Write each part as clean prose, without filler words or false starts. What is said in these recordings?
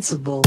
responsible.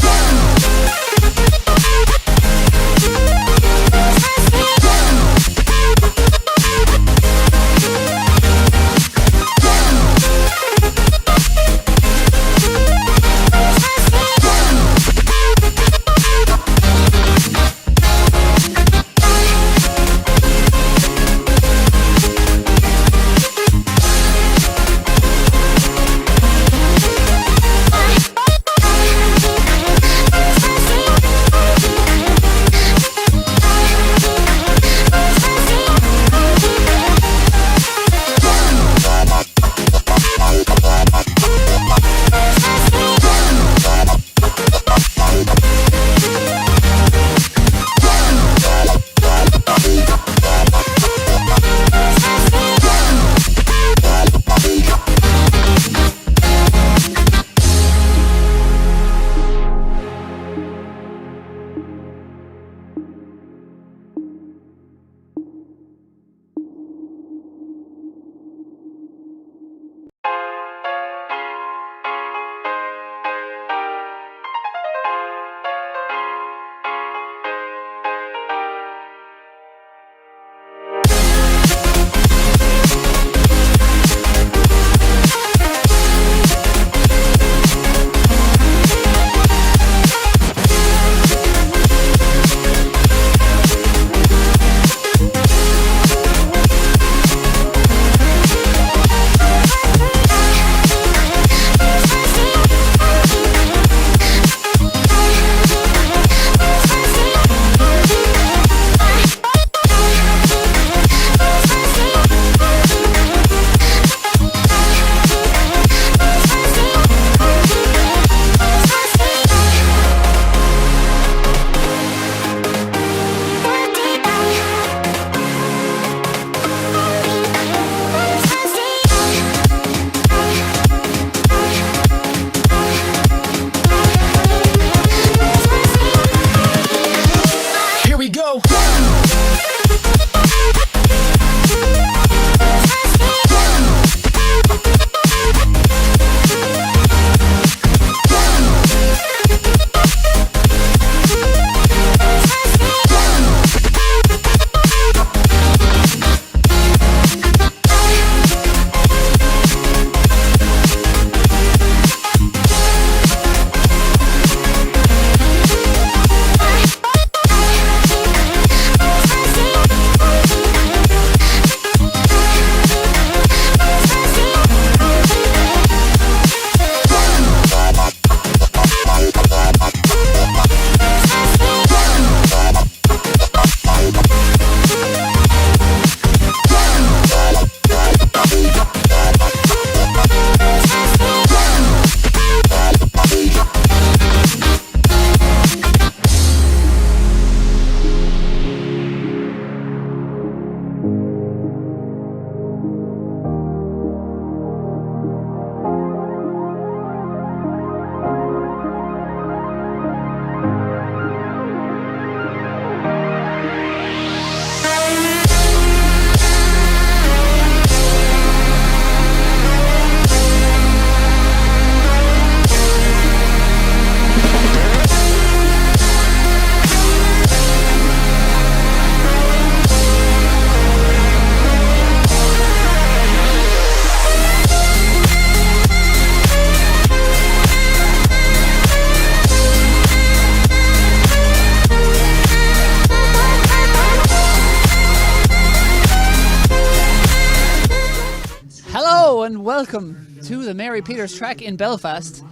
Welcome to the Mary Peters track in Belfast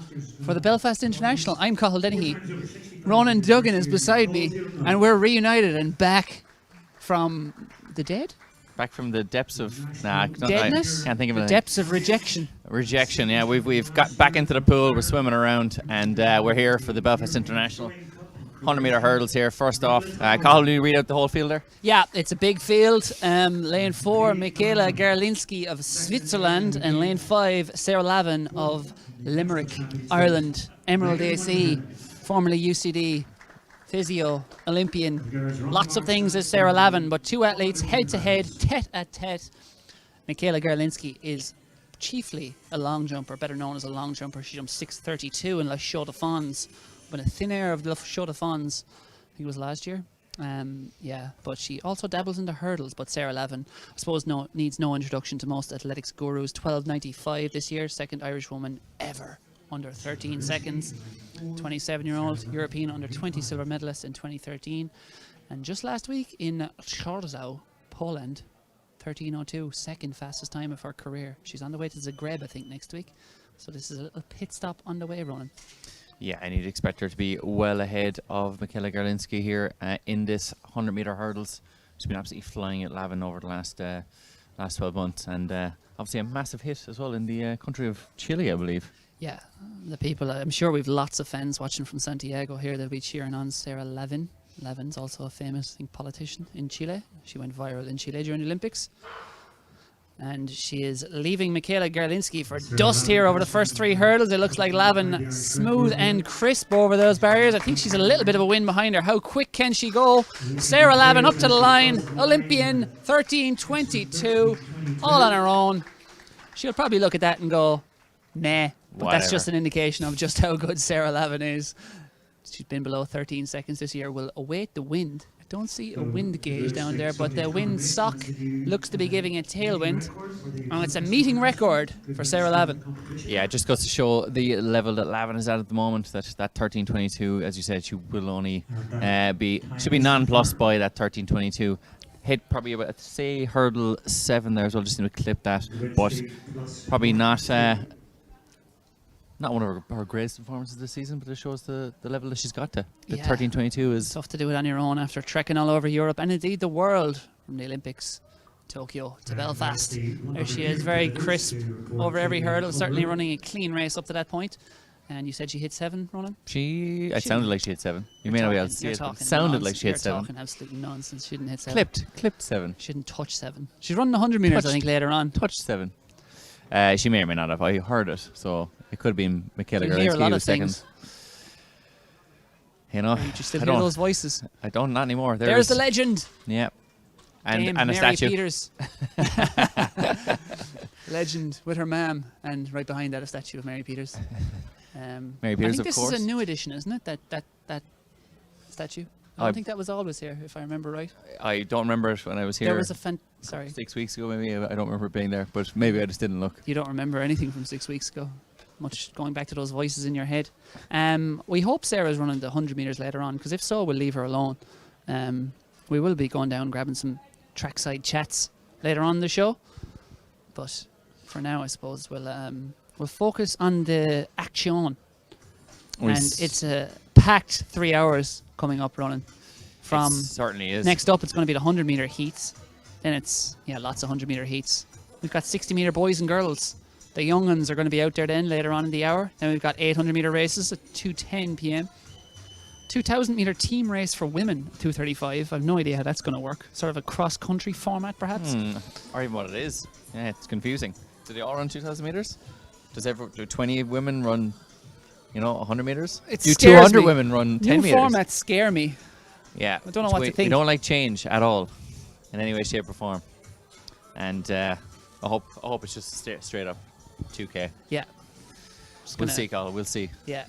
for the Belfast International. I'm Cathal Dennehy. Ronan Duggan is beside me, and we're reunited and back from the dead? Back from the depths of deadness? I can't think of the anything. Depths of rejection. Rejection, yeah. We've got back into the pool. We're swimming around, and we're here for the Belfast International. 100-metre hurdles here. First off, Cathal, will you read out the whole field there? Yeah, it's a big field. Lane 4, Michaela Garlinski of Switzerland, and lane 5, Sarah Lavin of Limerick, Ireland. Emerald AC, formerly UCD, physio, Olympian. Lots of things as Sarah Lavin, but two athletes head-to-head, tete-a-tete. Michaela Garlinski is chiefly a long jumper, better known as a long jumper. She jumped 6.32 in La Chaux de Fonds with a thin air of the Show de Fonds. I think it was last year. But she also dabbles into hurdles. But Sarah Lavin, I suppose, needs no introduction to most athletics gurus. 12.95 this year, second Irish woman ever under 13 seconds. 27-year-old European under 20 silver medalist in 2013. And just last week in Chorzów, Poland, 13.02, second fastest time of her career. She's on the way to Zagreb, I think, next week. So this is a little pit stop on the way, Ronan. Yeah, and you'd expect her to be well ahead of Michaela Garlinski here in this 100-meter hurdles. She's been absolutely flying at Lavin over the last 12 months, and obviously a massive hit as well in the country of Chile, I believe. Yeah, the people, I'm sure we've lots of fans watching from Santiago here. They'll be cheering on Sarah Lavin. Lavin's also a famous, I think, politician in Chile. She went viral in Chile during the Olympics. And she is leaving Michaela Garlinski for dust here over the first 3 hurdles. It looks like Lavin smooth and crisp over those barriers. I think she's a little bit of a win behind her. How quick can she go? Sarah Lavin up to the line. Olympian, 13.22, all on her own. She'll probably look at that and go, nah. But that's just an indication of just how good Sarah Lavin is. She's been below 13 seconds this year. We'll await the wind. I don't see a wind gauge down there, but the wind sock looks to be giving a tailwind. And it's a meeting record for Sarah Lavin. Yeah, it just goes to show the level that Lavin is at the moment. That 13.22, as you said, she will only should be nonplussed by that 13.22. Hit probably about, say, hurdle 7 there as well. Just need to clip that, but probably not one of her greatest performances this season, but it shows the level that she's got to. The 13.22 is tough to do it on your own after trekking all over Europe and indeed the world, from the Olympics, Tokyo to Belfast. There she is, very crisp over every hurdle, certainly running a clean race up to that point. And you said she hit 7, Ronan? It sounded like she hit 7. You may not be able to see it, but it sounded like she hit 7. You're talking absolutely nonsense. She didn't hit 7. Clipped 7. She didn't touch 7. She's running 100 metres, I think, later on. Touched 7. She may or may not have. I heard it, so it could have been Michaela Garlinski who was second. You know, you still hear those voices. I don't, not anymore. There's the legend. Yeah. And Mary a statue. Peters. Legend with her ma'am, and right behind that a statue of Mary Peters. Mary Peters, I think of course. This is a new edition, isn't it? That statue. I don't think that was always here, if I remember right. I don't remember it when I was here. There was a 6 weeks ago, maybe. I don't remember it being there, but maybe I just didn't look. You don't remember anything from 6 weeks ago. Much going back to those voices in your head. We hope Sarah's running the 100 metres later on, because if so, we'll leave her alone. We will be going down grabbing some trackside chats later on in the show. But for now, I suppose we'll focus on the action. And it's a packed 3 hours coming up, Ronan. It certainly is. Next up, it's going to be the 100 metre heats. Then it's lots of 100 metre heats. We've got 60 metre boys and girls. The young ones are going to be out there then later on in the hour. Then we've got 800 metre races at 2:10 p.m. 2,000 metre team race for women, 2:35. I've no idea how that's going to work. Sort of a cross country format, perhaps. Or even what it is. Yeah, it's confusing. Do they all run 2,000 metres? Do 20 women run 100 metres? Do 200 women run 10 metres? New formats scare me. Yeah. I don't know what to think. We don't like change at all, in any way, shape, or form. And I hope it's just straight up 2K. Yeah. We'll see, Colin. We'll see. Yeah.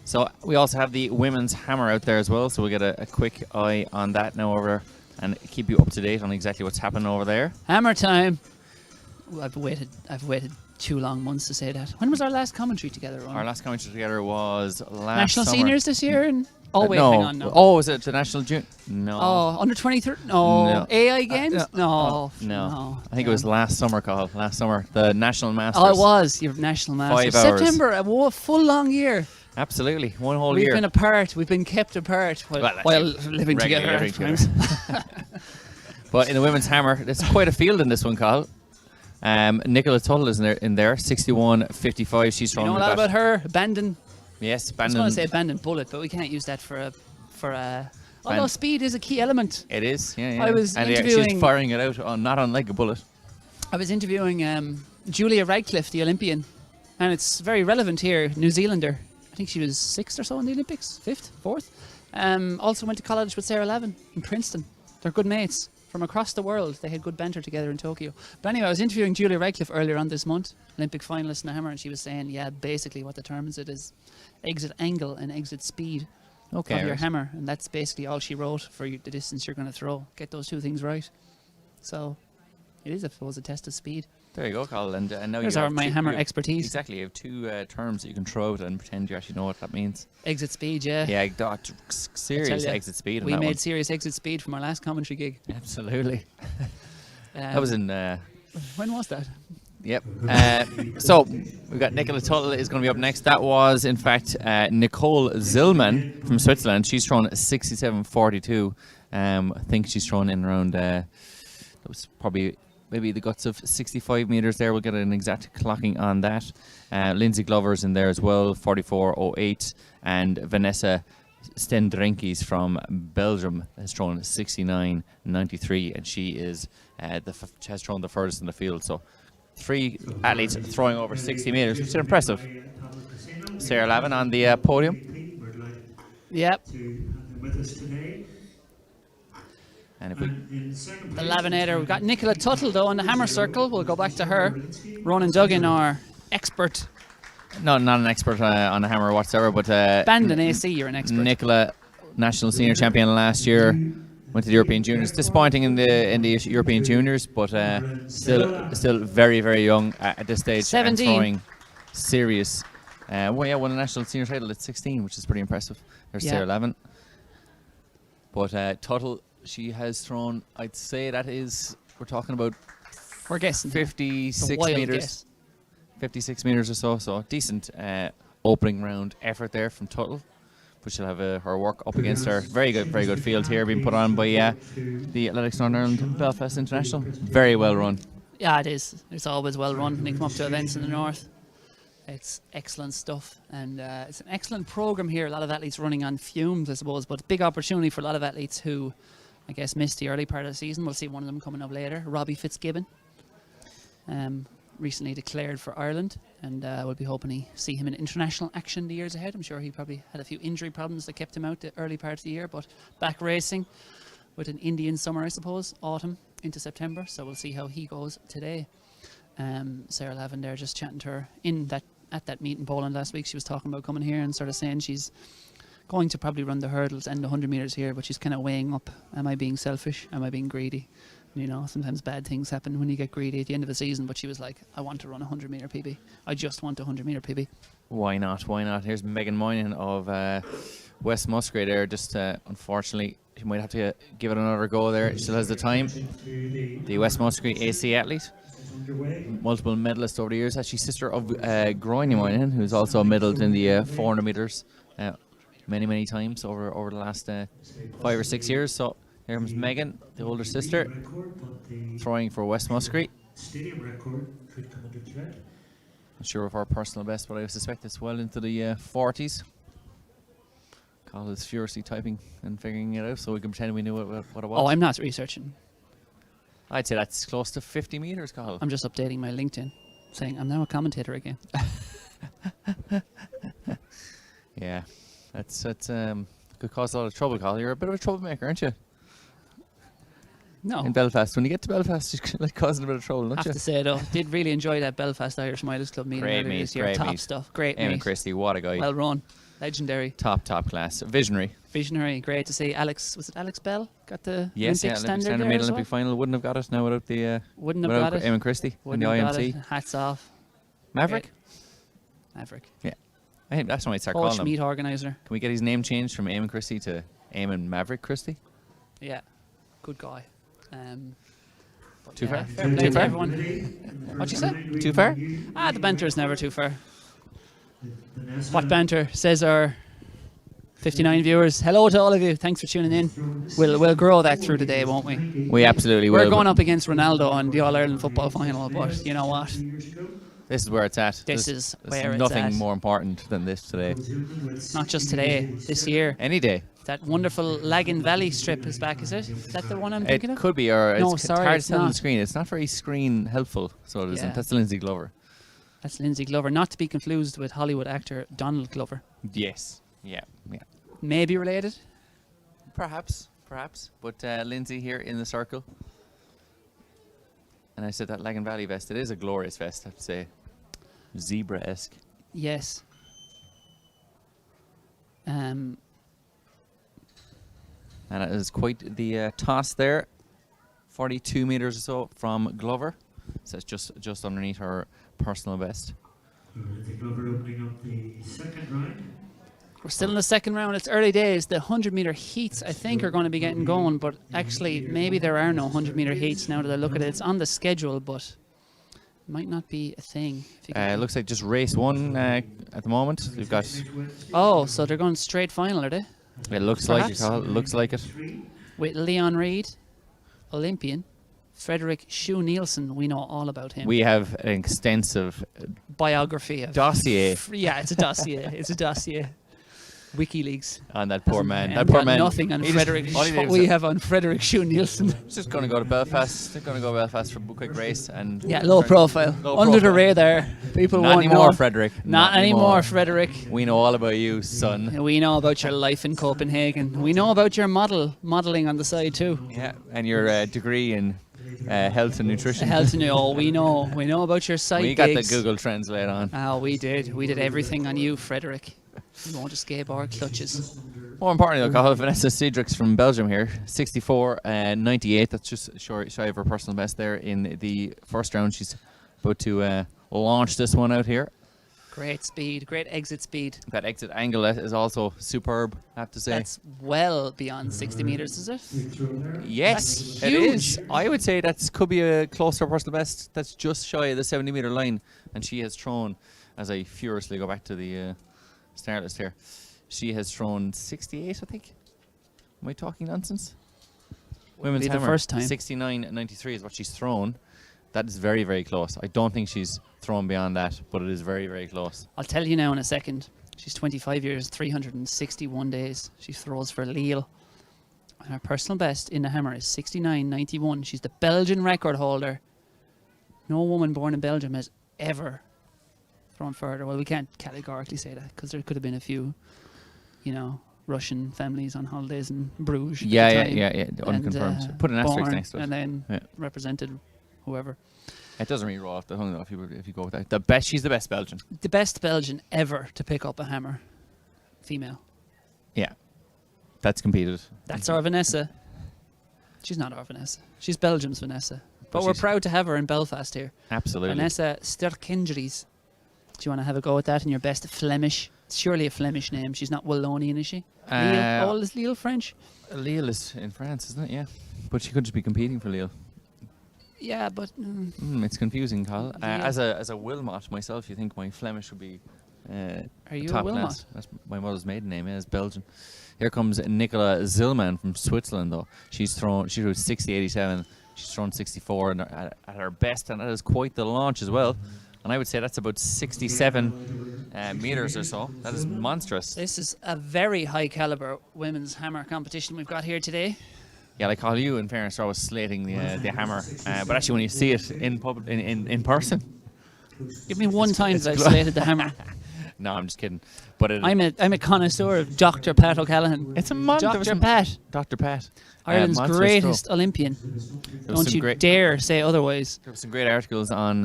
So we also have the women's hammer out there as well. So we'll get a quick eye on that now over and keep you up to date on exactly what's happening over there. Hammer time. I've waited 2 long months to say that. When was our last commentary together, Ron? Our last commentary together was last National summer. Seniors this year? And hang on, no. Oh, is it the National June? No. Oh, under 23? No. AI Games? No. I think it was last summer, Carl. Last summer. The National Masters. Oh, it was. Your National Masters. 5 hours. September, a full long year. Absolutely. One whole year. We've been apart. We've been kept apart while living together. But in the women's hammer, there's quite a field in this one, Carl. Nicola Tuttle is in there, 61.55. She's from. You know a lot about her, Bandon. Yes, Bandon. I was going to say Bandon Bullet, but we can't use that for a. Although speed is a key element. It is, yeah. I was interviewing. She's firing it out not unlike a bullet. I was interviewing Julia Radcliffe, the Olympian, and it's very relevant here. New Zealander. I think she was 6th or so in the Olympics, 5th, 4th. Also went to college with Sarah Lavin in Princeton. They're good mates. from across the world. They had good banter together in Tokyo. But anyway, I was interviewing Julia Radcliffe earlier on this month, Olympic finalist in the hammer, and she was saying, yeah, basically what determines it is exit angle and exit speed of your hammer, and that's basically all she wrote for the distance you're going to throw. Get those two things right. So it is, I suppose, a test of speed. There you go, Carl. And now There's my hammer expertise. Exactly. You have two terms that you can throw out and pretend you actually know what that means. Exit speed, yeah. Yeah, serious exit speed. We made serious exit speed from our last commentary gig. Absolutely. That was in... when was that? Yep. So we've got Nicola Tuttle is going to be up next. That was, in fact, Nicole Zillman from Switzerland. She's thrown 67.42. I think she's thrown in around... that was probably... maybe the guts of 65 metres there. We'll get an exact clocking on that. Lindsay Glover's in there as well, 44.08. And Vanessa Stendrinkis from Belgium has thrown 69.93. And she is has thrown the furthest in the field. So 3 athletes throwing over 60 metres, which is impressive. Sarah Lavin on the podium. Yep. And if we the Lavinator, we've got Nicola Tuttle though in the hammer circle. We'll go back to her. Ronan Duggan, our expert. No, not an expert on the hammer whatsoever, but Band and AC, you're an expert. Nicola, national senior champion last year, went to the European Juniors. Disappointing in the European Juniors, but still very, very young at this stage. 17. And throwing serious. Won a national senior title at 16, which is pretty impressive. There's Sarah Lavin. But Tuttle, she has thrown, I'd say that is, we're talking about, we're guessing 56 metres. 56 metres or so. So decent opening round effort there from Tuttle. But she'll have her work up against her. Very good field here being put on by the Athletics Northern Ireland Belfast International. Very well run. Yeah, it is. It's always well run when they come up to events in the north. It's excellent stuff, and it's an excellent program here. A lot of athletes running on fumes, I suppose, but big opportunity for a lot of athletes who, I guess, missed the early part of the season. We'll see one of them coming up later. Robbie Fitzgibbon, recently declared for Ireland, and we'll be hoping to see him in international action the years ahead. I'm sure he probably had a few injury problems that kept him out the early part of the year, but back racing with an Indian summer, I suppose, autumn into September. So we'll see how he goes today. Sarah Lavin there, just chatting to her at that meet in Poland last week. She was talking about coming here and sort of saying she's going to probably run the hurdles and the 100 metres here, but she's kind of weighing up, am I being selfish, am I being greedy? You know, sometimes bad things happen when you get greedy at the end of the season, but she was like, I want to run a 100 metre PB. I just want a 100 metre PB. Why not? Here's Megan Moynihan of West Musgrave there. Just unfortunately, she might have to give it another go there. She still has the time. The West Musgrave AC athlete, multiple medalist over the years, actually sister of Groiny Moynihan, who's also medalled in the 400 metres many times over the last 5 or 6 years. So here comes Megan, the older sister, throwing for West Musgrave. Not sure of her personal best, but I suspect it's well into the 40s. Carl is furiously typing and figuring it out, so we can pretend we knew what it was. Oh, I'm not researching. I'd say that's close to 50 metres, Carl. I'm just updating my LinkedIn, saying I'm now a commentator again. Yeah, that's could cause a lot of trouble, Carl. You're a bit of a troublemaker, aren't you? No. In Belfast, when you get to Belfast, you're like causing a bit of trouble, don't I have you? to say though, did really enjoy that Belfast Irish Mileage Club meeting Great earlier meet, this year. great Top meet. stuff, great Eamon meet. Christie, what a guy. Well run, legendary. Top class, visionary. Visionary, great to see. Alex, was it Alex Bell? Got the Yes, Olympic standard there made as Olympic well? final. Wouldn't have got it now without the Wouldn't have without got it. Eamon Christie and the Wouldn't have got IMC. it. Hats off. Maverick? Maverick. Yeah. I think that's what I start calling Coach him. meet organizer. Can we get his name changed from Eamon Christie to Eamon Maverick Christie? Yeah, good guy. Too far? Fair play Too to far? everyone. What'd you say? Too far? The banter is never too far. What banter? Says our 59 viewers. Hello to all of you. Thanks for tuning in. We'll grow that through the day, won't we? We absolutely will. We're going up against Ronaldo in the All-Ireland football final, but you know what? This is where it's at. There's where it's nothing at. more important than this today. Not just today, this year. Any day. That wonderful Lagan Valley strip is back, is it? Is that the one I'm thinking It of? could be, or No, it's sorry, hard it's to tell on the not. screen. It's not very screen helpful, so it isn't. Yeah. That's Lindsay Glover. That's Lindsay Glover, not to be confused with Hollywood actor Donald Glover. Yes. Yeah. Maybe related. Perhaps. perhaps. But Lindsay here in the circle. And I said that Lagan Valley vest, it is a glorious vest, I have to say. Zebra-esque. Yes. And it is quite the toss there. 42 meters or so from Glover. So it's just underneath her personal best. Glover opening up the second round. We're still in the second round. It's early days. The 100-meter heats, I think, are going to be getting going, but actually, maybe there are no 100-meter heats now that I look at it. It's on the schedule, but it might not be a thing. It looks like just race one at the moment. We've got. Oh, so they're going straight final, are they? It looks like it. It looks like it. With Leon Reed, Olympian, Frederick Shue Nielsen. We know all about him. We have an extensive biography of dossier. Yeah, it's a dossier. It's a dossier. WikiLeaks. On that poor man. That poor man. Nothing on Frederick. What we have on Frederick Shue Nielsen. He's just going to go to Belfast. They're going to go to Belfast for a quick race and. Yeah, low profile. Under the radar. People Not won't anymore, know. Frederick. Not anymore, Frederick. We know all about you, son. We know about your life in Copenhagen. We know about your modelling on the side too. Yeah, and your degree in health and nutrition. We know about your side We got gigs. the Google Translate on. Oh, we did. We did everything on you, Frederick. You won't escape our clutches. More importantly, though, Cathal, Vanessa Cedric's from Belgium here, 64.98. That's just shy of her personal best there in the first round. She's about to launch this one out here. Great speed, great exit speed. That exit angle is also superb, I have to say. That's well beyond 60 meters, is it? Yes, That's it huge. is. I would say that could be a close to her personal best. That's just shy of the 70-meter line. And she has thrown, as I furiously go back to the start list here, she has thrown 68, I think. Am I talking nonsense? Women's Be the hammer, first time. 69.93 is what she's thrown. That is very, very close. I don't think she's thrown beyond that, but it is very, very close. I'll tell you now in a second. She's 25 years, 361 days. She throws for Lille. And her personal best in the hammer is 69.91. She's the Belgian record holder. No woman born in Belgium has ever thrown further. Well, we can't categorically say that because there could have been a few, Russian families on holidays in Bruges. Yeah. Unconfirmed. And, Put an asterisk born next to it. And then represented whoever. It doesn't really roll off the tongue, though, if you go with that. She's the best Belgian. The best Belgian ever to pick up a hammer. Female. Yeah. That's competed. That's our Vanessa. She's not our Vanessa. She's Belgium's Vanessa. But we're she's- proud to have her in Belfast here. Absolutely. Vanessa Sterkindries. Do you want to have a go at that in your best Flemish? It's surely a Flemish name. She's not Wallonian, is she? Lille? Oh, is Lille French? Lille is in France, isn't it? Yeah. But she could just be competing for Lille. Yeah, but... It's confusing, Carl. Yeah. As a Wilmot myself, you think my Flemish would be Are you a top Wilmot? class. That's my mother's maiden name, is Belgian. Here comes Nicola Zillman from Switzerland, though. She threw 60.87. She's thrown 64 and at her best, and that is quite the launch as well. And I would say that's about 67 meters or so. That is monstrous. This is a very high caliber women's hammer competition we've got here today. Yeah, like all you, in fairness, are always slating the hammer. But actually, when you see it in person, Give me one time it's that I've glo- slated the hammer. no, I'm just kidding. But I'm a connoisseur of Dr. Pat O'Callaghan. it's a monster. Dr. Pat, Dr. Pat, Ireland's monstrous greatest Olympian. There was Don't some you dare say otherwise. There were some great articles on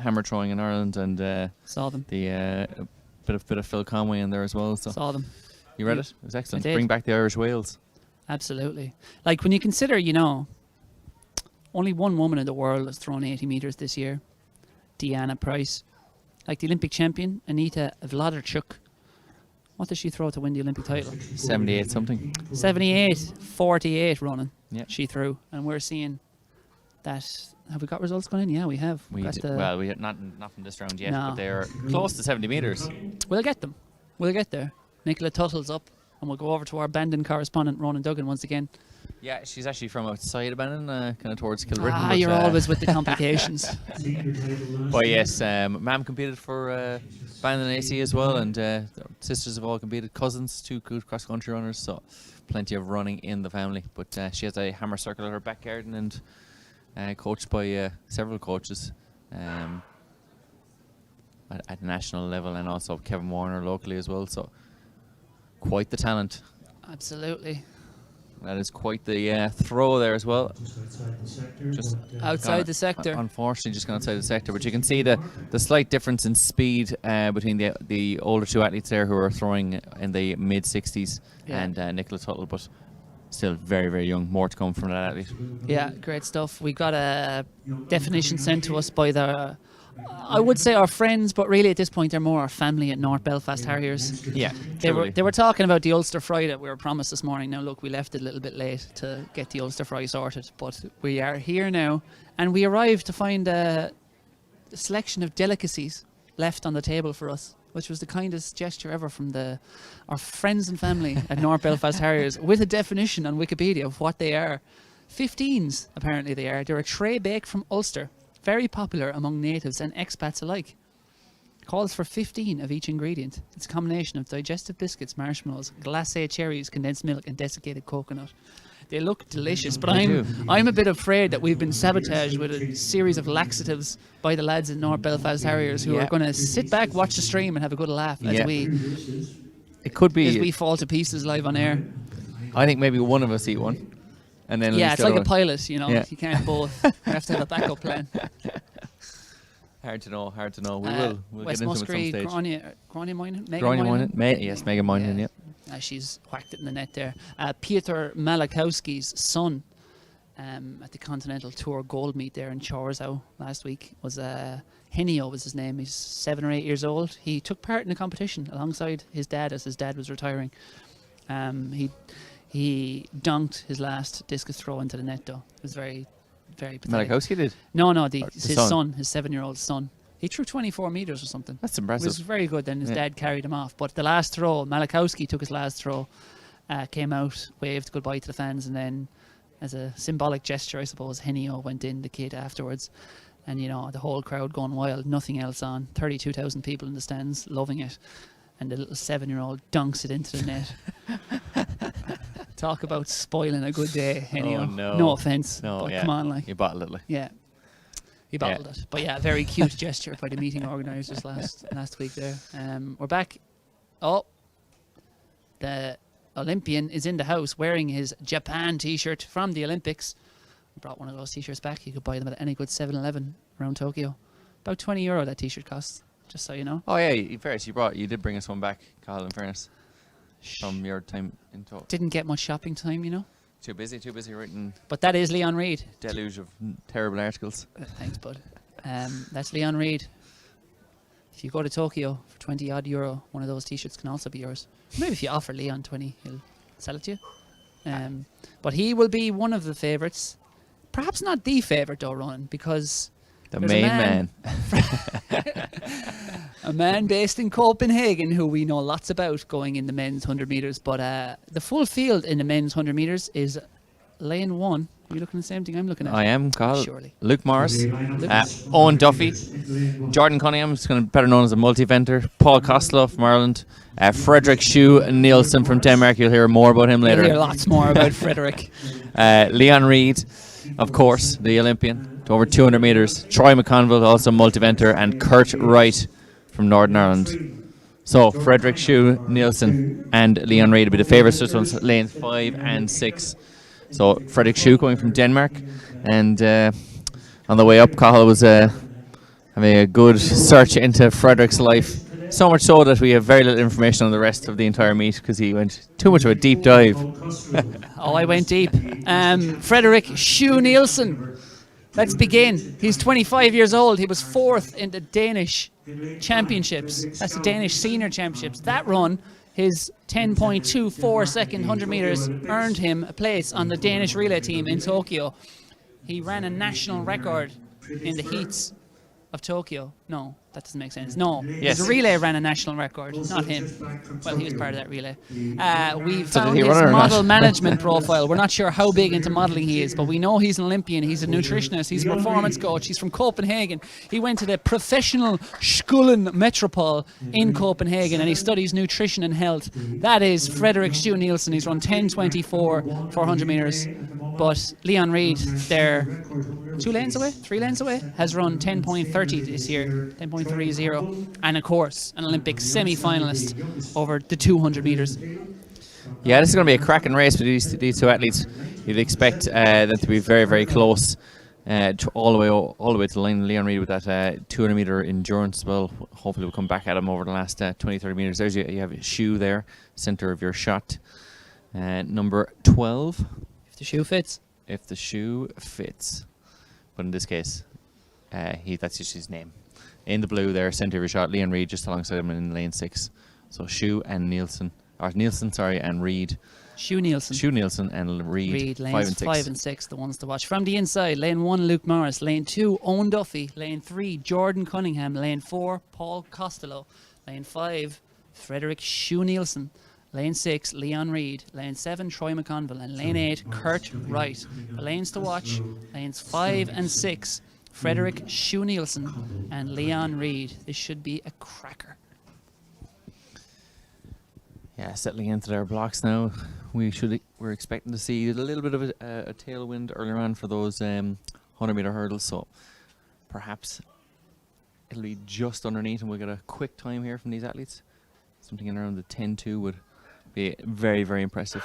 hammer throwing in Ireland, and Saw them. the bit of Phil Conway in there as well. So Saw them. you read it? It was excellent. I did. Bring back the Irish Wales. Absolutely. Like when you consider, only one woman in the world has thrown 80 meters this year. Deanna Price. Like the Olympic champion, Anita Vladarchuk. What did she throw to win the Olympic title? 78 something. 78-48 running. Yeah. She threw. And we're seeing that. Have we got results going in? Yeah, we have. We got did, the- well, we had not from this round yet, No. but they're close to 70 meters. We'll get them. We'll get there. Nicola Tuttle's up. And we'll go over to our Bandon correspondent, Ronan Duggan, once again. Yeah, she's actually from outside of Bannon, kind of towards Kilbritton. but, You're always with the complications. But yes, Mam competed for Bannon AC as well, and sisters have all competed. Cousins, two good cross-country runners, so plenty of running in the family. But she has a hammer circle at her back garden and coached by several coaches at national level, and also Kevin Warner locally as well. So quite the talent. Absolutely. That is quite the throw there as well. Just outside the sector. Just Outside the sector. Unfortunately, just gone outside the sector. But you can see the slight difference in speed between the older two athletes there who are throwing in the mid 60s and Nicola Tuttle, but still very, very young. More to come from that athlete. Yeah, great stuff. We got a definition sent to us by I would say our friends, but really at this point they're more our family at North Belfast Harriers. Yeah, They were talking about the Ulster Fry that we were promised this morning. Now look, we left it a little bit late to get the Ulster Fry sorted, but we are here now, and we arrived to find a selection of delicacies left on the table for us, which was the kindest gesture ever from our friends and family at North Belfast Harriers, with a definition on Wikipedia of what they are. 15s, apparently they are. They're a tray bake from Ulster, very popular among natives and expats alike. Calls for 15 of each ingredient. It's a combination of digestive biscuits, marshmallows, glacé cherries, condensed milk, and desiccated coconut. They look delicious, but I'm a bit afraid that we've been sabotaged with a series of laxatives by the lads in North Belfast Harriers who are going to sit back, watch the stream, and have a good laugh as we fall to pieces live on air. I think maybe one of us eat one. And then it's like a pilot, you know. Yeah. You can't both. You have to have a backup plan. Hard to know. We'll West get into Musgrave, it at some stage. Grania Moynihan? Yes, Megan Moynihan, yep. She's whacked it in the net there. Peter Malakowski's son at the Continental Tour Gold Meet there in Chorzów last week was Henio was his name. He's 7 or 8 years old. He took part in the competition alongside his dad as his dad was retiring. He dunked his last discus throw into the net, though. It was very, very pathetic. Malakowski did? No, his son, his 7-year-old son. He threw 24 metres or something. That's impressive. It was very good. Then his dad carried him off. But the last throw, Malakowski took his last throw, came out, waved goodbye to the fans, and then, as a symbolic gesture, I suppose, Henio went in, the kid, afterwards. And, you know, the whole crowd going wild, nothing else on. 32,000 people in the stands, loving it. And the little 7-year-old dunks it into the net. Talk about spoiling a good day, Henio. Oh, no. No offence. No, but come on, like. You bottled it, like. Yeah. He bottled it. But yeah, very cute gesture by the meeting organisers last week there. We're back. Oh, the Olympian is in the house wearing his Japan t-shirt from the Olympics. We brought one of those t-shirts back. You could buy them at any good 7-Eleven around Tokyo. About €20 that t-shirt costs, just so you know. Oh yeah, you did bring us one back, Cathal, in fairness. From your time in Tokyo. Didn't get much shopping time, you know. Too busy writing. But that is Leon Reid. Deluge of terrible articles. Thanks, bud. That's Leon Reid. If you go to Tokyo for €20 odd, one of those t-shirts can also be yours. Maybe if you offer Leon 20, he'll sell it to you. But he will be one of the favourites. Perhaps not the favourite though, Ronan, because the main man. A man based in Copenhagen who we know lots about going in the men's 100 metres. But the full field in the men's 100 metres is lane 1. Are you looking at the same thing I'm looking at? I am, Cathal. Surely. Luke Morris, Owen Duffy, Jordan Cunningham, is better known as a multi-venter, Paul Costello from Ireland, Frederick Shue Nielsen from Denmark. You'll hear more about him later. You'll hear lots more about Frederick. Leon Reid, of course, the Olympian, to over 200 metres. Troy McConville, also multi-venter, and Kurt Wright from Northern Ireland. So Frederick Shue Nielsen and Leon Reid will be the favourites. This one's lanes 5 and 6. So Frederick Shue going from Denmark, and on the way up, Cathal was having a good search into Frederick's life. So much so that we have very little information on the rest of the entire meet because he went too much of a deep dive. Oh, I went deep. Frederick Shue Nielsen. Let's begin. He's 25 years old. He was 4th in the Danish championships. That's the Danish senior championships. That run, his 10.24 second 100 metres, earned him a place on the Danish relay team in Tokyo. He ran a national record in the heats of Tokyo. No, that doesn't make sense. No, his relay ran a national record, not him. Well, he was part of that relay. We found his model management profile. We're not sure how big into modelling he is, but we know he's an Olympian. He's a nutritionist. He's a performance coach. He's from Copenhagen. He went to the professional Skolen Metropole in Copenhagen, and he studies nutrition and health. That is Frederick Shue Nielsen. He's run 10.24 400 metres. But Leon Reid, there 3 lanes away, has run 10.30 this year, 10.30, and of course an Olympic semi-finalist over the 200 metres. Yeah, this is going to be a cracking race for these two athletes. You'd expect them to be very, very close all the way to the line. Leon Reid with that 200 meter endurance. Well, hopefully we'll come back at him over the last 20-30 meters. There's you have a shoe there, center of your shot. Number 12. If the shoe fits. If the shoe fits. But in this case, that's just his name. In the blue there, center of your shot, Leon Reid just alongside him in lane 6. So Shoe and Nielsen, and Reid. Shoe Nielsen And Reid, 5 lanes and 6. 5 and 6, the ones to watch. From the inside, lane 1, Luke Morris. Lane 2, Owen Duffy. Lane 3, Jordan Cunningham. Lane 4, Paul Costello. Lane 5, Frederick Shoe Nielsen. Lane 6, Leon Reid. Lane 7, Troy McConville. And lane 8, Kurt Wright. The lanes to watch, lanes 5 and 6, Frederick Shoe Nielsen and Leon Reid. This should be a cracker. Yeah, settling into their blocks now. We're expecting to see a little bit of a tailwind earlier on for those 100-meter hurdles. So perhaps it'll be just underneath, and we'll get a quick time here from these athletes. Something in around the 10:2 would be very, very impressive.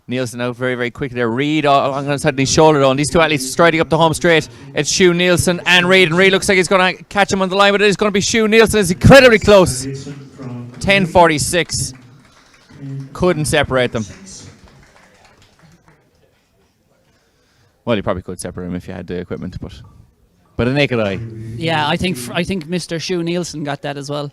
Nielsen out very, very quickly there. Reid along the side of his shoulder though, and these two athletes striding up the home straight. It's Shoe Nielsen and Reid looks like he's going to catch him on the line, but it is going to be Shoe Nielsen. It's incredibly close. 10:46. Couldn't separate them. Well, you probably could separate them if you had the equipment, but a naked eye. Yeah, I think Mr. Shoe Nielsen got that as well,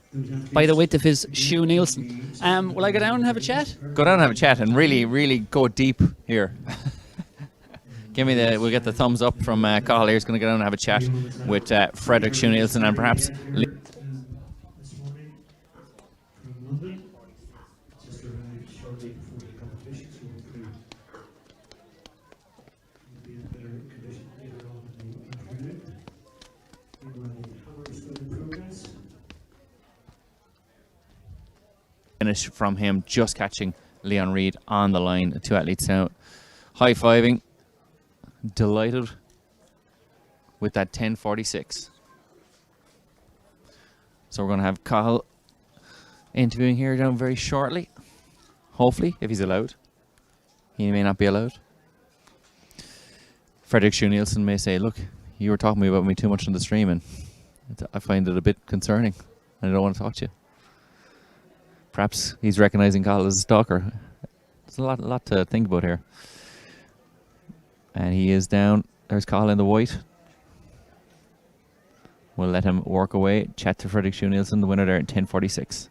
by the width of his Shoe Nielsen. Will I go down and have a chat? Go down and have a chat and really, really go deep here. We'll get the thumbs up from Cathal here. He's going to go down and have a chat with Frederick Shoe Nielsen and perhaps... This morning from London, just arrived shortly before the competition, so hopefully we'll be in better condition later on in the afternoon. Meanwhile, the hammer is still in progress. Finish from him, just catching Leon Reid on the line. The two athletes now high-fiving, delighted with that 10:46. So we're going to have Cathal interviewing here down very shortly. Hopefully, if he's allowed. He may not be allowed. Frederick Shoe Nielsen may say, look, you were talking about me too much on the stream, and I find it a bit concerning, and I don't want to talk to you. Perhaps he's recognizing Cathal as a stalker. There's a lot to think about here. And he is down. There's Cathal in the white. We'll let him work away. Chat to Frederick Shoe Nielsen, the winner there at 10:46.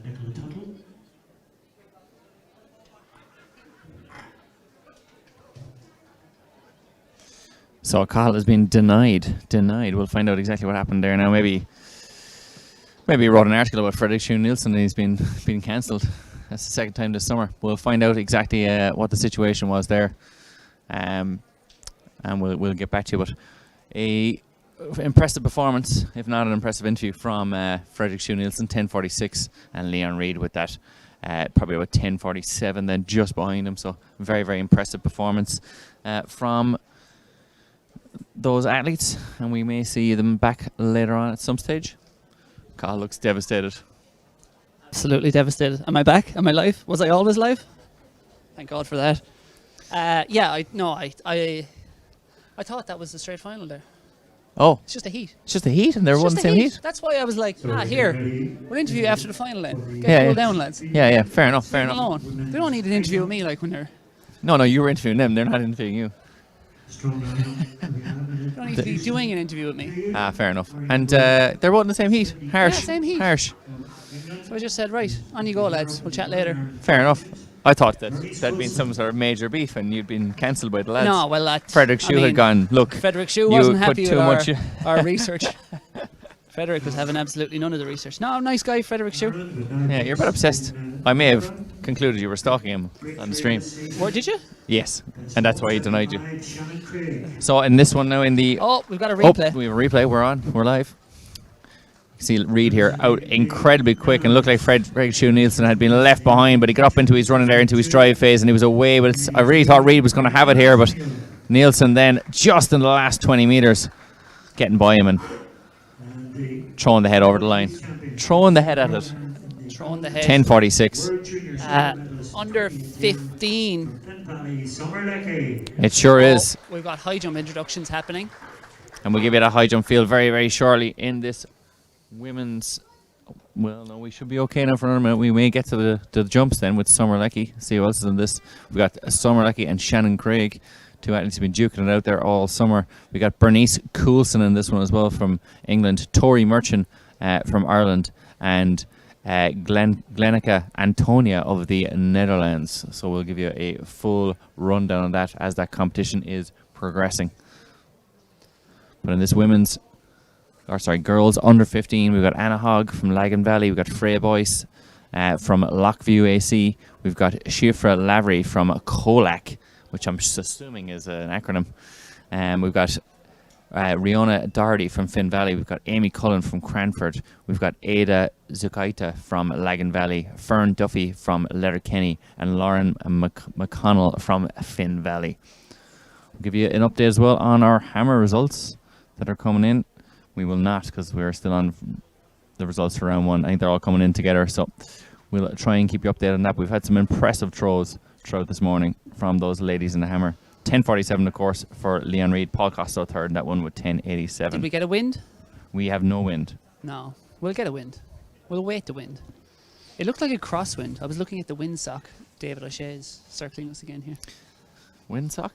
Nicola Tuttle. So Cathal has been denied. We'll find out exactly what happened there now. Maybe he wrote an article about Frederick Shoe Nielsen and he's been cancelled. That's the second time this summer. We'll find out exactly what the situation was there, and we'll get back to you. But a impressive performance, if not an impressive interview, from Frederick Shoe Nielsen, 10:46, and Leon Reid with that probably about 10:47 then just behind him. So very, very impressive performance from those athletes, and we may see them back later on at some stage. Cathal looks devastated. Absolutely devastated. Am I back? Am I live? Was I always live? Thank God for that. I thought that was the straight final there. Oh, It's just a heat. it's just a heat, and they're one the same heat. That's why I was like, here, we'll interview you after the final then. Get Yeah, cooled yeah. down, lads. Yeah, fair enough. Alone. They don't need an interview with me like when they're... No, you were interviewing them. They're not interviewing you. Strong They don't need to be doing an interview with me. Fair enough. And they're both in the same heat. Harsh. Yeah, same heat. Harsh. So I just said, right, on you go, lads. We'll chat later. Fair enough. I thought that'd been some sort of major beef and you'd been cancelled by the lads. No, well, that... Frederick Shoe had gone, look, Frederick Shoe you wasn't put happy too with much- our research. Frederick was having absolutely none of the research. No, nice guy, Frederick Shue. Yeah, you're a bit obsessed. I may have concluded you were stalking him on the stream. What, did you? Yes, and that's why he denied you. So in this one now in the... Oh, we've got a replay. We have a replay. We're on. We're live. You see Reed here out incredibly quick and looked like Frederick Shue Nielsen had been left behind, but he got up into his running there into his drive phase and he was away. But I really thought Reed was going to have it here, but Nielsen then just in the last 20 metres getting by him and throwing the head over the line. Throwing the head at it. Throwing the head. 10:46. Under 15. It sure is. We've got high jump introductions happening. And we'll give you that high jump field very, very shortly in this women's... Well, no, we should be okay now for another minute. We may get to the jumps then with Summer Leckie. See who else is in this. We've got Summer Leckie and Shannon Craig. Two athletes have been duking it out there all summer. We got Bernice Coulson in this one as well from England. Tori Merchant from Ireland. And Glenica Antonia of the Netherlands. So we'll give you a full rundown on that as that competition is progressing. But in this girls under 15, we've got Anna Hogg from Lagan Valley. We've got Freya Boyce from Lockview AC. We've got Shifra Lavery from Colac, which I'm assuming is an acronym. We've got Riona Doherty from Finn Valley. We've got Amy Cullen from Cranford. We've got Ada Zukaita from Lagan Valley. Fern Duffy from Letterkenny. And Lauren McConnell from Finn Valley. We'll give you an update as well on our hammer results that are coming in. We will not, because we're still on the results for round one. I think they're all coming in together, so we'll try and keep you updated on that. We've had some impressive throws throughout this morning from those ladies in the hammer. 10:47, of course, for Leon Reid. Paul Costello third in that one with 10:87. Did we get a wind? We have no wind. No. We'll get a wind. We'll wait the wind. It looked like a crosswind. I was looking at the windsock. David O'Shea's circling us again here. Windsock?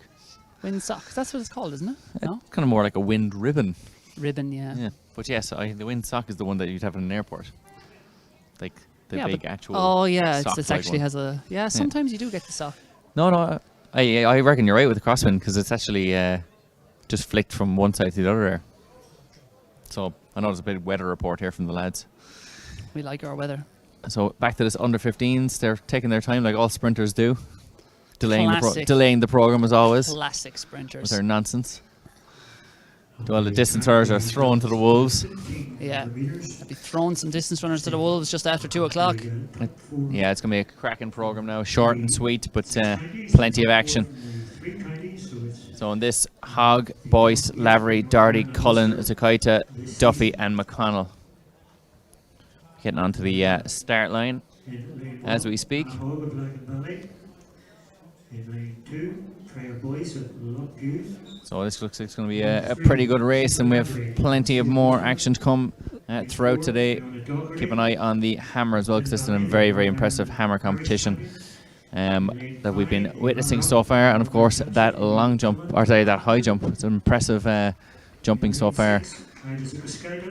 Windsock. That's what it's called, isn't it? No? Kind of more like a wind ribbon. Ribbon, yeah. But yes, the windsock is the one that you'd have in an airport. Like the big actual. Oh, yeah. It sock-like actually one. has a. Yeah, sometimes you do get the sock. No. I reckon you're right with the crosswind because it's actually just flicked from one side to the other there. So I know there's a big weather report here from the lads. We like our weather. So back to this under 15s. They're taking their time like all sprinters do. Delaying the program as always. Classic sprinters. With their nonsense. All the distance runners are thrown to the wolves. Yeah. I'll be throwing some distance runners to the wolves just after 2 o'clock. Yeah, it's going to be a cracking program now. Short and sweet, but plenty of action. So in this, Hogg, Boyce, Lavery, Doherty, Cullen, Zukaita, Duffy and McConnell. Getting onto the start line as we speak. So this looks like it's going to be a pretty good race, and we have plenty of more action to come throughout today. Keep an eye on the hammer as well, because it's a very, very impressive hammer competition that we've been witnessing so far. And of course, that that high jump. It's an impressive jumping so far.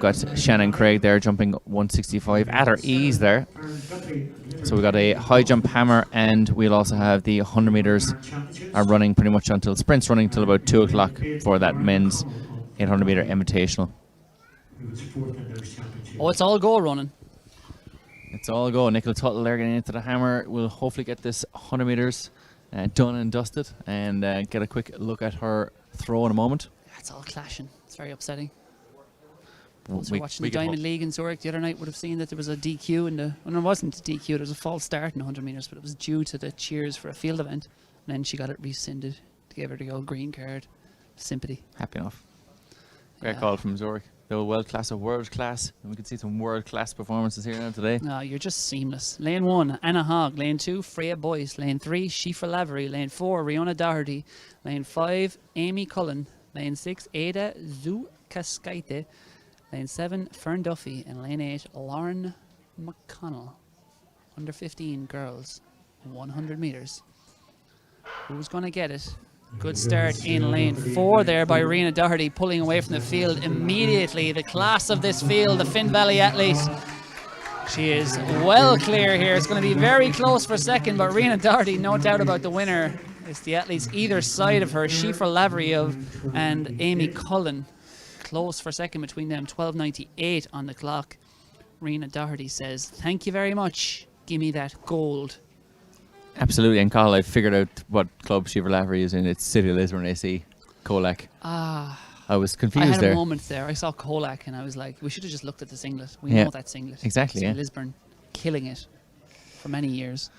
Got Shannon Craig there jumping 165 at her ease there. So we've got a high jump hammer, and we'll also have the 100 meters are running pretty much until sprints running till about 2 o'clock for that men's 800 meter invitational. Oh, it's all go running. It's all go. Nicola Tuttle there getting into the hammer. We'll hopefully get this 100 meters done and dusted, and get a quick look at her throw in a moment. It's all clashing. It's very upsetting. Those who were watching the Diamond League in Zurich the other night would have seen that there was a DQ in the... Well, there wasn't a DQ, there was a false start in 100 metres, but it was due to the cheers for a field event. And then she got it rescinded to give her the old green card. Sympathy. Happy enough. Great call from Zurich. The world class of world class. And we can see some world class performances here now today. No, you're just seamless. Lane 1, Anna Hogg. Lane 2, Freya Boyce. Lane 3, Shifra Lavery. Lane 4, Riona Doherty. Lane 5, Amy Cullen. Lane 6, Ada Zukaskaite. Lane 7, Fern Duffy. And lane 8, Lauren McConnell. Under 15 girls, 100 metres. Who's going to get it? Good start in lane 4 there by Riona Doherty, pulling away from the field immediately. The class of this field, the Finn Valley athlete. She is well clear here. It's going to be very close for second, but Riona Doherty, no doubt about the winner. It's the athletes either side of her, Shifra Lavery and Amy Cullen. close for second between them. 12.98 on the clock. Rena Doherty says, "Thank you very much. Give me that gold." Absolutely, and Carl, I figured out what club Shiver Lavery is in. It's City of Lisburn AC, Colac. I was confused I had there. a moment there. I saw Colac and I was like, we should have just looked at the singlet. We Yeah. know that singlet. Exactly, City yeah. of Lisburn, killing it for many years.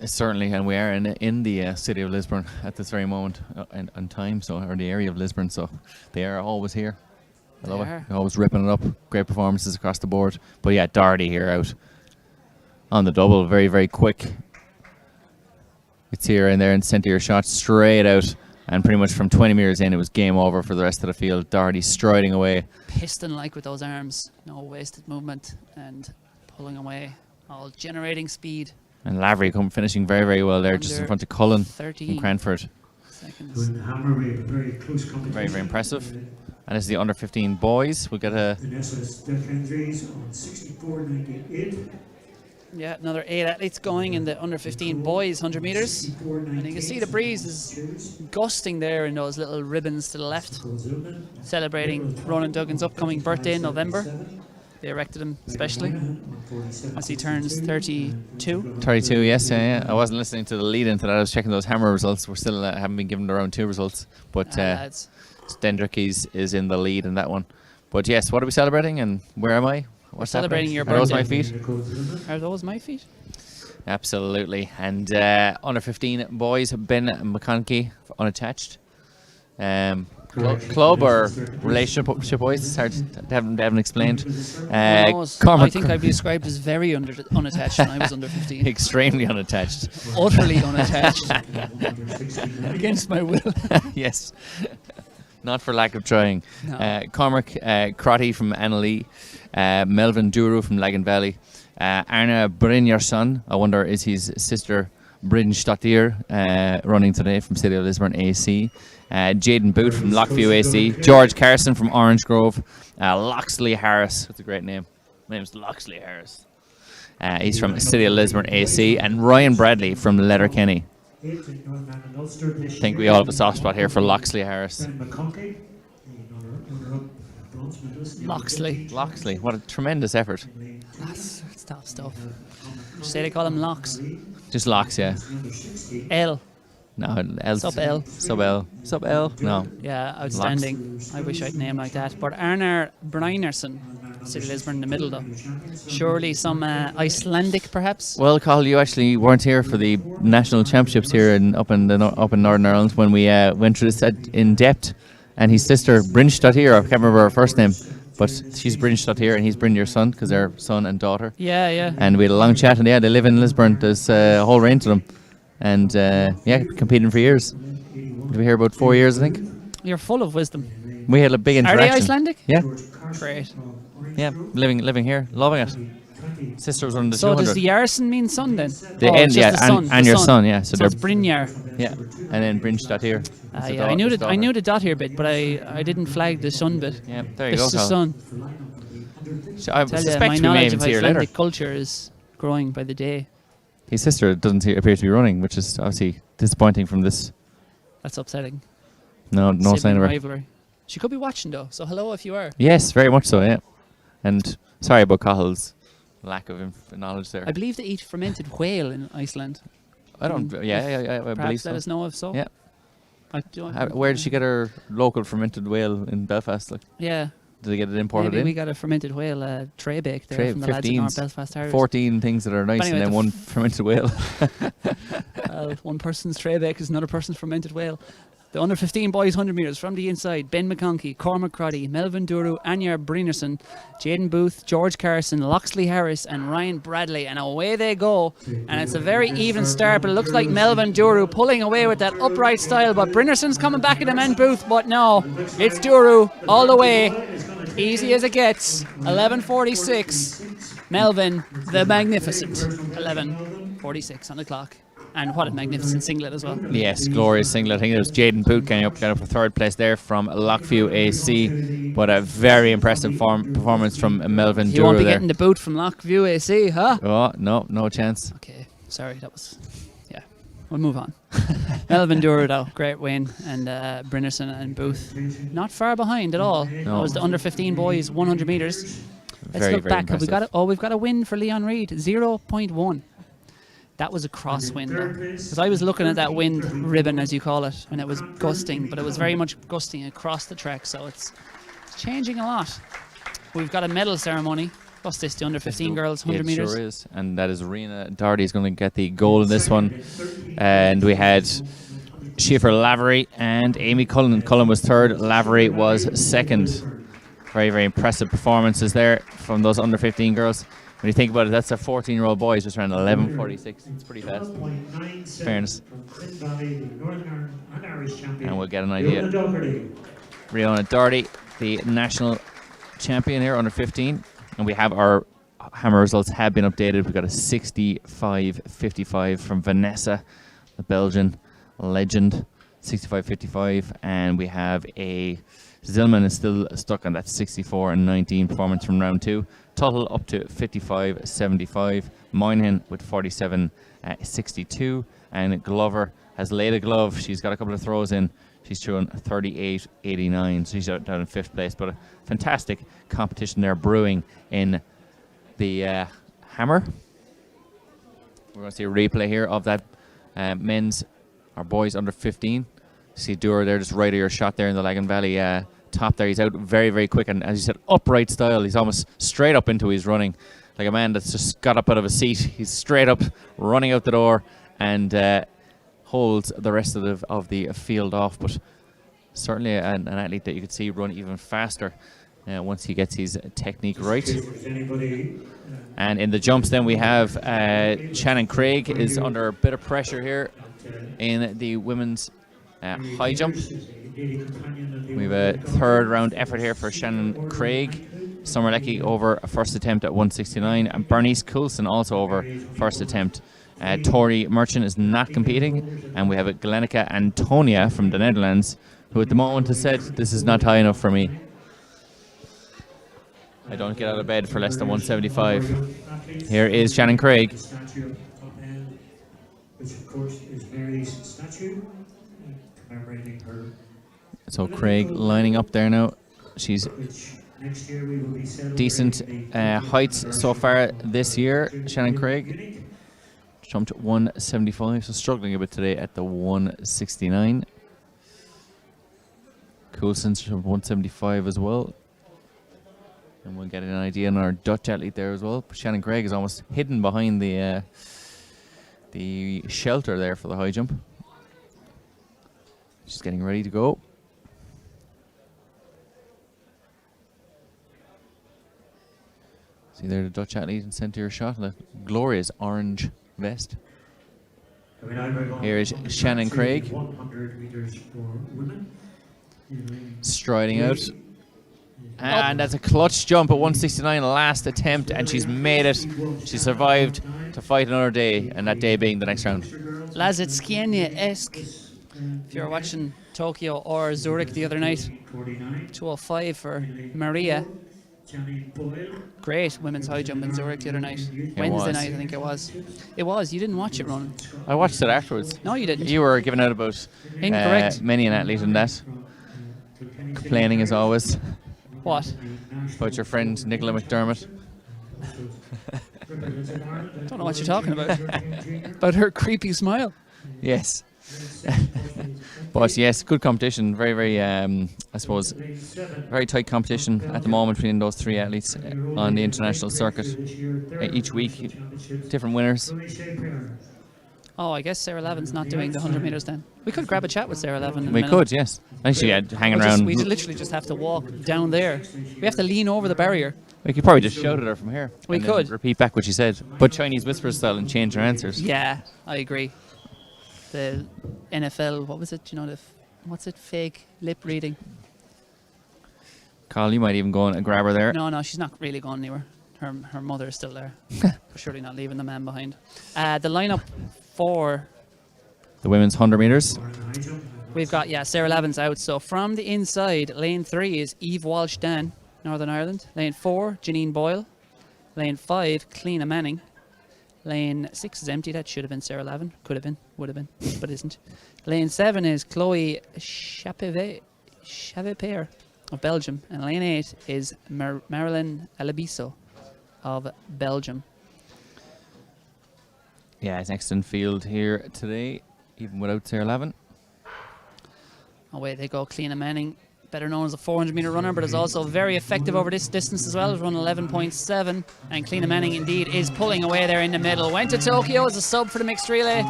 Certainly, and we are in the city of Lisburn at this very moment in time, so or the area of Lisburn, so they are always here. I love They it. are. They're always ripping it up. Great performances across the board. But yeah, Doherty here out on the double, very, very quick. It's here and there and sent your shot straight out, and pretty much from 20 metres in, it was game over for the rest of the field. Doherty striding away. Piston-like with those arms. No wasted movement and pulling away. All generating speed. And Lavery finishing very, very well there, just in Under front of Cullen 13 from Cranford. seconds. When the hammer, we have a very close competition. Very, very impressive. And this is the under 15 boys. We'll get a Vanessa's Declan on 64.98. Yeah, another 8 athletes going in the under 15 boys 100 metres. And you can see the breeze is gusting there in those little ribbons to the left, celebrating Ronan Duggan's upcoming birthday in November. They erected him especially as he turns 32. 32, yes, yeah. I wasn't listening to the lead into that. I was checking those hammer results. We're still haven't been given the round 2 results. But Lads. Stendrick is in the lead in that one. But yes, what are we celebrating and where am I? What's Celebrating happening? your Are those my birthday. feet? Are those my feet? Absolutely. And under 15 boys, Ben McConkie, unattached. Club or relationship boys? It's hard. They haven't explained. Who knows? I think I'd be described as very unattached when I was under 15. Extremely unattached. Utterly unattached. Against my will. Yes. Not for lack of trying. No. Cormac Crotty from Annalee. Melvin Duru from Lagan Valley. Arna Brynjarsson, I wonder is his sister Bryn Stottir running today from City of Lisburn AC. Jaden Boot from Lockview AC. George Carson from Orange Grove. Loxley Harris, that's a great name. My name's Loxley Harris. He's from City of Lisburn AC. And Ryan Bradley from Letterkenny. I think we all have a soft spot here for Loxley Harris. Loxley, what a tremendous effort. That's tough stuff. Say they call him Locks. Just Locks, yeah. L. No, L. Sub L. Sub L. Sub L? No. Yeah, outstanding. I wish I'd name like that. But Arnar Brynjarsson, City Lisburn in the middle though. Surely some Icelandic perhaps? Well, Carl, you actually weren't here for the national championships here up in Northern Ireland when we went through this in depth. And his sister, Bryn Stottir, I can't remember her first name, but she's Bryn Stottir and he's Bryn your son because they're son and daughter. Yeah, yeah. And we had a long chat, and yeah, they live in Lisburn. There's a whole range of them. And yeah, competing for years. Did we hear about 4 years, I think? You're full of wisdom. We had a big Are interaction. they Icelandic? Yeah, Great. yeah, living here, loving it. Sisters on the So 200. does the Yarson mean son then? The Oh, end, it's yeah, just the son, and the your son. son, yeah. So So it's they're Brynjar. yeah, and then Bryn Stottir. Yeah, I knew the dot here bit, but I didn't flag the son bit. Yeah, there you This go, is the Carl. son. So I Tell you, suspect my we may knowledge even of see her later. Icelandic culture is growing by the day. His sister doesn't appear to be running, which is obviously disappointing from this. That's upsetting. No sign Sibling of her. rivalry. She could be watching though, so hello if you are. Yes, very much so, yeah. And sorry about Cahill's lack of knowledge there. I believe they eat fermented whale in Iceland. I don't. Yeah, I believe Perhaps so. let us know if so. Yeah. I don't, Where did she get her local fermented whale in Belfast? Like, yeah. did they get it imported Maybe we in? got a fermented whale tray bake there Tray, from the lads at 15s. North Belfast Harriers. 14 things that are nice, But anyway, and then the one fermented whale. One person's tray bake is another person's fermented whale. The under 15 boys 100 metres from the inside: Ben McConkie, Cormac Crotty, Melvin Duru, Anya Brynjarsson, Jaden Booth, George Carson, Loxley Harris, and Ryan Bradley. And away they go. And it's a very even start, but it looks like Melvin Duru pulling away with that upright style. But Brynjarsson's coming back at him and Booth, but no, it's Duru all the way. Easy as it gets. 11:46. Melvin the Magnificent. 11:46 on the clock. And what a magnificent singlet as well. Yes, glorious singlet. I think it was Jaden Boot getting up for third place there from Lockview AC. But a very impressive performance from Melvin You won't Duru be there. getting the boot from Lockview AC, huh? Oh, no chance. Okay, sorry, that was, yeah. we'll move on. Melvin Dura, though, great win, and Brinnerson and Booth not far behind at all. No. That was the under 15 boys 100 meters. Let's Very, look very back. Have we got we've got a win for Leon Reid, 0.1. That was a crosswind, though, because I was looking at that wind ribbon, as you call it, and it was gusting, but it was very much gusting across the track, so it's changing a lot. We've got a medal ceremony. What's this, the under 15 girls, 100 meters? It sure is, and that is Rena Doherty is going to get the goal in this one. And we had Schiffer Lavery and Amy Cullen. Cullen was third, Lavery was second. Very, very impressive performances there from those under 15 girls. When you think about it, that's a 14-year-old boy just around 11:46. It's pretty fast. Fairness. And we'll get an idea. Riona Doherty, the national champion here, under 15. And we have our hammer results have been updated. We've got a 65.55 from Vanessa, the Belgian legend. 65.55. And we have a Zillman is still stuck on that 64.19 performance from round 2. Tuttle up to 55.75. Moynihan with 47.62. And Glover has laid a glove. She's got a couple of throws in. She's thrown 38.89. So she's down in 5th place. But a fantastic competition there brewing in the hammer. We're going to see a replay here of that men's or boys under 15. See Dura there, just right of your shot there in the Lagan Valley top there. He's out very, very quick, and as you said, upright style. He's almost straight up into his running, like a man that's just got up out of a seat. He's straight up, running out the door, and holds the rest of the field off. But certainly an athlete that you could see run even faster once he gets his technique right. And in the jumps then we have Shannon Craig is under a bit of pressure here in the women's high jump. We have a third round effort here for Shannon Craig. Summer Leckie over a first attempt at 169, and Bernice Coulson also over first attempt. Tori Merchant is not competing, and we have a Glenica Antonia from the Netherlands, who at the moment has said, this is not high enough for me. I don't get out of bed for less than 175. Here is Shannon Craig. Which of course is Mary's statue, commemorating her. So Craig lining up there now. She's Next year we will be decent heights so far this year. Shannon Craig jumped 175, so struggling a bit today at the 169. Coulson's jumped 175 as well. And we'll get an idea on our Dutch athlete there as well. Shannon Craig is almost hidden behind the shelter there for the high jump. She's getting ready to go. See there the Dutch athlete in centre shot, the glorious orange vest. Here is Shannon Craig. 100 meters for women. Striding out. And that's a clutch jump at 169, last attempt, and she's made it. She survived to fight another day, and that day being the next round. Lazitskienia-esque. If you're watching Tokyo or Zurich the other night, 205 for Maria. Great women's high jump in Zurich the other night. Wednesday night, I think it was. It was. You didn't watch it, Ronan. I watched it afterwards. No, you didn't. You were giving out about Incorrect. Many an athlete in that. Complaining as always. What? About your friend Nicola McDermott. Don't know what you're talking about. About her creepy smile. Yes. But yes, good competition. Very, very, I suppose, very tight competition at the moment between those three athletes on the international circuit. Each week, different winners. Oh, I guess Sarah Lavin's not doing the 100 metres then. We could grab a chat with Sarah Lavin in a We minute. could, yes. Actually, hanging around. We literally just have to walk down there. We have to lean over the barrier. We could probably just shout at her from here. We and then could. repeat back what she said. But Chinese whisper style and change her answers. Yeah, I agree. The NFL, what was it? You know, what's it? Fake lip reading. Carl, you might even go and grab her there. No, she's not really going anywhere. Her mother is still there. Surely not leaving the man behind. The lineup for The women's 100 metres. we've got Sarah Lavin's out. So from the inside, lane 3 is Eve Walsh Dan, Northern Ireland. Lane 4, Janine Boyle. Lane 5, Cleena Manning. Lane 6 is empty. That should have been Sarah Lavin. Could have been, would have been, but isn't. Lane 7 is Chloe Chapevet of Belgium. And lane 8 is Marilyn Alabiso of Belgium. Yeah, it's an excellent field here today, even without Sarah Lavin. Away they go. Cliona Manning, better known as a 400-metre runner, but is also very effective over this distance as well. Has run 11.7, and Cliona Manning indeed is pulling away there in the middle. Went to Tokyo as a sub for the mixed relay.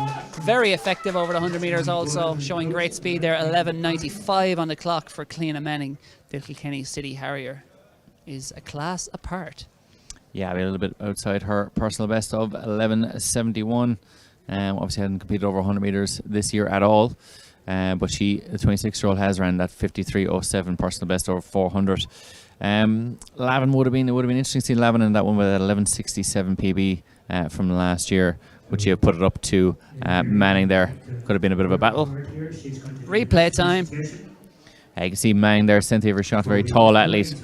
Very effective over the 100 metres also, showing great speed there. 11.95 on the clock for Cliona Manning. The Kilkenny City Harrier is a class apart. Yeah, a little bit outside her personal best of 11.71. Obviously hadn't competed over 100 metres this year at all. But the 26-year-old has ran that 53.07 personal best over 400. Lavin would have been interesting to see Lavin in that one with that 11.67 PB from last year, but you have put it up to Manning there. Could have been a bit of a battle. Replay time. You can see Manning there, Cynthia Verschott, very tall athlete.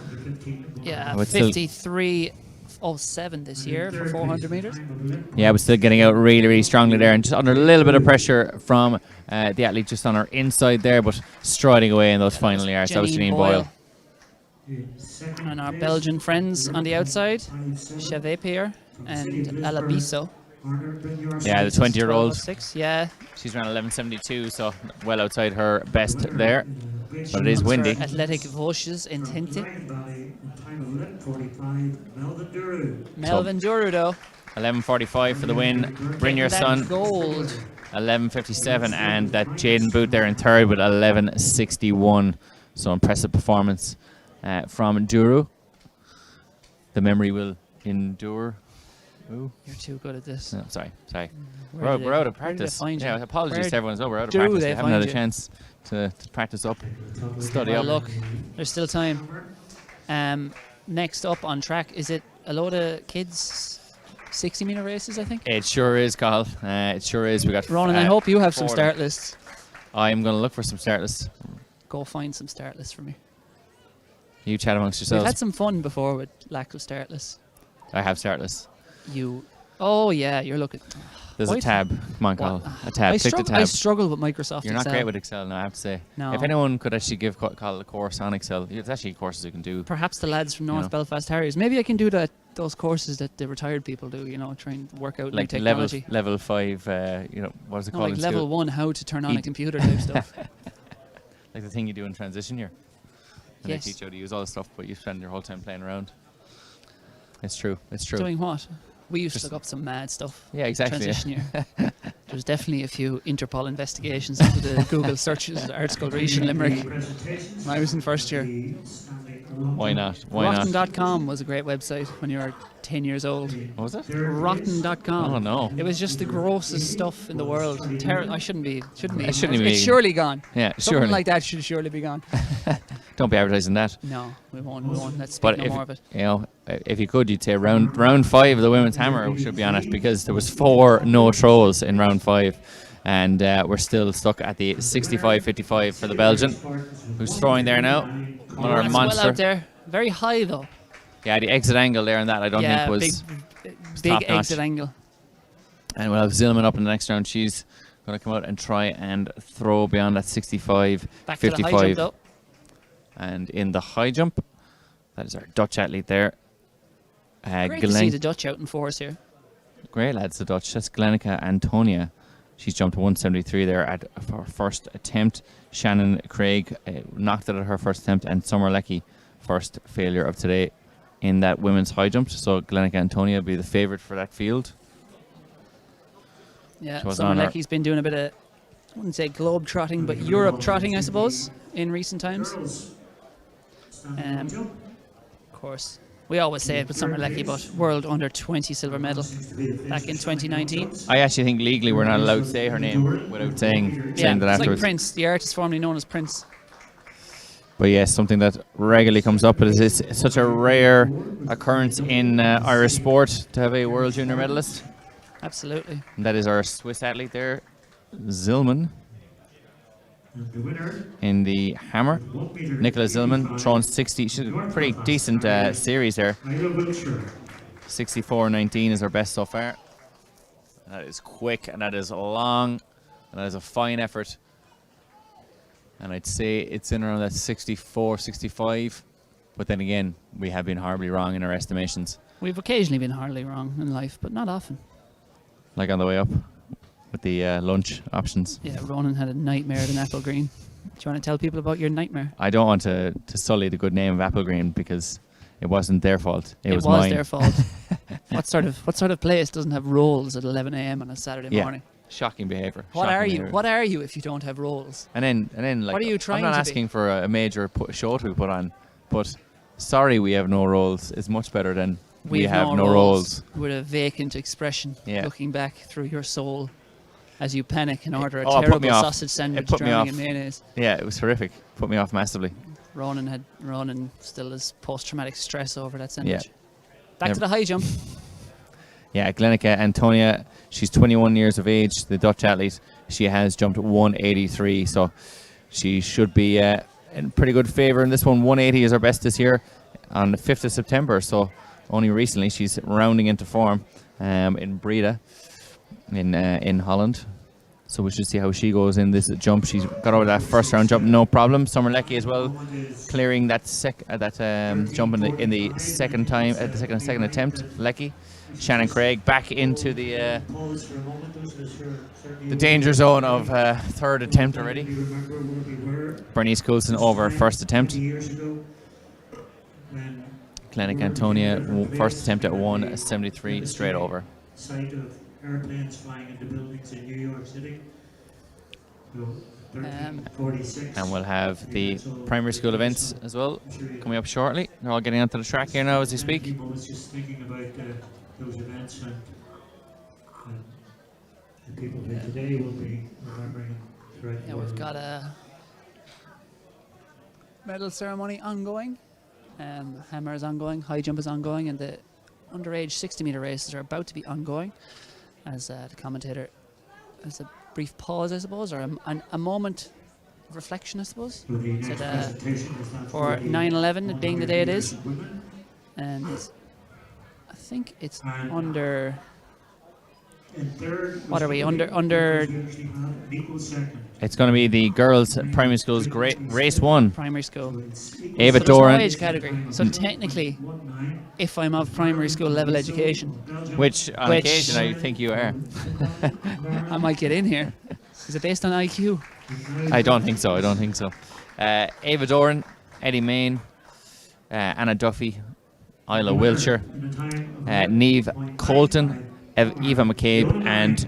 Yeah, 53.07 this year for 400 metres. Yeah, but still getting out really, really strongly there, and just under a little bit of pressure from the athlete just on her inside there, but striding away in those final yards. That was Janine Boyle. And our Belgian friends on the outside, Chavepier and Alabiso. Yeah, the 20-year-old. Yeah. She's around 11.72, so well outside her best there. But it is windy. Athletic Vosges in Tinte. Melvin Duru, though. 11.45 for the win. Brynjar Son. Gold. 11.57, and that Jaden Boot there in third with 11.61. So impressive performance from Duru. The memory will endure. Ooh. You're too good at this. No, sorry. We're out of practice. Yeah, apologies to everyone as well. We're out of Do practice. they We haven't find had a you? chance to practice up, study Well, up. look, there's still time. Next up on track, is it a load of kids 60-metre races, I think? It sure is, Carl. It sure is. We got Ronan, I hope you have some 4 of start them. lists. I'm going to look for some start lists. Go find some start lists for me. You chat amongst We've yourselves. had some fun before with lack of start lists. I have start lists. Oh yeah, you're looking. There's Why- a tab. Come on, Carl. A tab. Click the I tab. struggle with Microsoft You're not Excel. great with Excel, no, I have to say. No. If anyone could actually give Carl a course on Excel, there's actually courses you can do. Perhaps the lads from North know. Belfast Harriers. Maybe I can do those courses that the retired people do. Try and work out new Like technology. level 5, what is it No, called like in level school? 1, how to turn on a computer type stuff. Like the thing you do in transition year. And Yes. they teach you how to use all the stuff, but you spend your whole time playing around. It's true. It's true. Doing what? We used Just- to look up some mad stuff. Yeah, exactly. Transition year. There's definitely a few Interpol investigations into the Google searches of Art School Reach in Limerick when I was in first year. Why not? Why not? Rotten.com was a great website when you were 10 years old. What was it? Rotten.com. Oh, no. It was just the grossest stuff in the world. I shouldn't be. It shouldn't be. It's surely gone. Yeah, Something surely. like that should surely be gone. Don't be advertising that. No, we won't. Let's speak But no more of it. if you could, you'd say round 5 of the women's hammer should be on it, because there was 4 no throws in round 5, and we're still stuck at the 65-55 for the Belgian, who's throwing there now. Another That's monster. well out there. Very high though. Yeah, the exit angle there on that I don't think was big top-notch. exit angle. And we'll have Zillman up in the next round. She's going to come out and try and throw beyond that 65-55. Back to the high jump though. And in the high jump, that is our Dutch athlete there. Great to see the Dutch out in force here. Great lads, the Dutch. That's Glenica Antonia. She's jumped to 173 there at her first attempt. Shannon Craig knocked it at her first attempt, and Summer Leckie, first failure of today in that women's high jump. So Glenica Antonia will be the favourite for that field. Yeah, She was Summer on her- Leckie's been doing a bit of, I wouldn't say globe trotting, but Europe trotting, I suppose, in recent times. Of course, we always say it with Summer Leckie, but World Under 20 silver medal back in 2019. I actually think legally we're not allowed to say her name without saying Yeah, that it's like afterwards. Prince, the artist formerly known as Prince. But yes, something that regularly comes up, but it's such a rare occurrence in Irish sport to have a World Junior medalist. Absolutely. And that is our Swiss athlete there, Zillman, in the hammer. Nicola Zillman throwing 60. She's a pretty decent series there. 64.19 is her best so far. That is quick, and that is long, and that is a fine effort. And I'd say it's in around that 64, 65. But then again, we have been horribly wrong in our estimations. We've occasionally been hardly wrong in life, but not often. Like on the way up with the lunch options. Yeah, Ronan had a nightmare at an Apple Green. Do you want to tell people about your nightmare? I don't want to sully the good name of Apple Green because it wasn't their fault. It was mine. Their fault. What sort of place doesn't have rolls at 11 a.m. on a Saturday morning? Shocking behaviour. What are you? What are you if you don't have rolls? And then like, what are you trying I'm not to asking be? for a major show to be put on, but sorry we have no rolls is much better than we have no rolls. With a vacant expression, looking back through your soul as you panic and order a terrible sausage sandwich drowning in mayonnaise. Yeah, it was horrific. Put me off massively. Ronan still has post-traumatic stress over that sandwich. Yeah. Back to the high jump. Yeah, Glenica Antonia, she's 21 years of age, the Dutch athlete. She has jumped 183, so she should be in pretty good favour in this one. 180 is her best this year on the 5th of September, so only recently she's rounding into form in Breda in Holland. So we should see how she goes in this jump. She's got over that first round jump, no problem. Summer Leckie as well, clearing that jump in the second time at the second attempt. Leckie, Shannon Craig back into the danger zone of third attempt already. Bernice Coulson over first attempt. Glenica Antonia first attempt at 173 straight over. Sight of airplanes flying into buildings in New York City. And we'll have the primary school events as well coming up shortly. They're all getting onto the track here now as we speak. I was just thinking about those events and the people here today will be remembering throughout the world. We've got a medal ceremony ongoing. Hammer is ongoing, high jump is ongoing, and the underage 60-meter races are about to be ongoing. As the commentator has a brief pause, I suppose, or a moment of reflection, I suppose. For 9/11 being the day it is, and I think it's under. What are we under? It's going to be the girls' primary school's race 1. Primary school. Ava so Doran. No age category. So technically, if I'm of primary school level education, which on occasion I think you are, I might get in here. Is it based on IQ? I don't think so. Ava Doran, Eddie Main, Anna Duffy, Isla Wiltshire, Neve Colton, Eva McCabe, and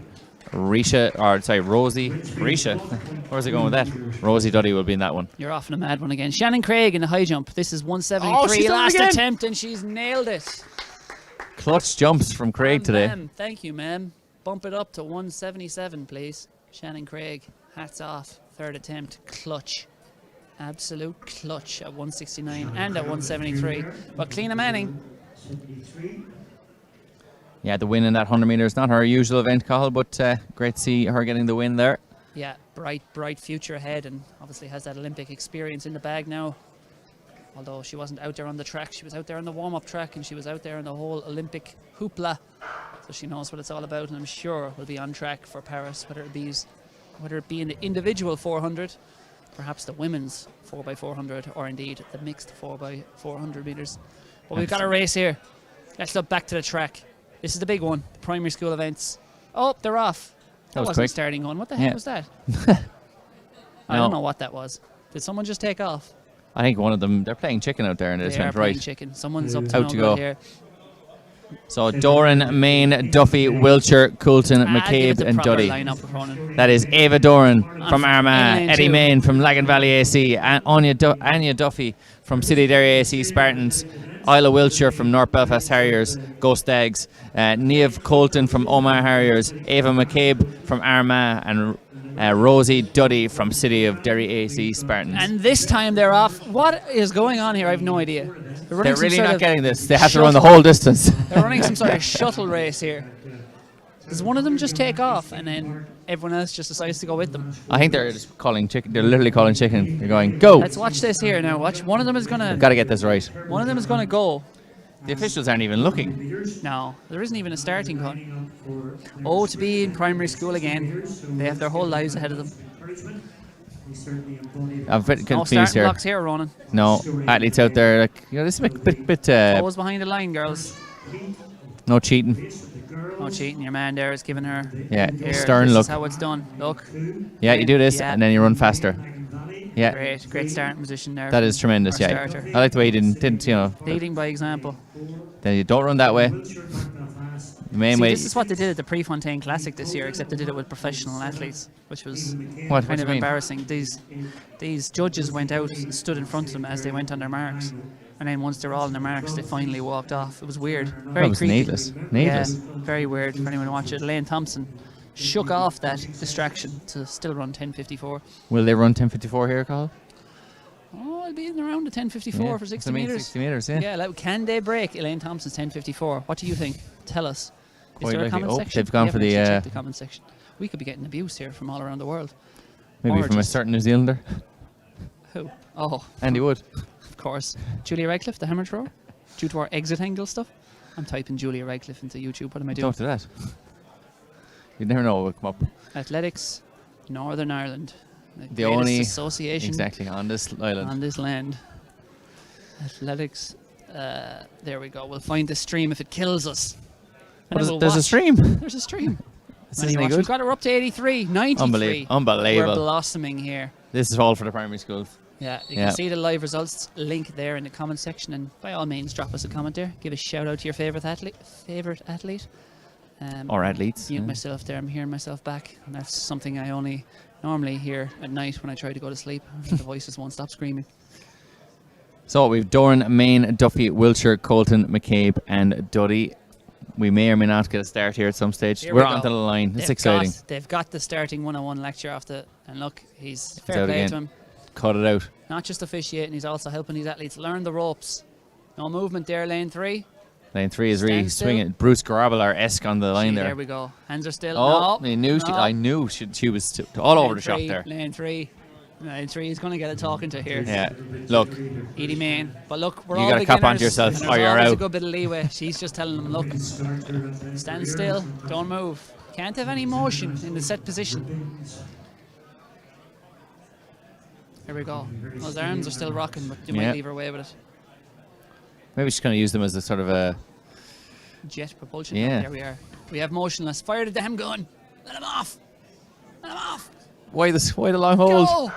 Rosie. Where's it going with that? Rosie Duddy will be in that one. You're off on a mad one again. Shannon Craig in the high jump. This is 173 last attempt, and she's nailed it. Clutch jumps from Craig today. Ma'am. Thank you, ma'am. Bump it up to 177, please. Shannon Craig, hats off. Third attempt, clutch. Absolute clutch at 169 and at 173. But Cliona Manning. Yeah, the win in that 100 metres, not her usual event, Cathal, but great to see her getting the win there. Yeah, bright future ahead, and obviously has that Olympic experience in the bag now. Although she wasn't out there on the track, she was out there on the warm-up track, and she was out there in the whole Olympic hoopla. So she knows what it's all about, and I'm sure will be on track for Paris, whether it be in the individual 400, perhaps the women's 4x400, or indeed the mixed 4x400 metres. But we've got a race here. Let's look back to the track. This is the big one, the primary school events. Oh, they're off. That wasn't quick. Starting on. What the heck was that? I don't know what that was. Did someone just take off? I think one of them, they're playing chicken out there in this event, right? Chicken. Someone's up to Out no to good go. here. So Doran, Main, Duffy, Wiltshire, Coulton, McCabe, and Duddy. That is Ava Doran from Armagh, Eddie Main from Lagan Valley AC, and Anya Duffy from City Derry AC Spartans, Isla Wiltshire from North Belfast Harriers, Ghost Dags, Niamh Colton from Omagh Harriers, Ava McCabe from Armagh, and Rosie Duddy from City of Derry AC Spartans. And this time they're off. What is going on here? I have no idea. They're really not getting this. They have to run the whole distance. They're running some sort of shuttle race here. Does one of them just take off and then everyone else just decides to go with them? I think they're just calling chicken. They're literally calling chicken. They're going, go. Let's watch this here now. Watch. One of them is going to... Got to get this right. One of them is going to go. The officials aren't even looking. No, there isn't even a starting gun. Oh, to be in primary school again. They have their whole lives ahead of them. I'm a bit No confused starting here. blocks here, Ronan. No, athletes out there, like, this is a bit Always behind the line, girls. no cheating. No cheating. Your man there is giving her. Yeah, Here, stern this look. is how it's done. Look. Yeah, you do this Yeah. and then you run faster. Yeah, Great starting position there. that is tremendous. Our Yeah, starter. I like the way he didn't Leading by example. Then you don't run that way. The main See, way. this is what they did at the Prefontaine Classic this year, except they did it with professional athletes, which was What kind do of you mean? embarrassing. These judges went out and stood in front of them as they went on their marks, and then once they were all on their marks, they finally walked off. It was weird, very That was creepy. needless. Needless. Yeah, very weird for anyone to watch it. Lane Thompson shook off that distraction to still run 10:54. Will they run 10:54 here, Carl? Oh, I'll be in around the 10:54 Yeah, for 60 I mean, meters. 60 meters, yeah. Yeah, like, can they break Elaine Thompson's 10:54? What do you think? Tell us. Is Quite there a likely. comment Oh, section? they've gone We for haven't the, actually checked the comment section. We could be getting abuse here from all around the world. Maybe Or from a just- certain New Zealander. Who? Oh, Andy Wood. of course. Julia Radcliffe, the hammer thrower. Due to our exit angle stuff. I'm typing Julia Radcliffe into YouTube. What am I doing? Don't do that. You never know what will come up. Athletics, Northern Ireland. The greatest only association exactly on this island. on this land. Athletics. There we go. We'll find the stream if it kills us. And then we'll There's a watch. stream. There's a stream. This Many isn't watch. good. We've got her up to 83, 93. Unbelievable. We're blossoming here. This is all for the primary schools. Yeah, you Yeah. can see the live results link there in the comment section, and by all means, drop us a comment there. Give a shout out to your favorite athlete. Or athletes. Mute yeah. myself there. I'm hearing myself back, and that's something I only normally hear at night when I try to go to sleep. The voices won't stop screaming. So we've Doran, Main, Duffy, Wiltshire, Colton, McCabe, and Duddy. We may or may not get a start here at some stage. Here We're we go. onto the line. It's exciting. They've got the starting 101 lecture off the, and look, he's It's fair out play again. to him. Cut it out. Not just officiating, he's also helping these athletes learn the ropes. No movement there, lane 3. Lane 3 is really Stand still. swinging. Bruce Garabler-esque on the line See, there. There we go. Hands are still. Oh, no, I knew no. I knew she was all over Lane the shop 3, there. Lane 3. Lane 3 is going to get a talking to here. Yeah. Look, Edie Main. But look, we're You all gotta cop onto beginners, yourself and or there's you're always out. a good bit of leeway. She's just telling them, look, stand still, don't move. Can't have any motion in the set position. Here we go. Those arms are still rocking, but you Yeah. might leave her away with it. maybe she's going to use them as a sort of a. Jet propulsion. Yeah. There we are. We have motionless. Fire the damn gun. Let him off. Let him off. Why the long hold? Go.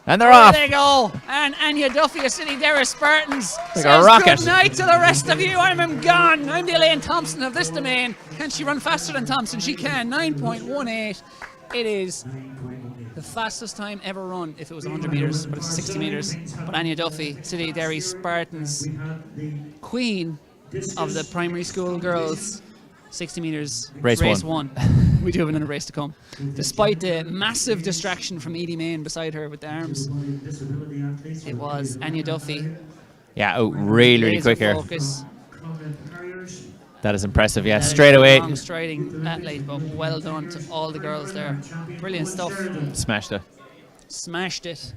And they're There off. they go. And Anya Duffy is sitting there as Spartans. Like a Says rocket. good night to the rest of you. I'm gone. I'm the Elaine Thompson of this domain. Can she run faster than Thompson? She can. 9.18. It is the fastest time ever run if it was 100 metres, but it's 60 metres. But Anya Duffy, City Derry Spartans, queen of the primary school girls, 60 metres, Race one. We do have another race to come. Despite the massive distraction from Edie Main beside her with the arms, it was Anya Duffy. Yeah, really Laser quick here. focus. That is impressive. Yeah, That is straight a away. long striding athlete, but well done to all the girls there. Brilliant stuff. Smashed it. Smashed it.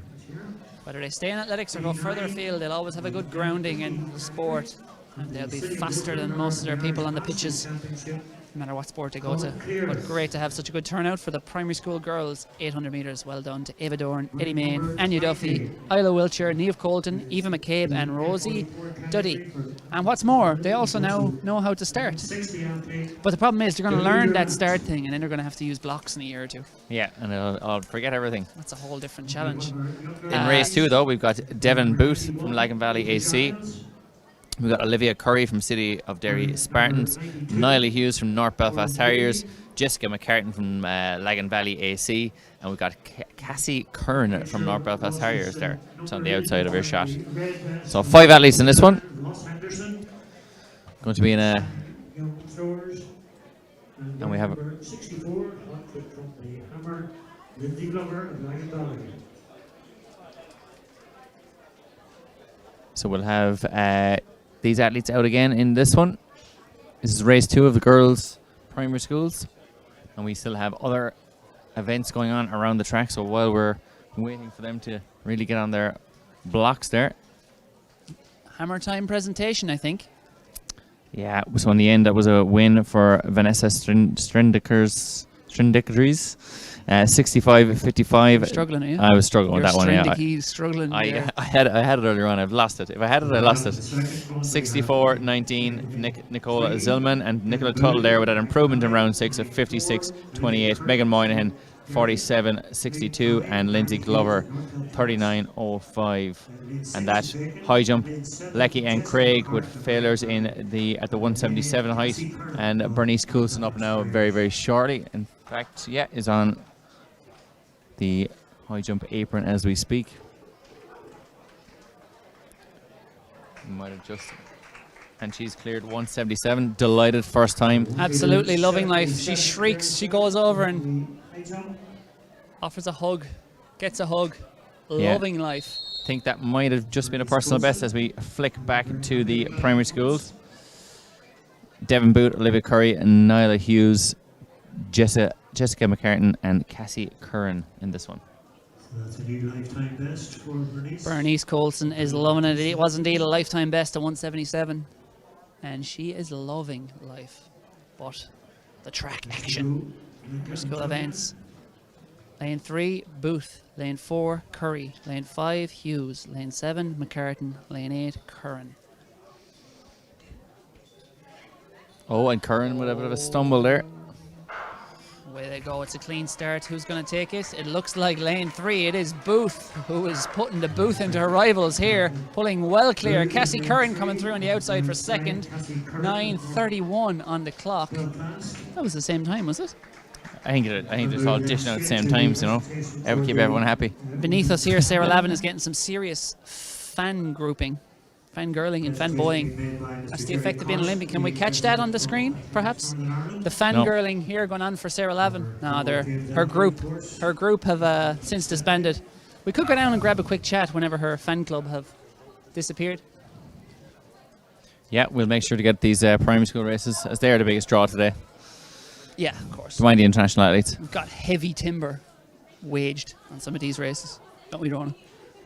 Whether they stay in athletics or go further afield, they'll always have a good grounding in sport. And they'll be faster than most of their people on the pitches, no matter what sport they go to. But great to have such a good turnout for the primary school girls. 800 metres, well done to Eva Dorn, Eddie Main, Anya Duffy, Isla Wiltshire, Niamh Colton, Eva McCabe and Rosie Duddy. And what's more, they also now know how to start. But the problem is they're going to learn that start thing, and then they're going to have to use blocks in a year or two. Yeah, and I'll forget everything. That's a whole different challenge. In race 2, though, we've got Devon Booth from Lagan Valley AC. We've got Olivia Curry from City of Derry Spartans, Niall Hughes from North Belfast Harriers, Jessica McCartan from Lagan Valley AC, and we've got Cassie Kern from North Belfast Harriers there. It's on the outside of her shot. So 5 athletes in this one. Going to be in a... And we have... 64, from the Hammer, Lindsay Glover, and Lagan Valley. So we'll have these athletes out again in this one. This is race 2 of the girls' primary schools. And we still have other events going on around the track. So while we're waiting for them to really get on their blocks there. Hammer time presentation, I think. Yeah, so in the end, that was a win for Vanessa Strindickeries. 65-55. Struggling, are you? I was struggling with that one. Yeah, He's struggling. I had it earlier on. I've lost it. If I had it, I lost it. 64-19. Nicola Zillman and Nicola Tuttle there with that improvement in round 6 of 56-28. Megan Moynihan 47-62 and Lindsay Glover 39-05. And that high jump, Lecky and Craig with failures in at the 177 height, and Bernice Coulson up now very, very shortly. In fact, yeah, is on the high jump apron as we speak. Might have just, and she's cleared 177. Delighted, first time. Absolutely loving life. She shrieks. She goes over and offers a hug, gets a hug. Yeah. Loving life. I think that might have just been a personal best as we flick back to the primary schools. Devon Boot, Olivia Curry, and Nyla Hughes, Jessica McCartan, and Cassie Curran in this one. That's a new lifetime best for Bernice. Bernice Coulson is loving it. It was indeed a lifetime best at 177. And she is loving life. But the track action for school events. Lane 3, Booth. Lane 4, Curry. Lane 5, Hughes. Lane 7, McCartan. Lane 8, Curran. Oh, and Curran with a bit of a stumble there. Away they go. It's a clean start. Who's going to take it? It looks like lane 3. It is Booth who is putting the Booth into her rivals here. Pulling well clear. Cassie Curran coming through on the outside for second. 9:31 on the clock. That was the same time, was it? I think they're all dishing out at the same times, you know. Keep everyone happy. Beneath us here, Sarah Lavin is getting some serious fan grouping. Fangirling and fanboying. That's the effect of being Olympic. Can we catch that on the screen, perhaps? The fangirling here going on for Sarah Lavin. No, her group have since disbanded. We could go down and grab a quick chat whenever her fan club have disappeared. Yeah, we'll make sure to get these primary school races, as they are the biggest draw today. Yeah, of course. To mind the international athletes. We've got heavy timber waged on some of these races, don't we, Rona?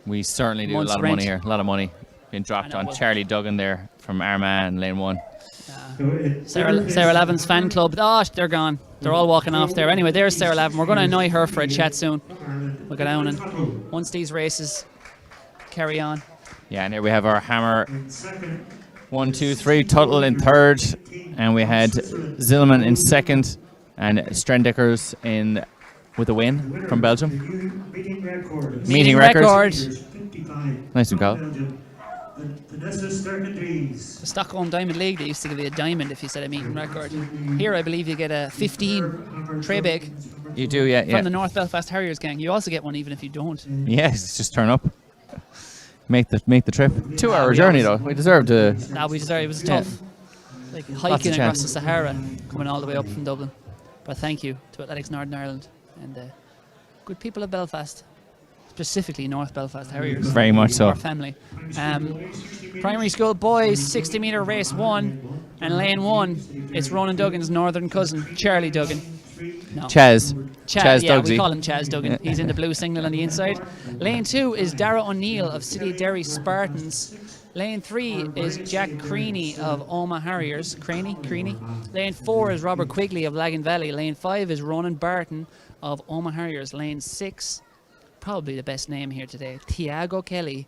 We certainly do. Month's a lot of rent. money here. A lot of money being dropped on Charlie Duggan there from Armagh in lane 1. Sarah Lavin's fan club. Oh, they're gone. They're all walking off there. Anyway, there's Sarah Lavin. We're going to annoy her for a chat soon. We'll go down and once these races carry on. Yeah, and here we have our hammer. 1, 2, 3. Tuttle in third. And we had Zillman in second. And Strendickers in with a win from Belgium. Meeting record. Nice one, Carl. The Stockholm Diamond League, they used to give you a diamond if you set a meeting record. Here, I believe you get a 15 tray bag. You do, yeah. From the North Belfast Harriers gang. You also get one even if you don't. Yes, just turn up. Make the trip. 2-hour journey, though. We deserve to. No, we deserve it. It was tough. Like hiking across the Sahara, coming all the way up from Dublin. But thank you to Athletics Northern Ireland and the good people of Belfast, specifically North Belfast Harriers. Very much so. Our family. Primary school boys 60 metre race 1, and lane 1. It's Ronan Duggan's northern cousin, Charlie Duggan. No. Chaz Yeah, Dugsy. we call him Chaz Duggan. He's in the blue singlet on the inside. Lane 2 is Dara O'Neill of City of Derry Spartans. Lane 3 is Jack Creaney of Omagh Harriers. Creaney. Lane 4 is Robert Quigley of Lagan Valley. Lane 5 is Ronan Barton of Omagh Harriers. Lane 6, probably the best name here today, Tiago Kelly,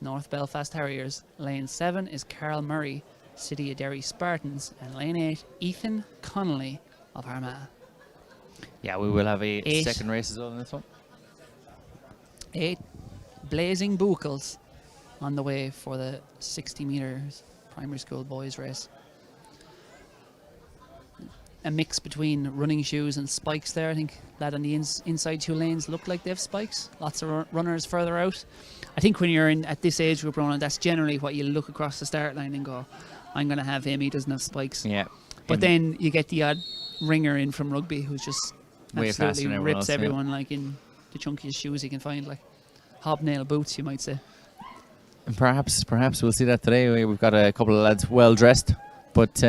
North Belfast Harriers. Lane 7 is Carl Murray, City of Derry Spartans. And lane 8, Ethan Connolly of Armagh. Yeah, we will have a 8. second race as well in this one. 8 blazing buckles on the way for the 60 metres primary school boys race. A mix between running shoes and spikes there. I think that on the inside 2 lanes look like they have spikes. Lots of runners further out. I think when you're at this age group, Ronan, that's generally what you look across the start line and go, I'm going to have him, he doesn't have spikes. Yeah. But then you get the odd ringer in from rugby who's just way faster absolutely than everyone rips else, everyone like in the chunkiest shoes he can find, like hobnail boots, you might say. And perhaps we'll see that today. We've got a couple of lads well dressed, but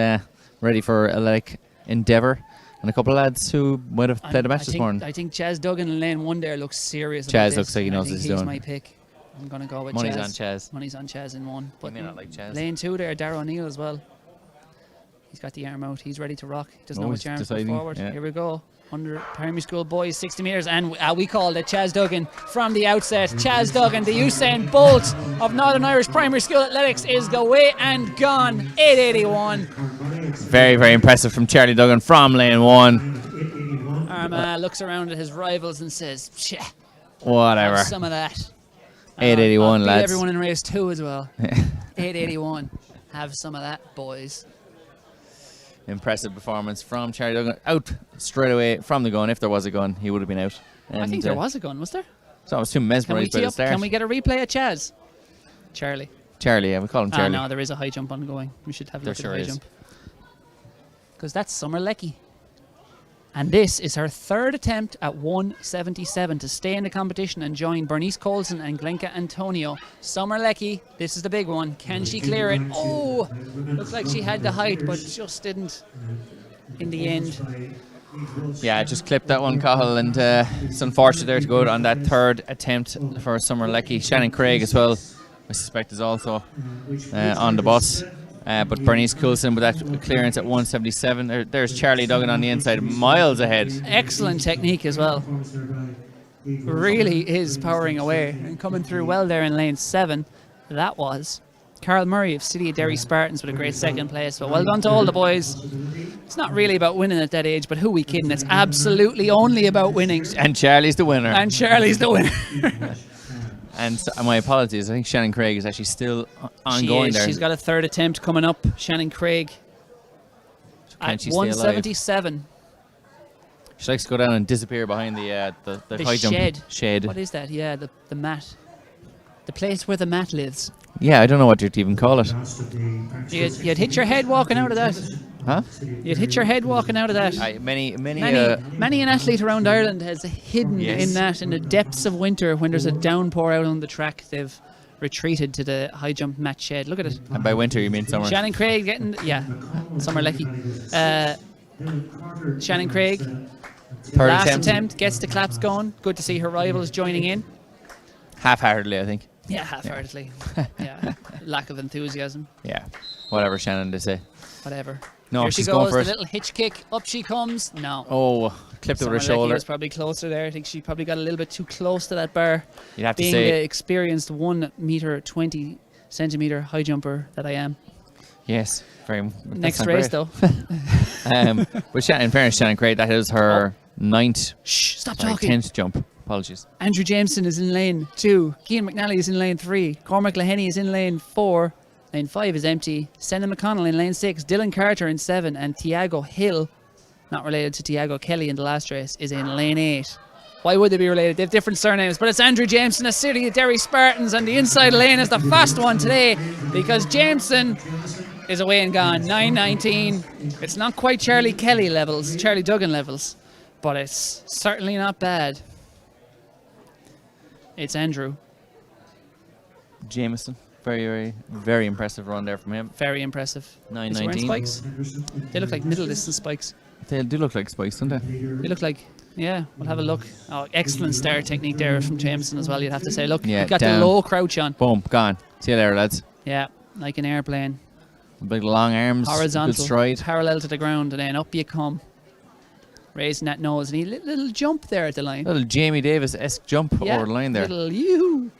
ready for a endeavour, and a couple of lads who might have played a match this morning. I think Chaz Duggan in lane 1 there looks serious. Chaz looks like he knows what he's He's doing. my pick. I'm going to go with Money's Chaz. on Chaz. Money's on Chaz in 1. But may not like Chaz. Lane 2 there, Dara O'Neill as well. He's got the arm out. He's ready to rock. He doesn't Oh, know he's which arm to put deciding, forward. yeah. Here we go. Under primary school boys, 60 metres. And we called it Chaz Duggan from the outset. Chaz Duggan, the Usain Bolt of Northern Irish Primary School Athletics, is the way and gone. 881. Very, very impressive from Charlie Duggan from lane 1. Armagh looks around at his rivals and says, "Pshh, Whatever. have some of that." 881, I'll beat lads. everyone in race 2 as well. 881. Have some of that, boys. Impressive performance from Charlie Duggan. Out straight away from the gun. If there was a gun, he would have been out. And, I think there was a gun, was there? So I was too Can we mesmerised by tee the up? start. Can we get a replay of Chaz? Charlie. Charlie, yeah, we call him Charlie. No, there is a high jump ongoing. We should have a There look at sure the high is. jump. Because that's Summer Leckie. And this is her third attempt at 177 to stay in the competition and join Bernice Colson and Glenka Antonio. Summer Leckie, this is the big one. Can she clear it? Oh, looks like she had the height, but just didn't in the end. Yeah, just clipped that one, Cahill, and it's unfortunate there to go on that third attempt for Summer Leckie. Shannon Craig as well, I suspect, is also on the bus. But Bernice Coulson with that clearance at 177. There's Charlie Duggan on the inside, miles ahead. Excellent technique as well. Really is powering away and coming through well there in lane 7. That was Carl Murray of City of Derry Spartans with a great second place. But well done to all the boys. It's not really about winning at that age, but who we kidding? It's absolutely only about winning. And Charlie's the winner. And Charlie's the winner. And my apologies, I think Shannon Craig is actually still ongoing there. She's got a third attempt coming up. Shannon Craig Can at she stay alive? 177. She likes to go down and disappear behind the high jump shed. What is that? Yeah, the mat. The place where the mat lives. Yeah, I don't know what you'd even call it. You'd hit your head walking out of that. Huh? You'd hit your head walking out of that. Many Many an athlete around Ireland has hidden Yes. in that in the depths of winter when there's a downpour out on the track. They've retreated to the high jump mat shed. Look at it. and by winter you mean summer. Shannon Craig getting Summer Leckie. Shannon Craig Third last attempt. attempt gets the claps going. Good to see her rivals joining in. Half-heartedly, I think. Yeah, half-heartedly. Yeah, lack of enthusiasm. Yeah. Whatever Shannon they say. Whatever. No, Here she she's goes. going for The it. little hitch kick. Up she comes. No. Oh, clipped it with her Summer Leckie shoulder. was probably closer there. I think she probably got a little bit too close to that bar. You'd have to Being say, the experienced 1 meter 20 centimeter high jumper that I am. yes. Very. Next that's not race great. though. But in fairness, Shannon Craig, that is her ninth, Shh! Stop sorry, talking. 10th jump. Apologies. Andrew Jameson is in lane 2. Cian McNally is in lane 3. Cormac Lehenny is in lane 4. Lane 5 is empty. Senna McConnell in lane 6. Dylan Carter in 7. And Tiago Hill, not related to Tiago Kelly in the last race, is in lane 8. Why would they be related? They have different surnames. But it's Andrew Jameson, a City of Derry Spartans. And the inside lane is the fast one today because Jameson is away and gone. 9:19. It's not quite Charlie Kelly levels, Charlie Duggan levels. But it's certainly not bad. It's Andrew. Jameson. Very, very, very impressive run there from him. Very impressive. Is he wearing 9:19. spikes? They look like middle distance spikes. They do look like spikes, don't they? They look like, yeah, we'll have a look. Oh, excellent start technique there from Jameson as well, you'd have to say. Look, Yeah, you've got down. the low crouch on. Boom, gone. See you later, lads. Yeah, like an airplane. Big long arms, Horizontal, good stride. parallel to the ground, and then up you come. Raising that nose, and he little jump there at the line. Little Jamie Davis-esque jump over the line there. Little you.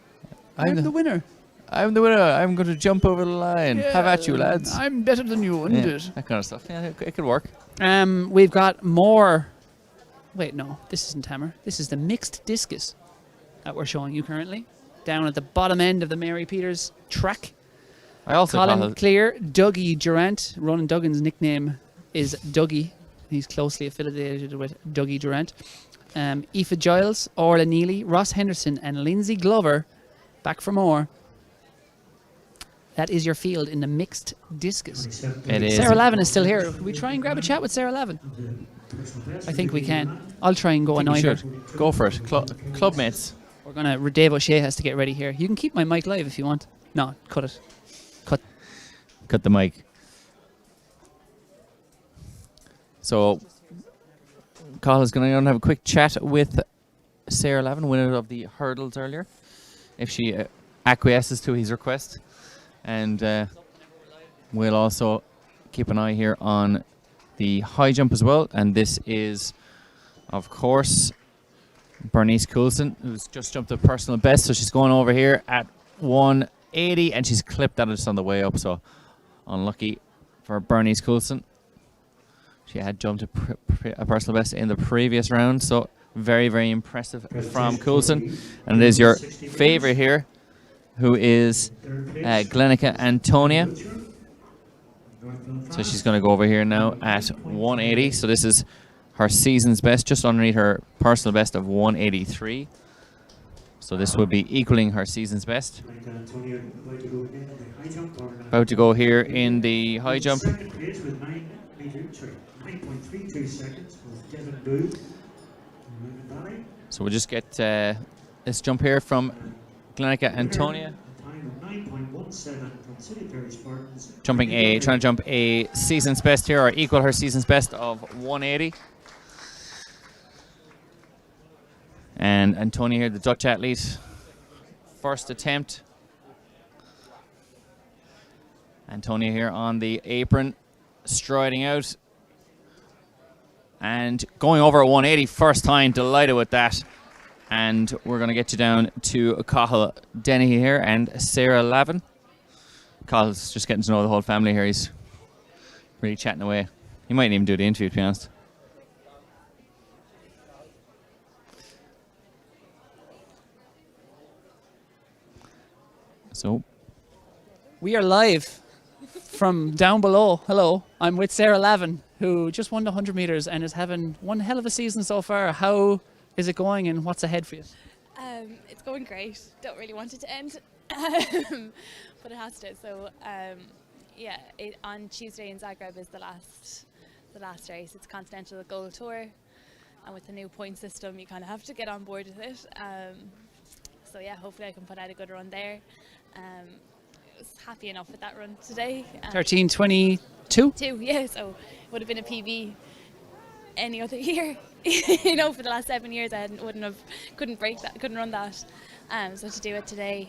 I'm the winner. I'm the winner. I'm going to jump over the line. Have at you, lads. I'm better than you, Yeah, isn't it? that kind of stuff. Yeah, it could work. We've got more. Wait, no, this isn't hammer. This is the mixed discus that we're showing you currently. Down at the bottom end of the Mary Peters track. I also Colin call it Clear, Dougie Durant. Ronan Duggan's nickname is Dougie. He's closely affiliated with Dougie Durant. Aoife Giles, Orla Neely, Ross Henderson, and Lindsay Glover back for more. That is your field in the mixed discus. It is. Sarah Lavin is still here. Can we try and grab a chat with Sarah Lavin? I think we can. I'll try and go I think annoy you her. should. Go for it. Club mates. We're gonna. Dave O'Shea has to get ready here. You can keep my mic live if you want. No, cut it. Cut the mic. So, Carl is going to have a quick chat with Sarah Lavin, winner of the hurdles earlier, if she acquiesces to his request. And we'll also keep an eye here on the high jump as well. And this is, of course, Bernice Coulson, who's just jumped a personal best. So she's going over here at 180, and she's clipped that just on the way up. So unlucky for Bernice Coulson. She had jumped a personal best in the previous round. So very, very impressive from Coulson. And it is your favorite here, who is Glenica Antonia. So she's going to go over here now at 180. So this is her season's best, just underneath her personal best of 183. So this would be equaling her season's best. About to go here in the high jump. So we'll just get this jump here from Glenica Antonia. Trying to jump a season's best here, or equal her season's best of 180. And Antonia here, the Dutch athlete, first attempt. Antonia here on the apron, striding out. And going over at 180, first time, delighted with that. And we're going to get you down to Cathal Denny here and Sarah Lavin. Cahill's just getting to know the whole family here. He's really chatting away. He might even do the interview, to be honest. So We are live from down below. Hello, I'm with Sarah Lavin, who just won the 100 metres and is having one hell of a season so far. How is it going and what's ahead for you? It's going great. Don't really want it to end, but it has to. So on Tuesday in Zagreb is the last race. It's Continental Gold Tour, and with the new point system, you kind of have to get on board with it. So yeah, hopefully I can put out a good run there. I was happy enough with that run today. 13:22. Yeah, so it would have been a PB any other year. For the last 7 years I couldn't run that. So to do it today,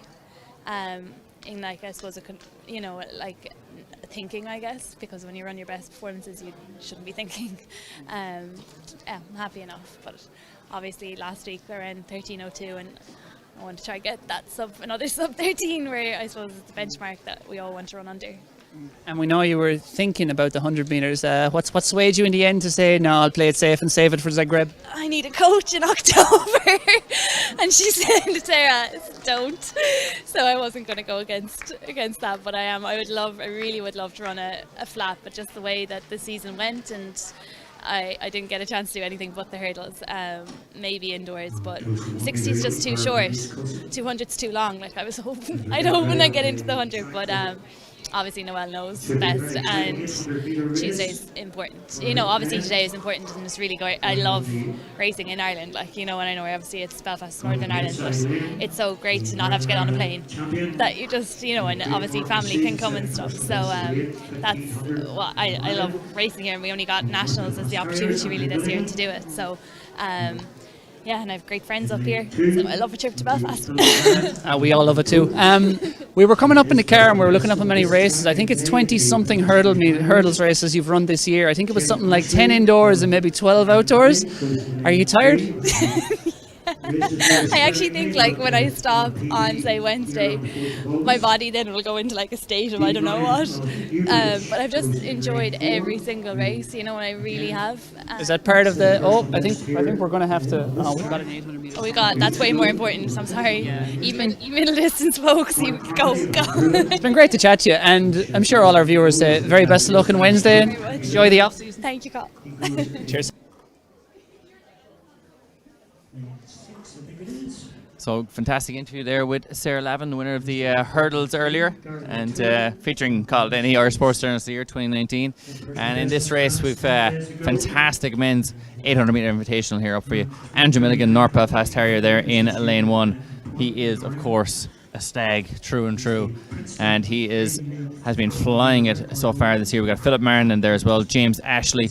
in I suppose thinking, I guess, because when you run your best performances you shouldn't be thinking. I'm happy enough, but obviously last week I ran 13:02 and I want to try and get that another sub 13, where I suppose it's the benchmark that we all want to run under. And we know you were thinking about the 100 metres. What swayed you in the end to say, no, I'll play it safe and save it for Zagreb? I need a coach in October. And she said, Sarah, don't. So I wasn't going to go against that, but I really would love to run a flat, but just the way that the season went, and I didn't get a chance to do anything but the hurdles, maybe indoors, but 60 is just too short. 200's too long. I'd hope when I get into the 100, but obviously Noelle knows best, and Tuesday's important. Obviously today is important, and it's really great. I love racing in Ireland, and I know obviously it's Belfast, Northern Ireland, but it's so great to not have to get on a plane, that you just, and obviously family can come and stuff. So that's what I love racing here, and we only got nationals as the opportunity really this year to do it. So and I have great friends up here, so I love a trip to Belfast. We all love it too. We were coming up in the car and we were looking up how many races. I think it's 20-something hurdles races you've run this year. I think it was something like 10 indoors and maybe 12 outdoors. Are you tired? I actually think when I stop on, say, Wednesday, my body then will go into a state of I don't know what. But I've just enjoyed every single race, and I really have. Is that part of the? I think we're going to have to. We got an 800 meters. That's way more important. I'm sorry. Yeah. Even middle distance folks, you go. It's been great to chat to you, and I'm sure all our viewers say very best of luck on Wednesday. Enjoy the off season. Thank you, Carl. Cheers. So fantastic interview there with Sarah Lavin, the winner of the hurdles earlier, and featuring Cathal Denny, our Sports Journalist of the Year 2019. And in this race we've fantastic men's 800 metre invitational here up for you. Andrew Milligan, North Belfast Terrier there in lane 1. He is of course a stag, true and true, and he has been flying it so far this year. We've got Philip Martin there as well, James Ashley,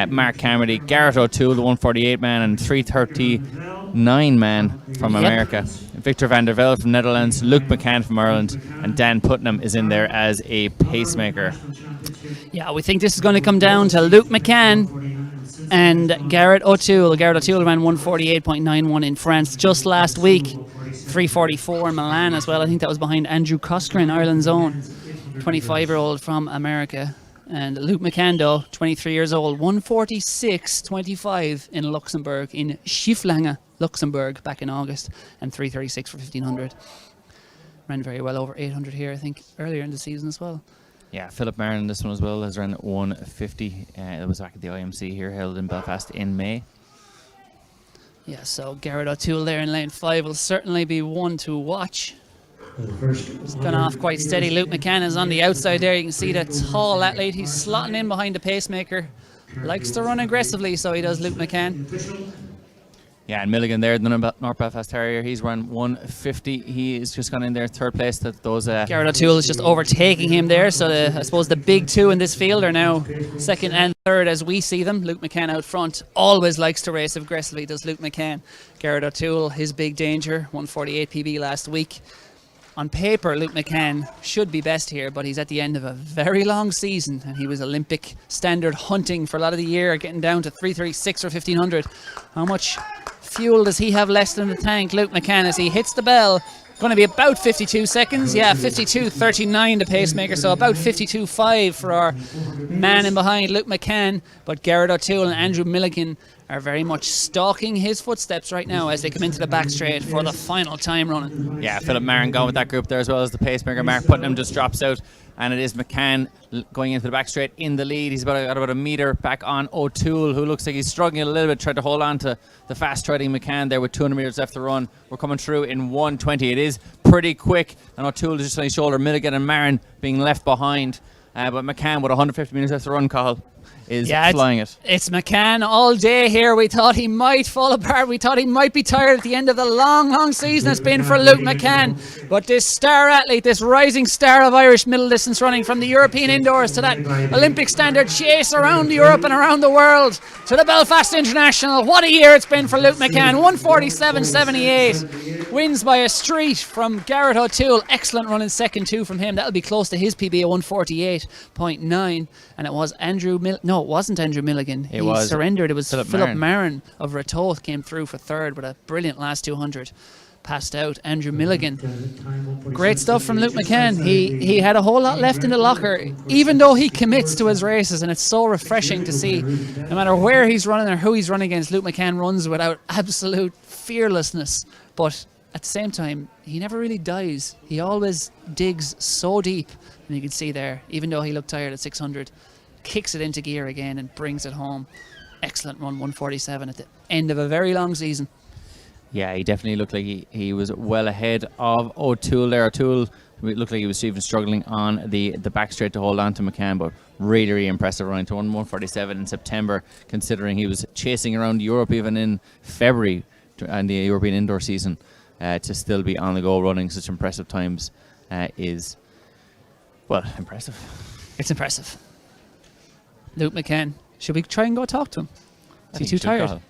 Mark Carmody, Garrett O'Toole, the 148 man, and 339 man from America. Victor van der Velde from Netherlands, Luke McCann from Ireland, and Dan Putnam is in there as a pacemaker. Yeah, we think this is going to come down to Luke McCann and Garrett O'Toole. Garrett O'Toole ran 148.91 in France just last week. 344 in Milan as well. I think that was behind Andrew Coscoran, Ireland's own 25-year-old from America. And Luke McCann, though, 23 years old, 146.25 in Luxembourg, in Schifflange, Luxembourg, back in August, and 336 for 1500. Ran very well over 800 here, I think, earlier in the season as well. Yeah, Philip Marin, this one as well, has run 150. It was back at the IMC here, held in Belfast in May. Yeah, so Garrett O'Toole there in lane 5 will certainly be one to watch. He's gone off quite steady. Luke McCann is on the outside there. You can see that tall athlete. He's slotting in behind the pacemaker. Likes to run aggressively, so he does, Luke McCann. Yeah, and Milligan there, the North Belfast Terrier, he's run 150. He has just gone in there third place. That those Garrett O'Toole is just overtaking him there. So I suppose the big two in this field are now second and third as we see them. Luke McCann out front always likes to race aggressively, does Luke McCann. Garrett O'Toole, his big danger, 148 PB last week. On paper, Luke McCann should be best here, but he's at the end of a very long season, and he was Olympic standard hunting for a lot of the year, getting down to 336 or 1500. How much fuel does he have left in the tank, Luke McCann, as he hits the bell? Going to be about 52 seconds. Yeah, 52.39 the pacemaker, so about 52.5 for our man in behind, Luke McCann. But Garrett O'Toole and Andrew Milligan are very much stalking his footsteps right now as they come into the back straight for the final time running. Yeah, Philip Marin gone with that group there as well as the pacemaker. Mark Putnam just drops out, and it is McCann going into the back straight in the lead. He's got about a metre back on O'Toole, who looks like he's struggling a little bit, tried to hold on to the fast striding McCann there with 200 metres left to run. We're coming through in 1:20. It is pretty quick, and O'Toole is just on his shoulder. Milligan and Marin being left behind, but McCann with 150 metres left to run, Cathal, is flying it. It's McCann all day here. We thought he might fall apart. We thought he might be tired at the end of the long season it's been for Luke McCann. But this star athlete, this rising star of Irish middle distance running, from the European indoors to that Olympic standard chase around Europe and around the world to the Belfast International. What a year it's been for Luke McCann. 147.78. Wins by a street from Garrett O'Toole. Excellent run in second too from him. That'll be close to his PB at 148.9. And it was it wasn't Andrew Milligan. He surrendered. It was Philip Marin of Ratoath came through for third with a brilliant last 200. Passed out Andrew Milligan. Great stuff from Luke McCann. He had a whole lot left in the locker, even though he commits to his races, and it's so refreshing to see. No matter where he's running or who he's running against, Luke McCann runs without absolute fearlessness. But at the same time, he never really dies. He always digs so deep, and you can see there, even though he looked tired at 600, kicks it into gear again and brings it home. Excellent run, 147 at the end of a very long season. Yeah, he definitely looked like he was well ahead of O'Toole there. O'Toole looked like he was even struggling on the back straight to hold on to McCann, but really, really impressive running to 147 in September, considering he was chasing around Europe even in February and the European indoor season. To still be on the go running such impressive times is, well, impressive. It's impressive. Luke McCann. Should we try and go talk to him? Is he too tired?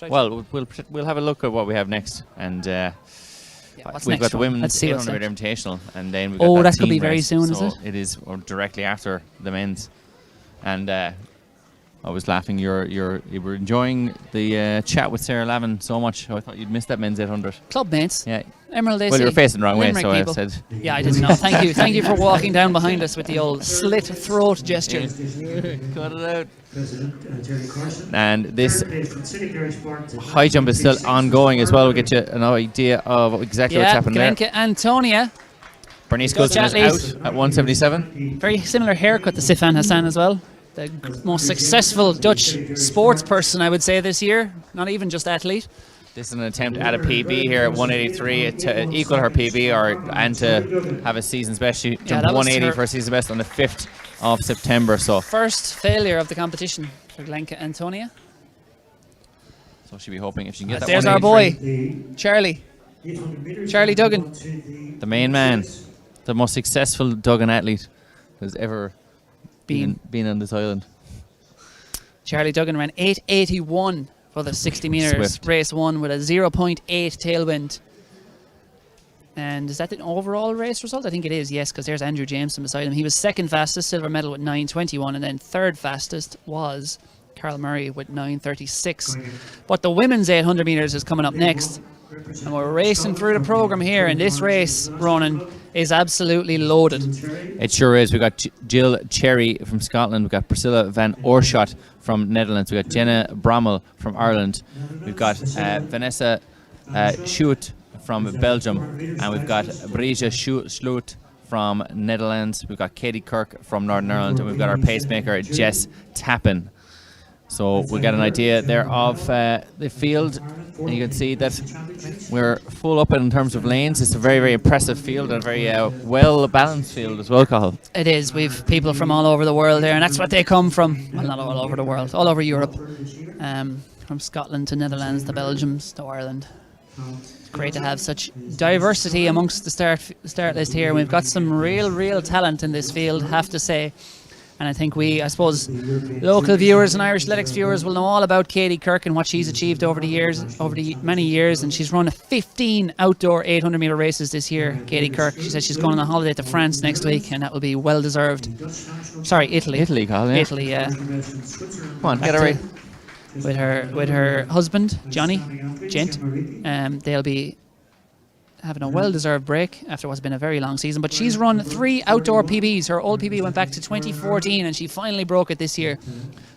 Well, we'll have a look at what we have next, and we've got the women's 800 invitational, and then we've got that could be very soon, is it? It is directly after the men's, and I was laughing. You were enjoying the chat with Sarah Lavin so much. I thought you'd missed that men's 800. Club mates. Yeah. Emerald AC. Well, you were facing the wrong way, Limerick so people. I said. Yeah, I didn't know. Thank you. Thank you for walking down behind us with the old slit throat gesture. Cut it out. And this high jump is still ongoing as well. We'll get you an idea of exactly what's happening there. Glenka Antonia. Bernice Coulson is out at 177. Very similar haircut to Sifan Hassan as well. The most successful Dutch sports person, I would say, this year. Not even just athlete. This is an attempt at a PB here at 183 to equal her PB and to have a season's best. She jumped 180 for a season best on the 5th of September. So first failure of the competition for Glenka Antonia. So she'll be hoping if she can get that. There's our boy, Charlie Duggan. The main man, the most successful Duggan athlete who's ever been on this island. Charlie Duggan ran 8:81 for the 60 metres race 1 with a 0.8 tailwind. And is that the overall race result? I think it is, yes, because there's Andrew Jameson beside him. He was second fastest, silver medal with 9:21, and then third fastest was Carl Murray with 9:36. But the women's 800 metres is coming up next. And we're racing through the programme here, and this race, Ronan, is absolutely loaded. It sure is. We've got Jill Cherry from Scotland. We've got Priscilla van Oorschot from Netherlands. We've got Jenna Brommel from Ireland. We've got Vanessa Schuit from Belgium. And we've got Brija Sloot from Netherlands. We've got Katie Kirk from Northern Ireland. And we've got our pacemaker, Jess Tappan. So we'll get an idea there of the field, and you can see that we're full up in terms of lanes. It's a very, very impressive field and a very well-balanced field as well, Cathal. It is. We've people from all over the world there, and that's what they come from. Well, not all over the world, all over Europe. From Scotland to Netherlands to Belgium to Ireland. It's great to have such diversity amongst the start list here. We've got some real talent in this field, have to say. And I think I suppose, local viewers and Irish athletics viewers will know all about Katie Kirk and what she's achieved over the many years. And she's run 15 outdoor 800 metre races this year, Katie Kirk. She said she's going on a holiday to France next week, and that will be well deserved. Sorry, Italy. Italy, Carl, yeah. Italy, yeah. Come on, get it right. With her husband, Johnny, Gent. They'll be having a well-deserved break after what's been a very long season. But she's run 3 outdoor PBs. Her old PB went back to 2014, and she finally broke it this year.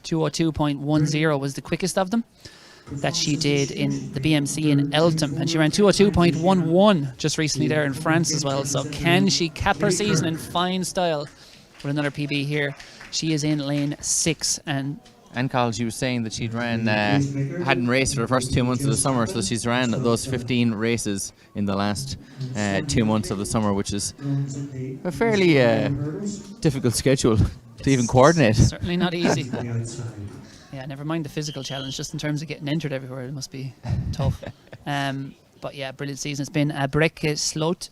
2:02.10 was the quickest of them that she did in the BMC in Eltham, and she ran 2:02.11 just recently there in France as well. So can she cap her season in fine style with another PB here? She is in lane 6, and Carl, she was saying that she'd hadn't raced for the first 2 months of the summer, so she's ran those 15 races in the last 2 months of the summer, which is a fairly difficult schedule to even coordinate. Certainly not easy. Yeah, never mind the physical challenge, just in terms of getting entered everywhere, it must be tough. But yeah, brilliant season. It's been a Brekke Sloot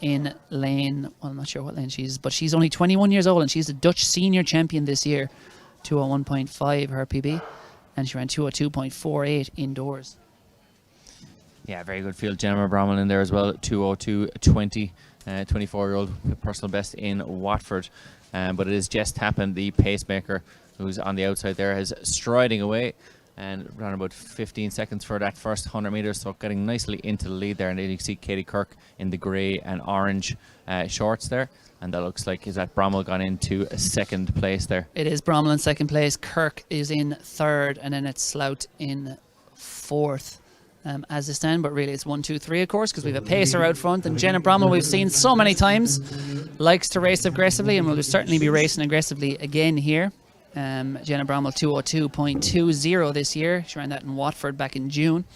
in lane, well, I'm not sure what lane she's, but she's only 21 years old, and she's the Dutch senior champion this year. 2:01.5 her PB, and she ran 2:02.48 indoors. Yeah, very good field. Jennifer Brommel in there as well, 2:02.20, 24-year-old personal best in Watford. But it is Jess Tappan, the pacemaker, who's on the outside there, is striding away and ran about 15 seconds for that first 100 metres, so getting nicely into the lead there. And then you can see Katie Kirk in the grey and orange shorts there. And that looks like, is that Brommel gone into second place there? It is Brommel in second place. Kirk is in third, and then it's Slout in fourth as they stand. But really it's 1, 2, 3, of course, because we have a pacer out front. And Jenna Brommel, we've seen so many times, likes to race aggressively, and will certainly be racing aggressively again here. Jenna Brommel 2:02.20 this year. She ran that in Watford back in June.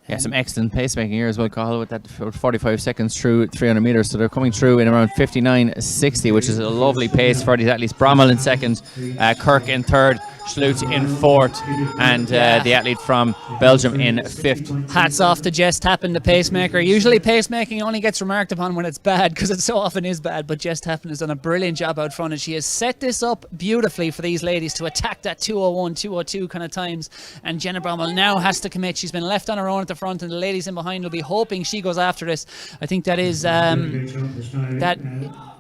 Yeah, some excellent pacemaking here as well, Cathal, with that 45 seconds through 300 metres. So they're coming through in around 59.60, which is a lovely pace for these athletes. Brommel in second, Kirk in third, Sloot in fourth, and the athlete from Belgium in fifth. Hats off to Jess Tappan, the pacemaker. Usually pacemaking only gets remarked upon when it's bad, because it so often is bad, but Jess Tappan has done a brilliant job out front, and she has set this up beautifully for these ladies to attack that 2:01, 2:02 kind of times. And Jenna Brommel now has to commit. She's been left on her own at the front, and the ladies in behind will be hoping she goes after this. I think that is that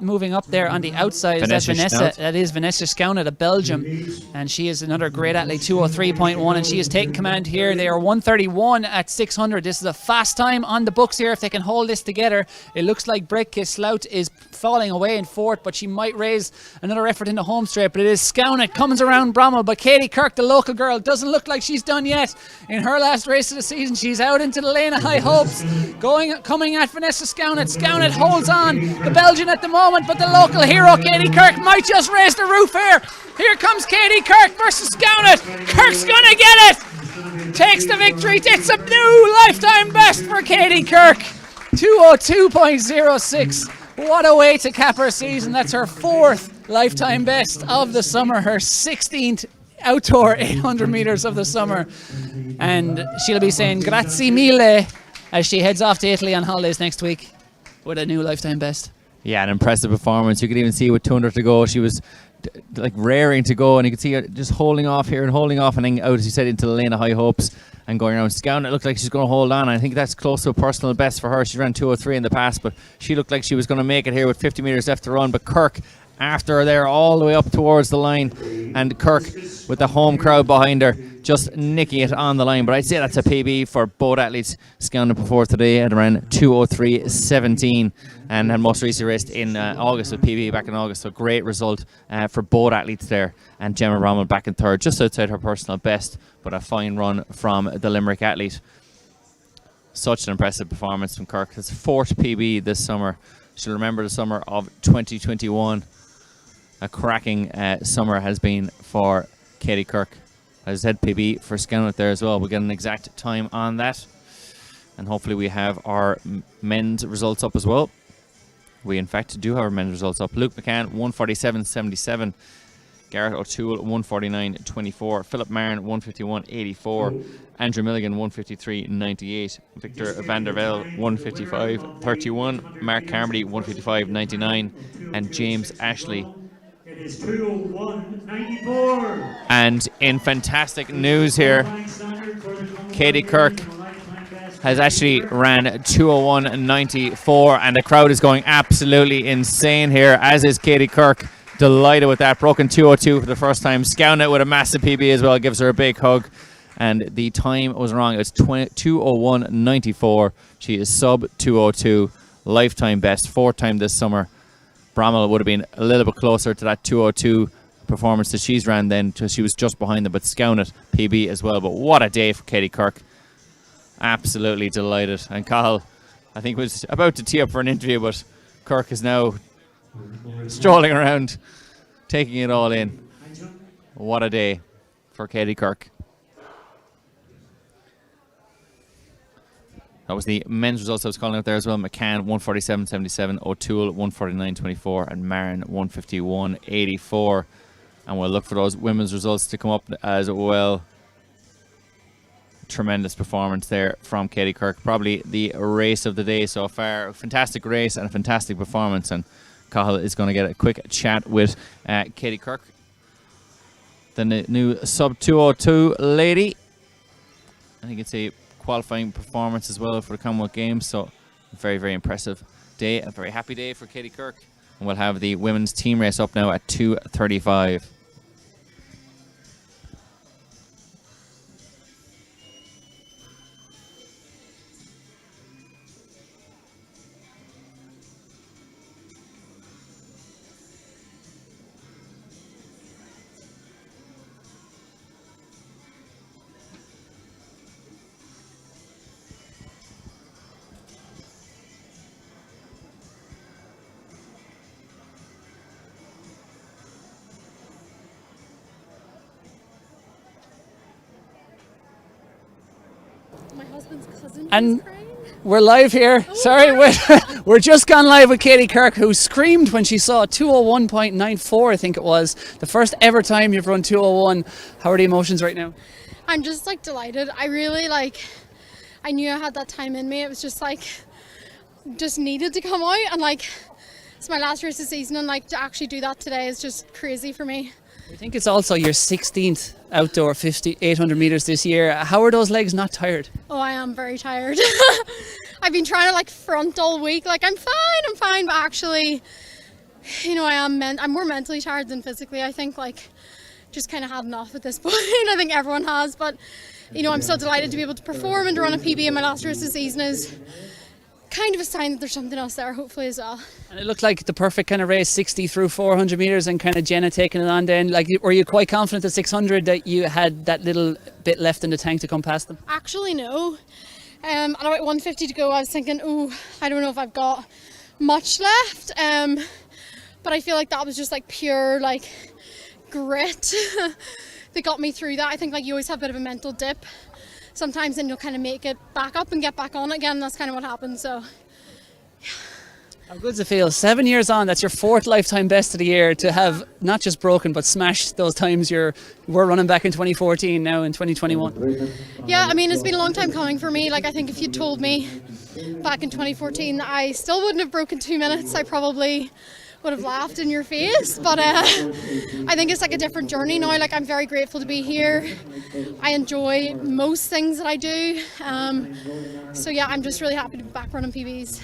moving up there on the outside. That is Vanessa Scouna, the Belgium, and she is another great athlete, 2:03.1, and she is taking command here. They are 1:31 at 600. This is a fast time on the books here if they can hold this together. It looks like Brekke Slout is falling away in fourth, but she might raise another effort in the home straight. But it is Scouna. It comes around Brommel, but Katie Kirk, the local girl, doesn't look like she's done yet. In her last race of the season, she's out into the lane of high hopes, coming at Vanessa Scouna. Scouna holds on, the Belgian at the moment, but the local hero, Katie Kirk, might just raise the roof here. Here comes Katie Kirk versus Scouna. Kirk's gonna get it! Takes the victory. It's a new lifetime best for Katie Kirk. 2:02.06. What a way to cap her season. That's her 4th lifetime best of the summer, her 16th outdoor 800 metres of the summer. And she'll be saying grazie mille as she heads off to Italy on holidays next week with a new lifetime best. Yeah, an impressive performance. You could even see with 200 to go, she was like raring to go, and you could see her just holding off here and holding off, and then out, as you said, into the lane of high hopes and going around. Scown, it looked like she's going to hold on. I think that's close to a personal best for her. She ran 2:03 in the past, but she looked like she was going to make it here with 50 metres left to run. But Kirk, after her there, all the way up towards the line, and Kirk with the home crowd behind her, just nicking it on the line. But I'd say that's a PB for both athletes. Scown before today had around 2:03.17 and had most recently raced in August with PB back in August. So great result for both athletes there. And Gemma Rommel back in third, just outside her personal best, but a fine run from the Limerick athlete. Such an impressive performance from Kirk. His fourth PB this summer. She'll remember the summer of 2021. A cracking summer has been for Katie Kirk. As I said, PB for Scown there as well. We'll get an exact time on that. And hopefully we have our men's results up as well. We in fact do have our men's results up. Luke McCann 147.77. Garrett O'Toole 149.24. Philip Marin 151.84. Andrew Milligan 153.98. Victor van der Velde 155.31. Mark Carmody 155.99. And James Ashley. It is 2:01.94. And in fantastic news here, Katie Kirk has actually ran 2:01.94, and the crowd is going absolutely insane here, as is Katie Kirk. Delighted with that. Broken 2:02 for the first time. Scown it with a massive PB as well. Gives her a big hug. And the time was wrong. It was 2:01.94. She is sub 2:02. Lifetime best. Fourth time this summer. Brommel would have been a little bit closer to that 2:02 performance that she's ran then. She was just behind them, but Scown it PB as well. But what a day for Katie Kirk. Absolutely delighted. And Cathal, I think, was about to tee up for an interview, but Kirk is now strolling around, taking it all in. What a day for Katie Kirk. That was the men's results I was calling out there as well. McCann 147.77, O'Toole 149.24, and Marin 151.84. And we'll look for those women's results to come up as well. Tremendous performance there from Katie Kirk. Probably the race of the day so far. A fantastic race and a fantastic performance. And Cathal is going to get a quick chat with Katie Kirk, the new sub 2:02 lady. I think it's a qualifying performance as well for the Commonwealth Games. So very, very impressive day. A very happy day for Katie Kirk. And we'll have the women's team race up now at 2:35. My husband's cousin. And we're live here. Sorry, we're just gone live with Katie Kirk, who screamed when she saw 2:01.94, I think it was. The first ever time you've run 2:01. How are the emotions right now? I'm just like delighted. I really I knew I had that time in me. It was just just needed to come out, and it's my last race of the season, and to actually do that today is just crazy for me. I think it's also your 16th outdoor 800 metres this year. How are those legs not tired? Oh, I am very tired. I've been trying to front all week. I'm fine, but actually, I'm more mentally tired than physically. I think just kind of had enough at this point. I think everyone has, but I'm so delighted to be able to perform and to run a PB in my last race of the season is kind of a sign that there's something else there, hopefully, as well. And it looked like the perfect kind of race, 60 through 400 metres, and kind of Jenna taking it on then. Were you quite confident at 600 that you had that little bit left in the tank to come past them? Actually, no. At about 150 to go, I was thinking, I don't know if I've got much left. But I feel like that was just pure grit that got me through that. I think you always have a bit of a mental dip sometimes, and you'll kind of make it back up and get back on again. That's kind of what happened. So How good does it feel? 7 years on, that's your 4th lifetime best of the year, to have not just broken but smashed those times you were running back in 2014, now in 2021. Yeah, I mean, it's been a long time coming for me. Like, I think if you'd told me back in 2014 that I still wouldn't have broken 2 minutes, I probably would have laughed in your face. But I think it's like a different journey now. Like, I'm very grateful to be here. I enjoy most things that I do. So yeah, I'm just really happy to be back running PBs.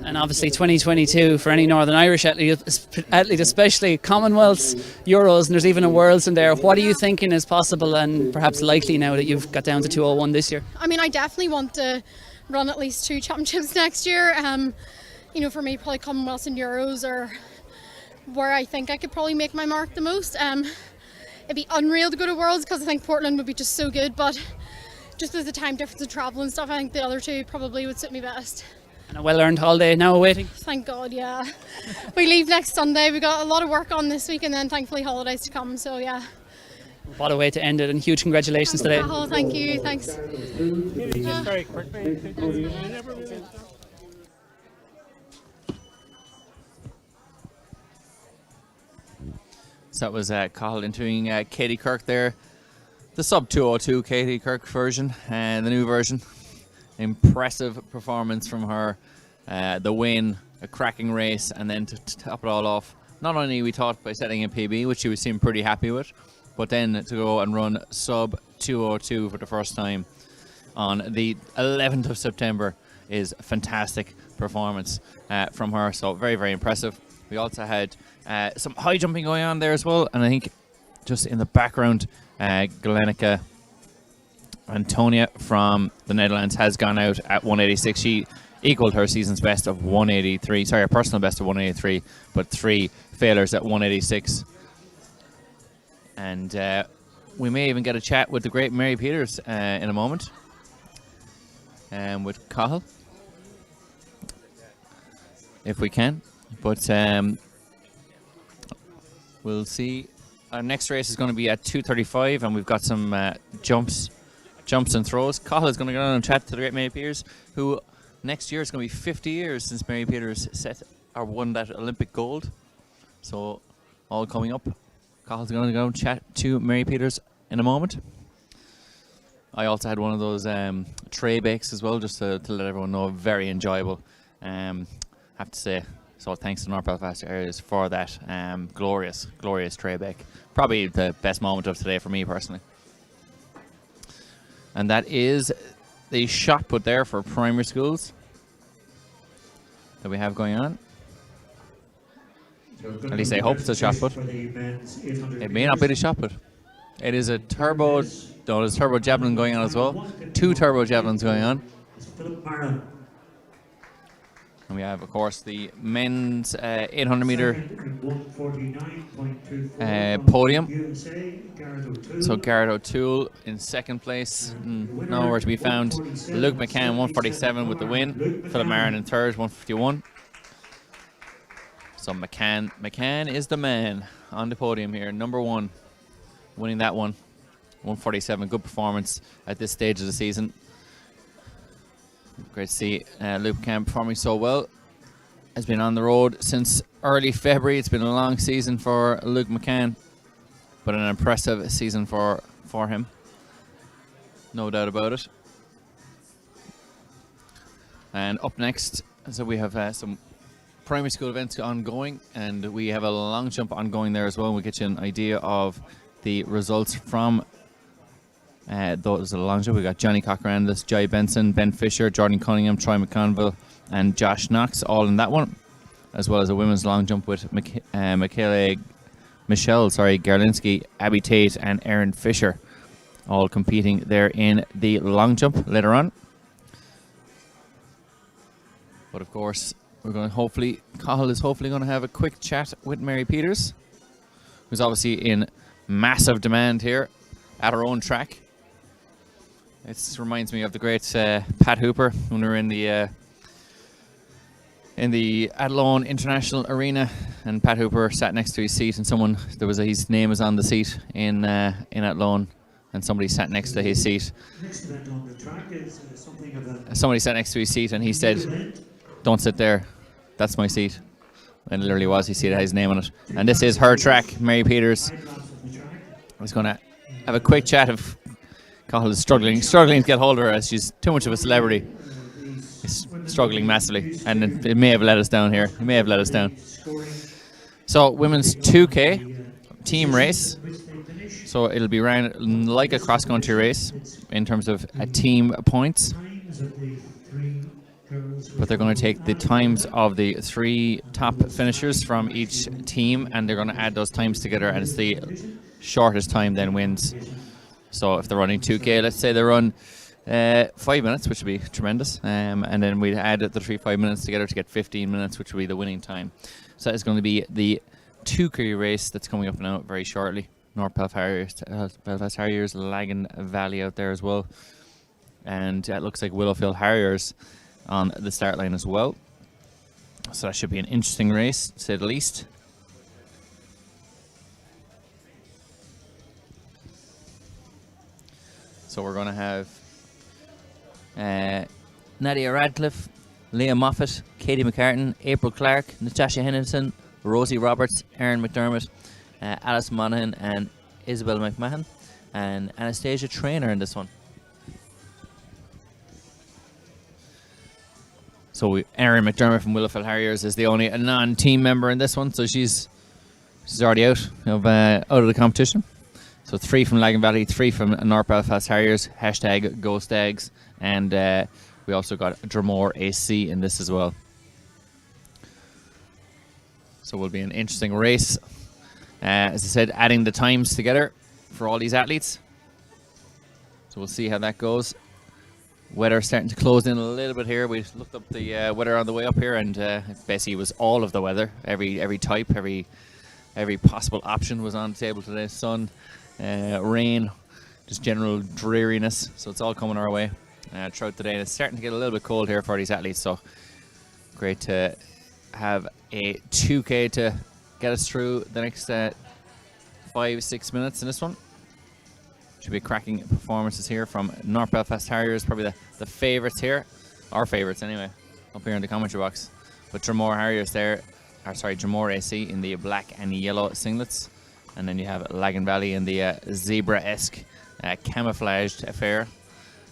And obviously 2022 for any Northern Irish athlete especially, Commonwealths, Euros, and there's even a Worlds in there. What are you thinking is possible and perhaps likely now that you've got down to 2:01 this year? I mean, I definitely want to run at least 2 championships next year. You know, for me, probably Commonwealths and Euros are where I think I could probably make my mark the most. It'd be unreal to go to Worlds because I think Portland would be just so good, but just with the time difference of travel and stuff, I think the other 2 probably would suit me best. And a well-earned holiday now awaiting? Thank God, yeah. We leave next Sunday. We got a lot of work on this week and then thankfully holidays to come, so yeah. What a way to end it, and huge congratulations today. Oh, thank you, thanks. Just very quickly. So that was Cathal interviewing Katie Kirk there. The sub 202 Katie Kirk version, and the new version. Impressive performance from her. The win, a cracking race, and then to top it all off, not only we thought by setting a PB, which she was seemed pretty happy with, but then to go and run sub 202 for the first time on the 11th of September is a fantastic performance from her. So very, very impressive. We also had some high jumping going on there as well, and I think just in the background, Glenica Antonia from the Netherlands has gone out at 186. She equaled her season's best of 183. Sorry, her personal best of 183, but 3 failures at 186. And we may even get a chat with the great Mary Peters in a moment, with Cathal, if we can. But we'll see. Our next race is going to be at 2:35, and we've got some jumps and throws. Cathal is going to go on and chat to the great Mary Peters, who next year is going to be 50 years since Mary Peters won that Olympic gold. So all coming up. Cathal's going to go and chat to Mary Peters in a moment. I also had one of those tray bakes as well, just to let everyone know. Very enjoyable. Have to say. So thanks to North Belfast areas for that glorious tray bake. Probably the best moment of today for me personally. And that is the shot put there for primary schools that we have going on. At least I hope it's a shot put. It may not be the shot put. It is a turbo. No, there's turbo javelin going on as well. 2 turbo javelins going on. And we have, of course, the men's 800 meter podium. So Garrett O'Toole in second place, nowhere to be found. Luke McCann 147 with the win. Philip Marin in third, 151. So McCann is the man on the podium here, number 1, winning that one. 147, good performance at this stage of the season. Great to see Luke McCann performing so well. Has been on the road since early February. It's been a long season for Luke McCann, but an impressive season for him. No doubt about it. And up next, so we have some primary school events ongoing, and we have a long jump ongoing there as well. We'll get you an idea of the results from those long jump. We got Johnny Cochrandis, Jai Benson, Ben Fisher, Jordan Cunningham, Troy McConville, and Josh Knox, all in that one, as well as a women's long jump with Michelle Garlinski, Abby Tate, and Erin Fisher, all competing there in the long jump later on. But of course, we're going to Cathal is hopefully going to have a quick chat with Mary Peters, who's obviously in massive demand here at her own track. It reminds me of the great Pat Hooper when we were in the Athlone International Arena, and Pat Hooper sat next to his seat, and his name was on the seat in Athlone, and somebody sat next to his seat. Somebody sat next to his seat, and he said, "Don't sit there. that's my seat. And it literally was. You see it has his name on it. And this is her track. Mary Peters is going to have a quick chat of Cahill is struggling to get hold of her as she's too much of a celebrity. He's struggling massively, and it may have let us down here. It may have let us down. So women's 2K team race. So it'll be ran like a cross-country race in terms of team points. But they're going to take the times of the 3 top finishers from each team, and they're going to add those times together, and it's the shortest time then wins. So if they're running 2K, let's say they run 5 minutes, which would be tremendous, and then we'd add the 3 5 minutes together to get 15 minutes, which would be the winning time. So that is going to be the 2K race that's coming up now very shortly. North Belfast Harriers, Lavin Valley out there as well, and it looks like Willowfield Harriers on the start line as well. So that should be an interesting race, to say the least. So we're going to have Nadia Radcliffe, Leah Moffat, Katie McCartan, April Clark, Natasha Henderson, Rosie Roberts, Erin McDermott, Alice Monaghan and Isabel McMahon, and Anastasia Traynor in this one. So Erin McDermott from Willowfield Harriers is the only non-team member in this one, so she's already out of the competition. So 3 from Lavin Valley, 3 from North Belfast Harriers, #GoStags, and we also got Dromore AC in this as well. So it will be an interesting race. As I said, adding the times together for all these athletes. So we'll see how that goes. Weather starting to close in a little bit here. We looked up the weather on the way up here, and basically it was all of the weather. Every type, every possible option was on the table today. Sun, rain, just general dreariness. So it's all coming our way throughout the day. And it's starting to get a little bit cold here for these athletes. So great to have a 2K to get us through the next 5-6 minutes in this one. Should be cracking performances here from North Belfast Harriers, probably the favourites here, our favourites anyway, up here in the commentary box. But Dromore Harriers there, Dromore AC in the black and yellow singlets, and then you have Lavin Valley in the zebra-esque camouflaged affair,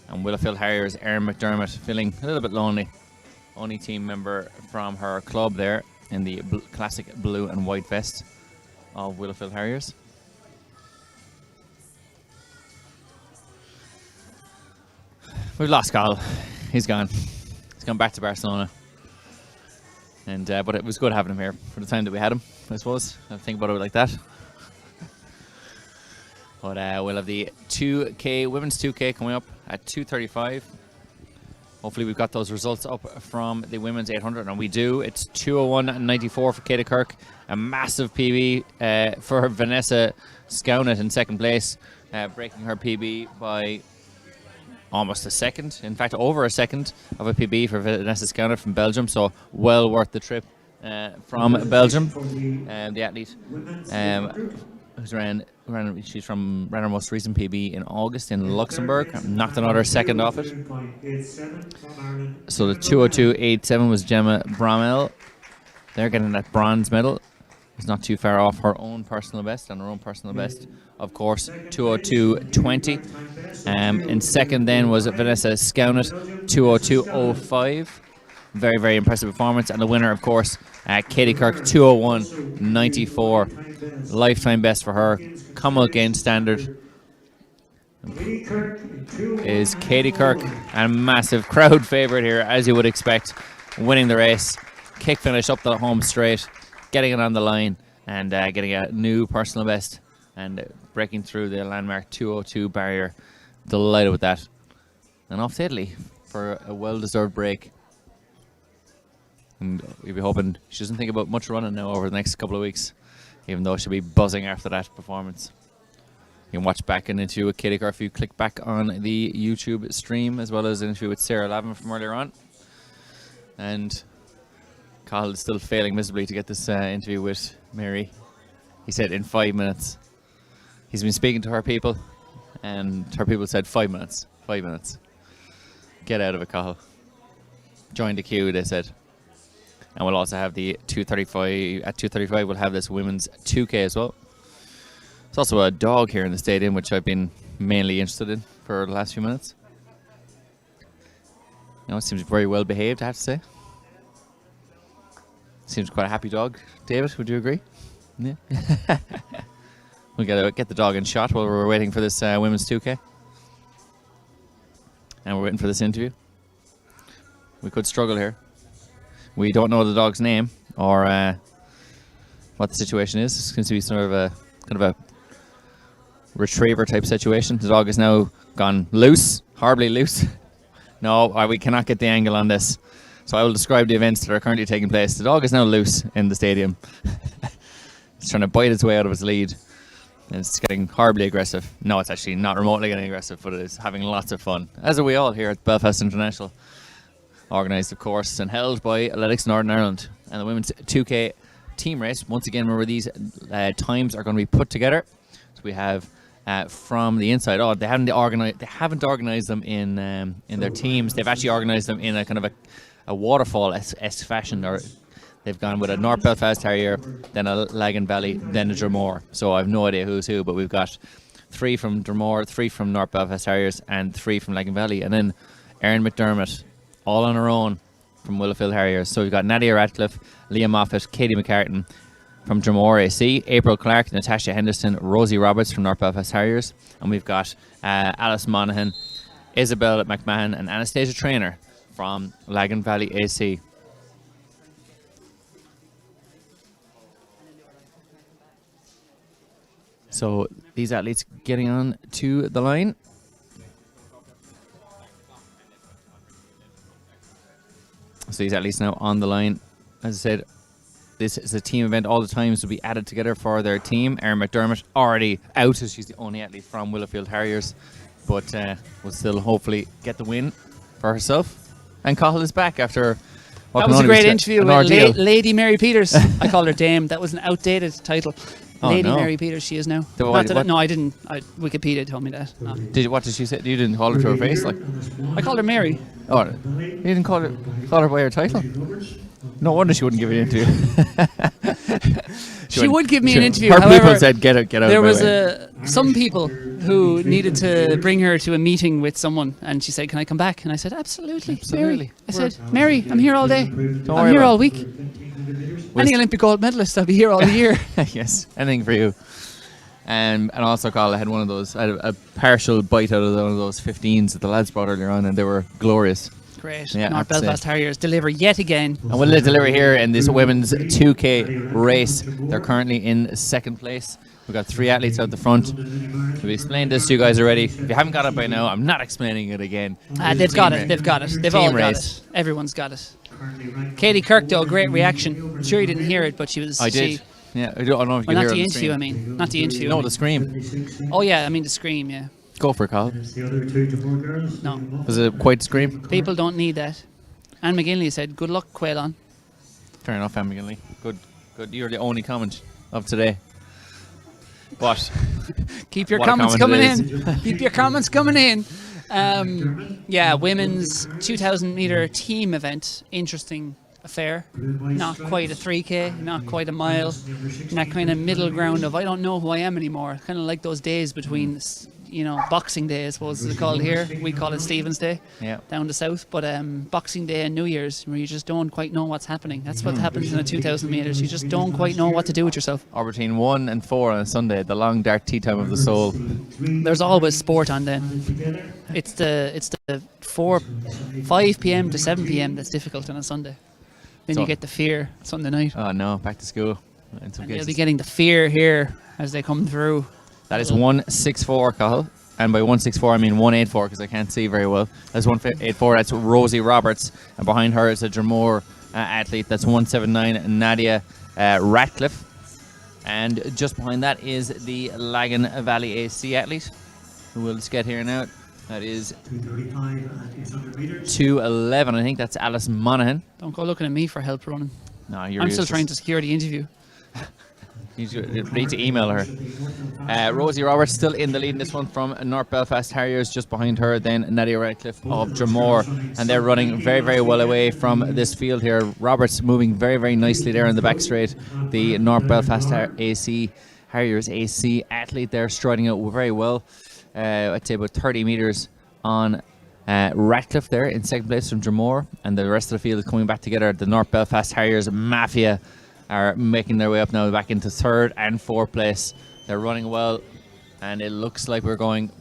and Willowfield Harriers, Erin McDermott feeling a little bit lonely, only team member from her club there in the classic blue and white vest of Willowfield Harriers. We've lost Carl. He's gone. He's gone back to Barcelona. And but it was good having him here for the time that we had him, I suppose. I think about it like that. But we'll have the 2K, women's 2K coming up at 2:35. Hopefully we've got those results up from the women's 800, and we do. It's 2:01.94 for Katie Kirk. A massive PB for Vanessa Scownet in second place, breaking her PB by almost a second, in fact over a second of a PB for Vanessa Scownet from Belgium, so well worth the trip from Belgium. The athlete who's ran her most recent PB in August in Luxembourg, knocked another second off it. So the 2:02.87 was Gemma Bromell. They're getting that bronze medal. It's not too far off her own personal best, and her own personal best, of course, 2:02.20. In second then was Vanessa Scownet, 2:02.05. Very, very impressive performance. And the winner, of course, Katie Kirk, 2:01.94. Lifetime best for her. Commonwealth Games standard is Katie Kirk, and a massive crowd favourite here, as you would expect, winning the race. Kick finish up the home straight, getting it on the line, and getting a new personal best, and breaking through the landmark 2:02 barrier. Delighted with that. And off to Italy for a well-deserved break. And we'll be hoping she doesn't think about much running now over the next couple of weeks, even though she'll be buzzing after that performance. You can watch back an interview with Katie Kirk if you click back on the YouTube stream, as well as an interview with Sarah Lavin from earlier on. And Cahill is still failing miserably to get this interview with Mary. He said in 5 minutes. He's been speaking to her people, and her people said 5 minutes. 5 minutes. Get out of it, Cahill. Join the queue, they said. And we'll also have the 235. At 235, we'll have this women's 2K as well. There's also a dog here in the stadium, which I've been mainly interested in for the last few minutes. You know, it seems very well behaved, I have to say. Seems quite a happy dog. David, would you agree? Yeah. We'll get the dog in shot while we're waiting for this women's 2K. And we're waiting for this interview. We could struggle here. We don't know the dog's name or what the situation is. It seems to be sort of a kind of a retriever type situation. The dog is now gone loose, horribly loose. No, we cannot get the angle on this. So I will describe the events that are currently taking place. The dog is now loose in the stadium. It's trying to bite its way out of its lead. And it's getting horribly aggressive. No, it's actually not remotely getting aggressive, but it is having lots of fun. As are we all here at Belfast International. Organised, of course, and held by Athletics Northern Ireland. And the women's 2K team race. Once again, remember these times are going to be put together. So we have from the inside. Oh, they haven't organised them in their teams. They've actually organised them in a kind of a waterfall-esque fashion. Or they've gone with a North Belfast Harrier, then a Lagan Valley, then a Dromore. So I have no idea who's who, but we've got 3 from Dromore, 3 from North Belfast Harriers, and 3 from Lagan Valley. And then Erin McDermott, all on her own, from Willowfield Harriers. So we've got Nadia Radcliffe, Leah Moffat, Katie McCartan from Dromore AC, April Clark, Natasha Henderson, Rosie Roberts from North Belfast Harriers. And we've got Alice Monaghan, Isabel McMahon, and Anastasia Traynor from Lagan Valley AC. So these athletes getting on to the line. So these athletes now on the line. As I said, this is a team event. All the times will be added together for their team. Erin McDermott already out as she's the only athlete from Willowfield Harriers, but will still hopefully get the win for herself. And Cahill is back after. That was a great interview with Lady Mary Peters. I called her Dame. That was an outdated title. Lady Mary Peters, she is now. No, I didn't. Wikipedia told me that. No. What did she say? You didn't call her to her face, like? I called her Mary. Oh, you didn't call her by her title? No wonder she wouldn't give you an interview. She would give me an interview. Her However, people said, get out. There was some people who needed to bring her to a meeting with someone, and she said, "Can I come back?" And I said, "Absolutely, Mary." I said, "Mary, I'm here all day. I'm here all week. Any Olympic gold medalist, I'll be here all year." Yes, anything for you. And also, Carl, I had one of those. I had a partial bite out of one of those 15s that the lads brought earlier on, and they were glorious. Great. Yeah, North Belfast Harriers deliver yet again. And we'll deliver here in this women's 2K race. They're currently in second place. We've got 3 athletes out the front. We've explained this to you guys already. If you haven't got it by now, I'm not explaining it again. They've got it. They've all got it. Everyone's got it. Katie Kirk, though, great reaction. I'm sure you didn't hear it, but she was... I did. Yeah, I don't know if you could hear it. Not the interview, I mean. Not the interview. No, the scream. Oh, yeah, I mean the scream, yeah. Go for it, Carl. No. Was it quite a scream? People don't need that. Anne McGinley said, "Good luck, Quailon." Fair enough, Anne McGinley. Good. You're the only comment of today. But keep your comments coming in. Keep your comments coming in. Yeah, women's 2,000 meter team event. Interesting affair. Not quite a 3K, not quite a mile. In that kind of middle ground of I don't know who I am anymore. Kind of like those days between, Boxing Day, I suppose it's called here. We call it Stephen's Day down the south. But Boxing Day and New Year's, where you just don't quite know what's happening. That's what happens in a 2,000 meters. You just don't quite know what to do with yourself. Or between 1 and 4 on a Sunday, the long dark tea time of the soul. There's always sport on then. It's the 5 p.m. to 7 p.m. that's difficult on a Sunday. Then you get the fear Sunday night. Oh no, back to school. And you'll be getting the fear here as they come through. That is 164, Cahill. And by 164, I mean 184 because I can't see very well. That's 184. That's Rosie Roberts. And behind her is a Dromore athlete. That's 179, Nadia Radcliffe. And just behind that is the Lagan Valley AC athlete, who we'll just get here now. That is 2:11. I think that's Alice Monaghan. Don't go looking at me for help running. No, I'm still trying to secure the interview. You need to email her. Rosie Roberts still in the lead in this one from North Belfast Harriers. Just behind her then Nadia Radcliffe of Dromore, and they're running very, very well away from this field here. Roberts moving very, very nicely there in the back straight. The North Belfast Harriers AC athlete there striding out very well. I'd say about 30 metres on Radcliffe there in second place from Dromore, and the rest of the field is coming back together. The North Belfast Harriers Mafia are making their way up now back into third and fourth place. They're running well, and it looks like we're going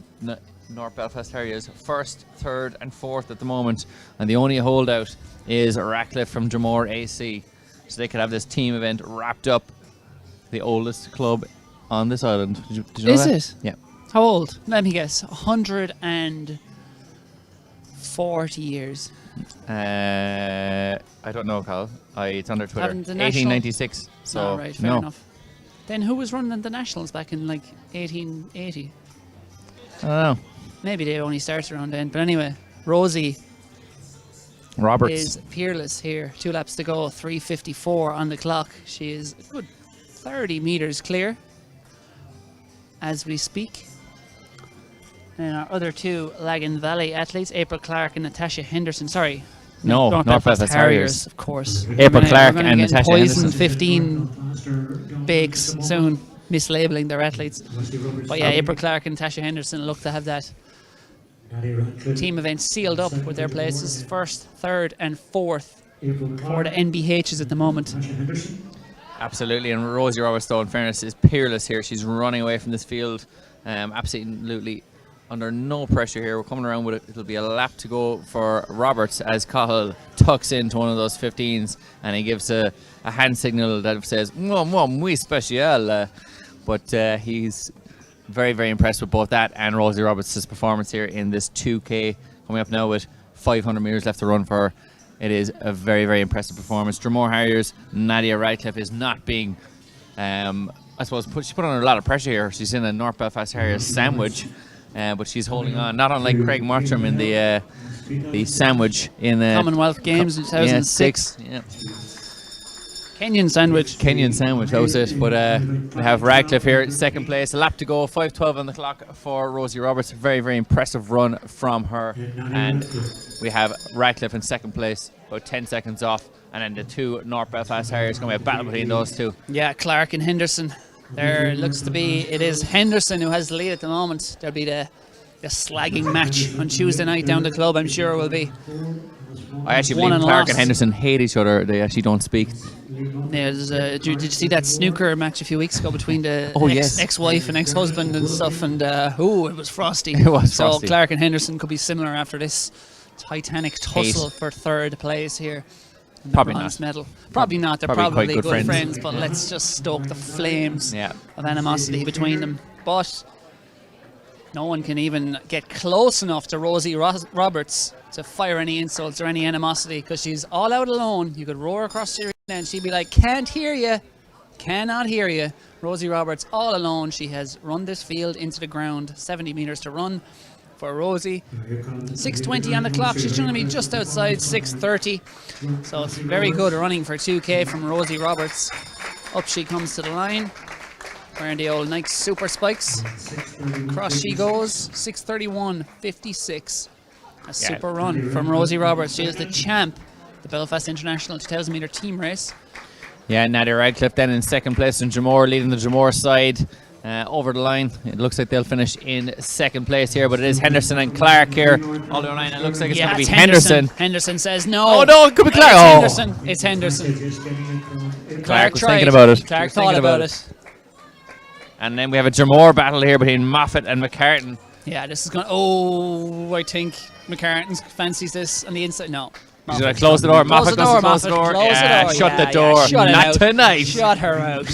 North Belfast Harriers first, third and fourth at the moment, and the only holdout is Radcliffe from Dromore AC, so they could have this team event wrapped up. The oldest club on this island. Did you know Is that? it? Yeah. How old? Let me guess. 140 years. I don't know, Carl. It's under Twitter. Haven't the national- 1896. So Oh, right, fair enough. Then who was running the nationals back in like 1880? I don't know. Maybe they only started around then. But anyway, Rosie Roberts. is peerless here. 2 laps to go. 3:54 on the clock. She is a good 30 metres clear as we speak. And our other 2 Lavin Valley athletes, April Clark and Natasha Henderson. Sorry. No, North Belfast Harriers. Of course. April Clark we're gonna and get Natasha poison Henderson. 15 bakes soon, mislabeling their athletes. But yeah, April Clark and Natasha Henderson look to have that team event sealed up with their places first, third, and fourth for the NBHs at the moment. Absolutely, and Rosie Roberts, though, in fairness, is peerless here. She's running away from this field, absolutely under no pressure here. We're coming around with it. It'll be a lap to go for Roberts as Cahill tucks into one of those 15s, and he gives a hand signal that says muy special. But he's very, very impressed with both that and Rosie Roberts' performance here in this 2K, coming up now with 500 metres left to run for her. It is a very, very impressive performance. Dromore Harriers, Nadia Radcliffe is not being, I suppose, she's put under a lot of pressure here. She's in a North Belfast Harriers sandwich, but she's holding on. Not unlike Craig Martram in the sandwich in the Commonwealth Games in 2006. Yeah. Kenyan sandwich. Kenyan sandwich, that was it. But we have Radcliffe here in second place. A lap to go, 5:12 on the clock for Rosie Roberts. Very, very impressive run from her. And we have Radcliffe in second place, about 10 seconds off. And then the 2 North Belfast Harriers, going to be a battle between those 2. Yeah, Clark and Henderson. There looks to be, it is Henderson who has the lead at the moment. There'll be the slagging match on Tuesday night down the club, I'm sure will be. I actually Won believe and Clark lost. and Henderson hate each other. They actually don't speak. Yeah, did you see that snooker match a few weeks ago between the yes. ex-wife and ex-husband and stuff? And it was frosty. It was so frosty. Clark and Henderson could be similar after this titanic tussle for third place here. in the Probably bronze not. medal. Probably not. They're Probably probably, quite good good friends. friends, but let's just stoke the flames Yeah. of animosity between them. But no one can even get close enough to Rosie Roberts to fire any insults or any animosity, because she's all out alone. You could roar across the arena and she'd be like, can't hear you, cannot hear you. Rosie Roberts all alone. She has run this field into the ground. 70 metres to run for Rosie. 6:20 on the clock. She's going to be just outside 6:30. So it's very good running for 2K from Rosie Roberts. Up she comes to the line, wearing the old Nike Super Spikes. Across she goes. 6:31.56. A super run from Rosie Roberts. She is the champ, the Belfast International 2,000 metre team race. Yeah, Nadia Radcliffe then in second place, and Dromore leading the Dromore side over the line. It looks like they'll finish in second place here, but it is Henderson and Clark here all the way line. It looks like it's going to be it's Henderson. Henderson says no. Oh no, it could be Clark. It's Oh. Henderson. It's Henderson. Clark was tried. thinking about it. Clark Was thinking thought about it. And then we have a Dromore battle here between Moffat and McCartan. Yeah, this is going. Oh, I think McCartan fancies this on the inside. No. He's going to close the door. Moffat goes to close the door. Yeah, shut the door. Shut it Not out. tonight. Shut her out.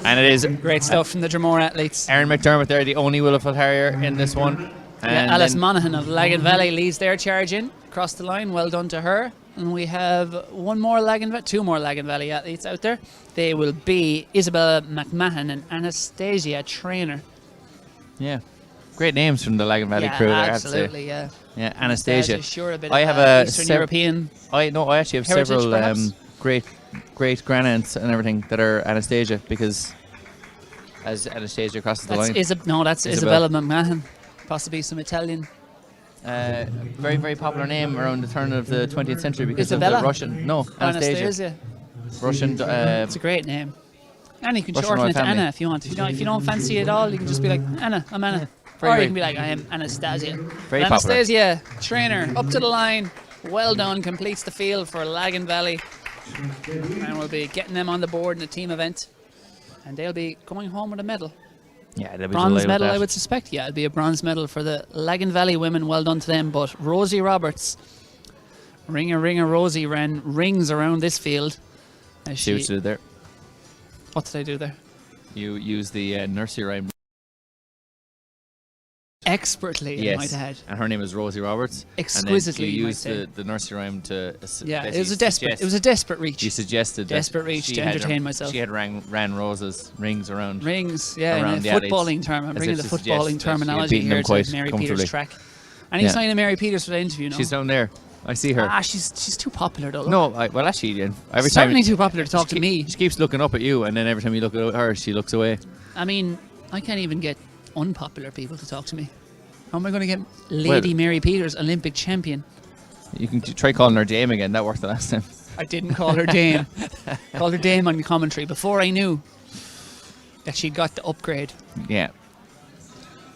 And it is Great stuff from the Dromore athletes. Aaron McDermott there, the only Willowfield Harrier in this one. And Alice then Monaghan of Lavin Valley leads their charge in across the line. Well done to her. And we have two more Lavin Valley athletes out there. They will be Isabella McMahon and Anastasia Trainer. yeah, great names from the Lavin Valley crew there, I have to say. absolutely, yeah. Yeah, Anastasia. Sure, a bit I of have a Eastern sev- European. I actually have Heritage, several perhaps? great grandaunts and everything that are Anastasia, because as Anastasia crosses the That's line. that's Isabella McMahon. Possibly some Italian. Very, very popular name around the turn of the 20th century because Isabella? of the Russian. No, Anastasia. Russian. It's a great name. And you can Russian shorten royal it to family. Anna if you want. If you don't fancy it at all, you can just be like, Anna, I'm Anna. Very, Or very- you can be like, I am Anastasia. Very But popular. Anastasia, trainer, up to the line. Well done, completes the field for Lavin Valley. And we'll be getting them on the board in a team event. And they'll be coming home with a medal. Yeah, they'll be Bronze delighted with medal, that. I would suspect. Yeah, it'd be a bronze medal for the Lavin Valley women. Well done to them. But Rosie Roberts, ringer Rosie, ran rings around this field. As See what she, you did there. what did I do there? You use the nursery rhyme. Expertly, I might add. And her name is Rosie Roberts. Exquisitely, And then you you might used say. the nursery rhyme to. Yeah, basically it was a desperate. suggest- It was a desperate reach. You suggested that Desperate reach she to had entertain myself. She had ran Rose's rings around. Rings, yeah, in around a the alleys, footballing term. I'm as bringing if the to suggest that footballing she had terminology beaten here them to quite Mary comfortably. Peters track. Any Yeah. sign of Mary Peters for the interview? No. She's down there. I see her. She's too popular though. Look. No, well actually, every Certainly time too popular to talk to me. she keeps looking up at you, and then every time you look at her, she looks away. I mean, I can't even get unpopular people to talk to me. How am I going to get Lady Mary Peters, Olympic champion? You can try calling her Dame again. That worked the last time. I didn't call her Dame. Called her Dame on the commentary before I knew that she got the upgrade. Yeah.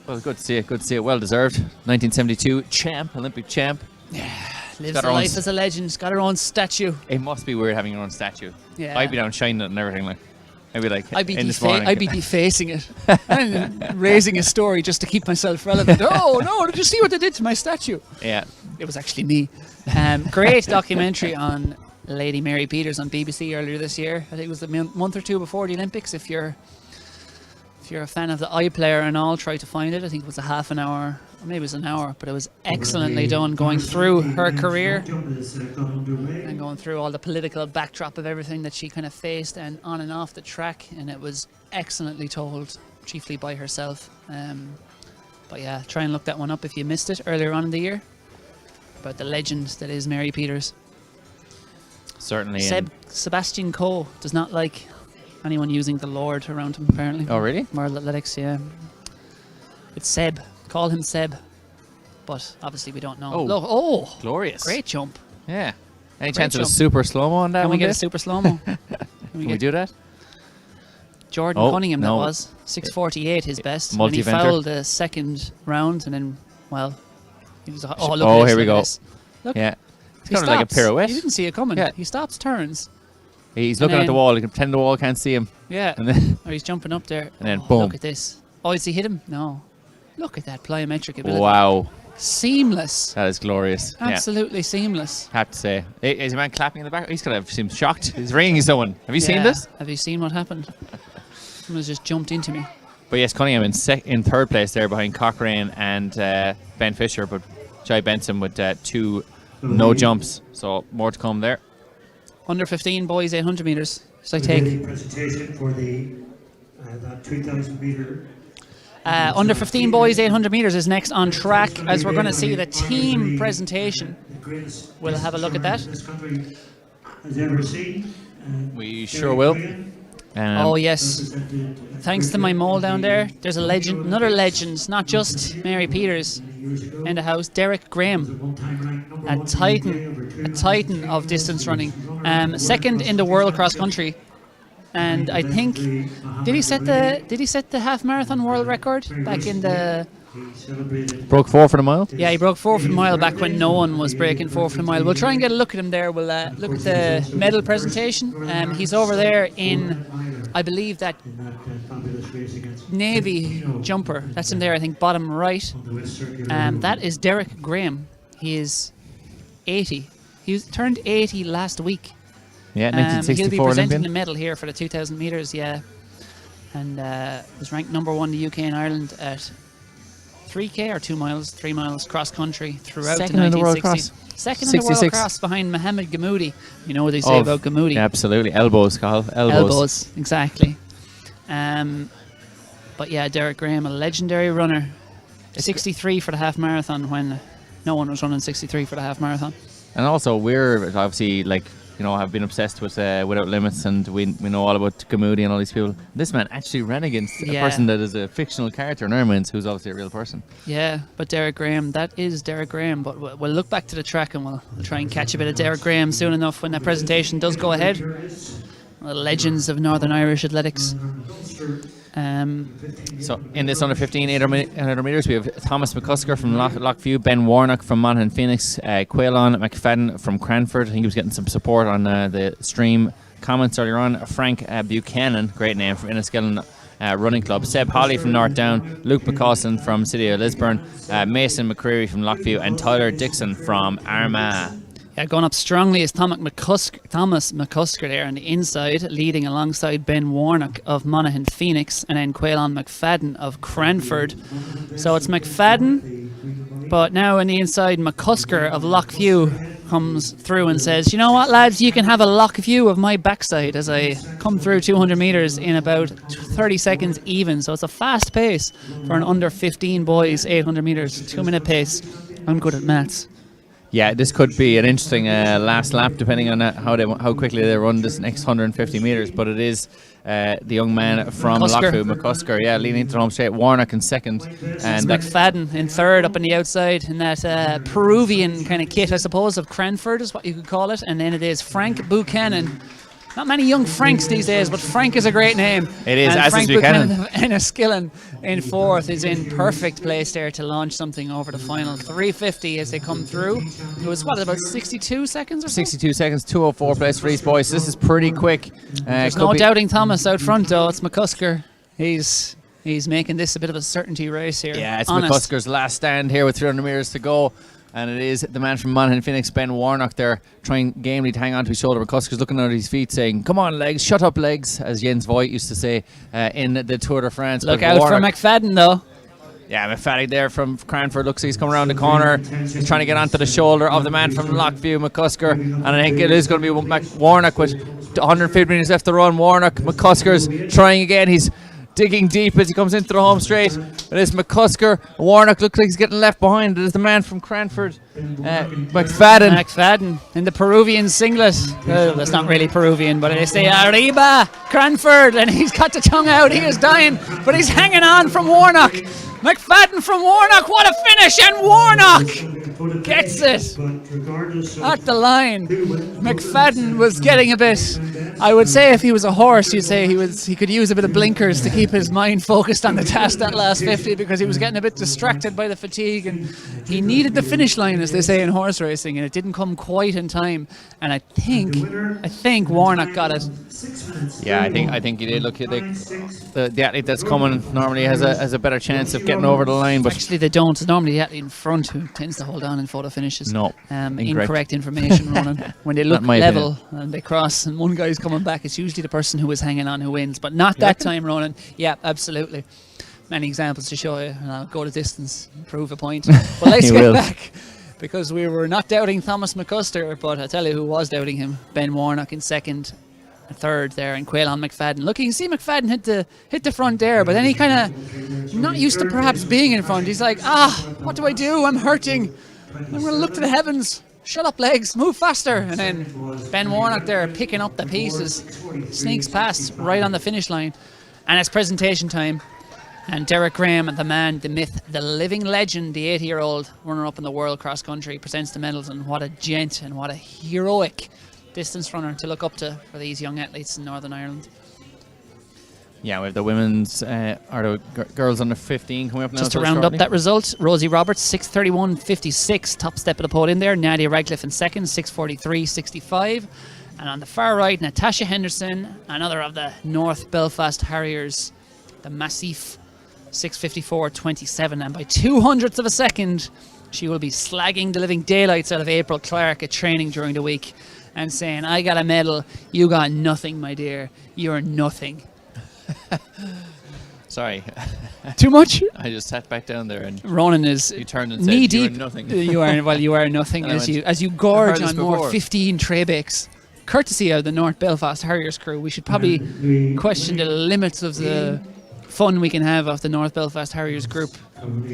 Well, good to see it. Good to see it. Well deserved. 1972 champ, Olympic champ. Lives got a her own life as a legend. She's got her own statue. It must be weird having your own statue. Yeah. I'd be down shining it and everything like. I'd be like, I'd be, in this morning. I'd be defacing it and raising a story just to keep myself relevant. Oh no! Did you see what they did to my statue? Yeah. It was actually me. Great documentary on Lady Mary Peters on BBC earlier this year. I think it was a month or two before the Olympics. If you're a fan of the iPlayer and all, try to find it. I think it was a half an hour, or maybe it was an hour, but it was excellently done, going through her career and going through all the political backdrop of everything that she kind of faced and on and off the track, and it was excellently told, chiefly by herself. But yeah, try and look that one up if you missed it earlier on in the year, about the legend that is Mary Peters. Certainly. Sebastian Coe does not like anyone using the Lord around him, apparently. Oh, really? World Athletics, yeah. It's Seb. Call him Seb. But obviously we don't know. Oh. Look, Glorious. great jump. Yeah. Any Great chance of a jump. super slow-mo on that Can we one get day? a super slow-mo? Can we do that? Jordan Oh, Cunningham, no. that was. 6:48 his best. And he Multi-eventer. fouled the second round and then, well, he was, look Oh, at this, here we look at go. this. Look, Yeah. It's he kind of like a stops. pirouette. He didn't see it coming. Yeah. He stops, turns. He's looking at then- the wall. He can pretend the wall can't see him. Yeah. And then Or he's jumping up there. And then Oh, boom. Look at this. Oh, did he hit him? No. Look at that plyometric ability. wow, Seamless. that is glorious. Absolutely seamless. Yeah, have to say. Is a man clapping in the back? He's gonna have seemed shocked. He's ringing someone. Have you seen Yeah. this? Have you seen what happened? Someone's just jumped into me. But yes, Cunningham in third place there behind Cochrane and Ben Fisher, but Jai Benson with two no jumps. So more to come there. Under 15 boys 800 meters. So I The take presentation for the that 3,000 meter. under 15 boys 800 meters is next on track as we're going to see the team presentation. We'll have a look at that. This country has ever seen. We sure will. Oh yes. Thanks to my mole down there, there's a legend, another legend, not just Mary Peters in the house, Derek Graham, a titan of distance running, second in the world cross country, and I think did he set the half marathon world record back in the Broke 4 for the mile. yeah, he broke 4 for the mile back when no one was breaking 4 for the mile. We'll try and get a look at him there. We'll look at the medal presentation. He's over there in, I believe, that navy jumper. That's him there, I think, bottom right. That is Derek Graham. He is 80. He turned 80 last week. Yeah, He'll be 1964 presenting Olympian. the medal here for the 2,000 metres, yeah. And was ranked number 1 in the UK and Ireland at 3K or 2 miles, 3 miles cross country throughout Second the in the world 1960s. cross. Second in the world 66. cross behind Mohammed Gamoudi. You know what they say about Gamoudi. Absolutely. Elbows, Carl. Elbows. Exactly. But yeah, Derek Graham, a legendary runner. 63 for the half marathon when no one was running 63 for the half marathon. And also, we're obviously like have been obsessed with Without Limits, and we know all about Gamoudi and all these people. This man actually ran against a person that is a fictional character in Ironmans, who's obviously a real person. Yeah, but Derek Graham, that is Derek Graham. But we'll look back to the track and we'll try and catch a bit of Derek Graham soon enough when that presentation does go ahead. The legends of Northern Irish athletics. So in this under 15 800 metres, we have Thomas McCusker from Lockview, Ben Warnock from Monaghan Phoenix, Quaylon McFadden from Cranford. I think he was getting some support on the stream comments earlier on. Frank Buchanan, great name, from Enniskillen Running Club. Seb Holly from North Down, Luke McCausland from City of Lisburn, Mason McCreary from Lockview, and Tyler Dixon from Armagh. Yeah, going up strongly is Thomas McCusker there on the inside, leading alongside Ben Warnock of Monaghan Phoenix, and then Quaylon McFadden of Cranford. So it's McFadden, but now on the inside, McCusker of Lockview comes through and says, "You know what, lads, you can have a lock view of my backside as I come through 200 metres in about 30 seconds even." So it's a fast pace for an under 15 boys 800 metres, 2-minute pace. I'm good at maths. Yeah, this could be an interesting last lap, depending on how quickly they run this next 150 metres. But it is the young man from Lockview, McCusker, leading into the home straight. Warnock in second, and McFadden in third up on the outside in that Peruvian kind of kit, I suppose, of Cranford is what you could call it. And then it is Frank Buchanan. Not many young Franks these days, but Frank is a great name. It is, and as Frank is Buchanan. Enniskillen in fourth is in perfect place there to launch something over the final 350 as they come through. It was, about 62 seconds or so? 62 seconds, 2:04 place for these boys. This is pretty quick. There's no doubting Thomas out front, though. It's McCusker. He's making this a bit of a certainty race here. Yeah, it's Honest. McCusker's last stand here with 300 metres to go. And it is the man from Monaghan Phoenix, Ben Warnock, there, trying gamely to hang on to his shoulder. McCusker's looking at his feet saying, "Come on, legs, shut up, legs," as Jens Voigt used to say in the Tour de France. Look but out Warnock, for McFadden, though. Yeah, McFadden there from Cranford. Looks like he's coming around the corner. He's trying to get onto the shoulder of the man from Lockview, McCusker. And I think it is going to be Warnock with 150 minutes left to run. Warnock, McCusker's trying again. He's digging deep as he comes into the home straight. It is McCusker. Warnock looks like he's getting left behind. It is the man from Cranford, McFadden. McFadden in the Peruvian singlet. Well, that's not really Peruvian, but they say "Arriba, Cranford," and he's got the tongue out. He is dying, but he's hanging on from Warnock. McFadden from Warnock. What a finish! And Warnock gets it at the line. McFadden was getting a bit. I would say if he was a horse, you'd say he could use a bit of blinkers to keep his mind focused on the task that last 50, because he was getting a bit distracted by the fatigue, and he needed the finish line, as they say in horse racing, and it didn't come quite in time. And I think Warnock got it. Yeah, I think he did. Look, the athlete that's coming normally has a better chance of getting over the line, but actually they don't. It's normally the athlete in front who tends to hold on in photo finishes. No, incorrect information, Ronan. When they look level and they cross and one guy's coming back, it's usually the person who is hanging on who wins, but not that time, Ronan. Yeah, absolutely. Many examples to show you, and I'll go the distance and prove a point. But let's get back, because we were not doubting Thomas McCusker, but I tell you who was doubting him. Ben Warnock in second and third there, and Quaylon McFadden. Look, you can see McFadden hit the front there, but then he kind of not used to perhaps being in front. He's like, what do I do? I'm hurting. I'm going to look to the heavens. Shut up, legs, move faster. And then Ben Warnock there picking up the pieces, sneaks past right on the finish line. And it's presentation time. And Derek Graham, the man, the myth, the living legend, the 80-year-old runner-up in the world cross-country, presents the medals. And what a gent and what a heroic distance runner to look up to for these young athletes in Northern Ireland. Yeah, we have the women's or the girls under 15 coming up now. Just to round up that result, Rosie Roberts 6:31.56, top step of the podium there. Nadia Radcliffe in second, 6:43.65. And on the far right, Natasha Henderson, another of the North Belfast Harriers, the Massif, 6:54.27. And by 200ths of a second, she will be slagging the living daylights out of April Clark at training during the week and saying, "I got a medal, you got nothing, my dear. You're nothing." Sorry. Too much? I just sat back down there and Ronan is you turned and said, knee deep. "You are nothing." You are nothing as you gorge on more 15 tray bakes. Courtesy of the North Belfast Harriers crew, we should probably question the limits of the fun we can have off the North Belfast Harriers group,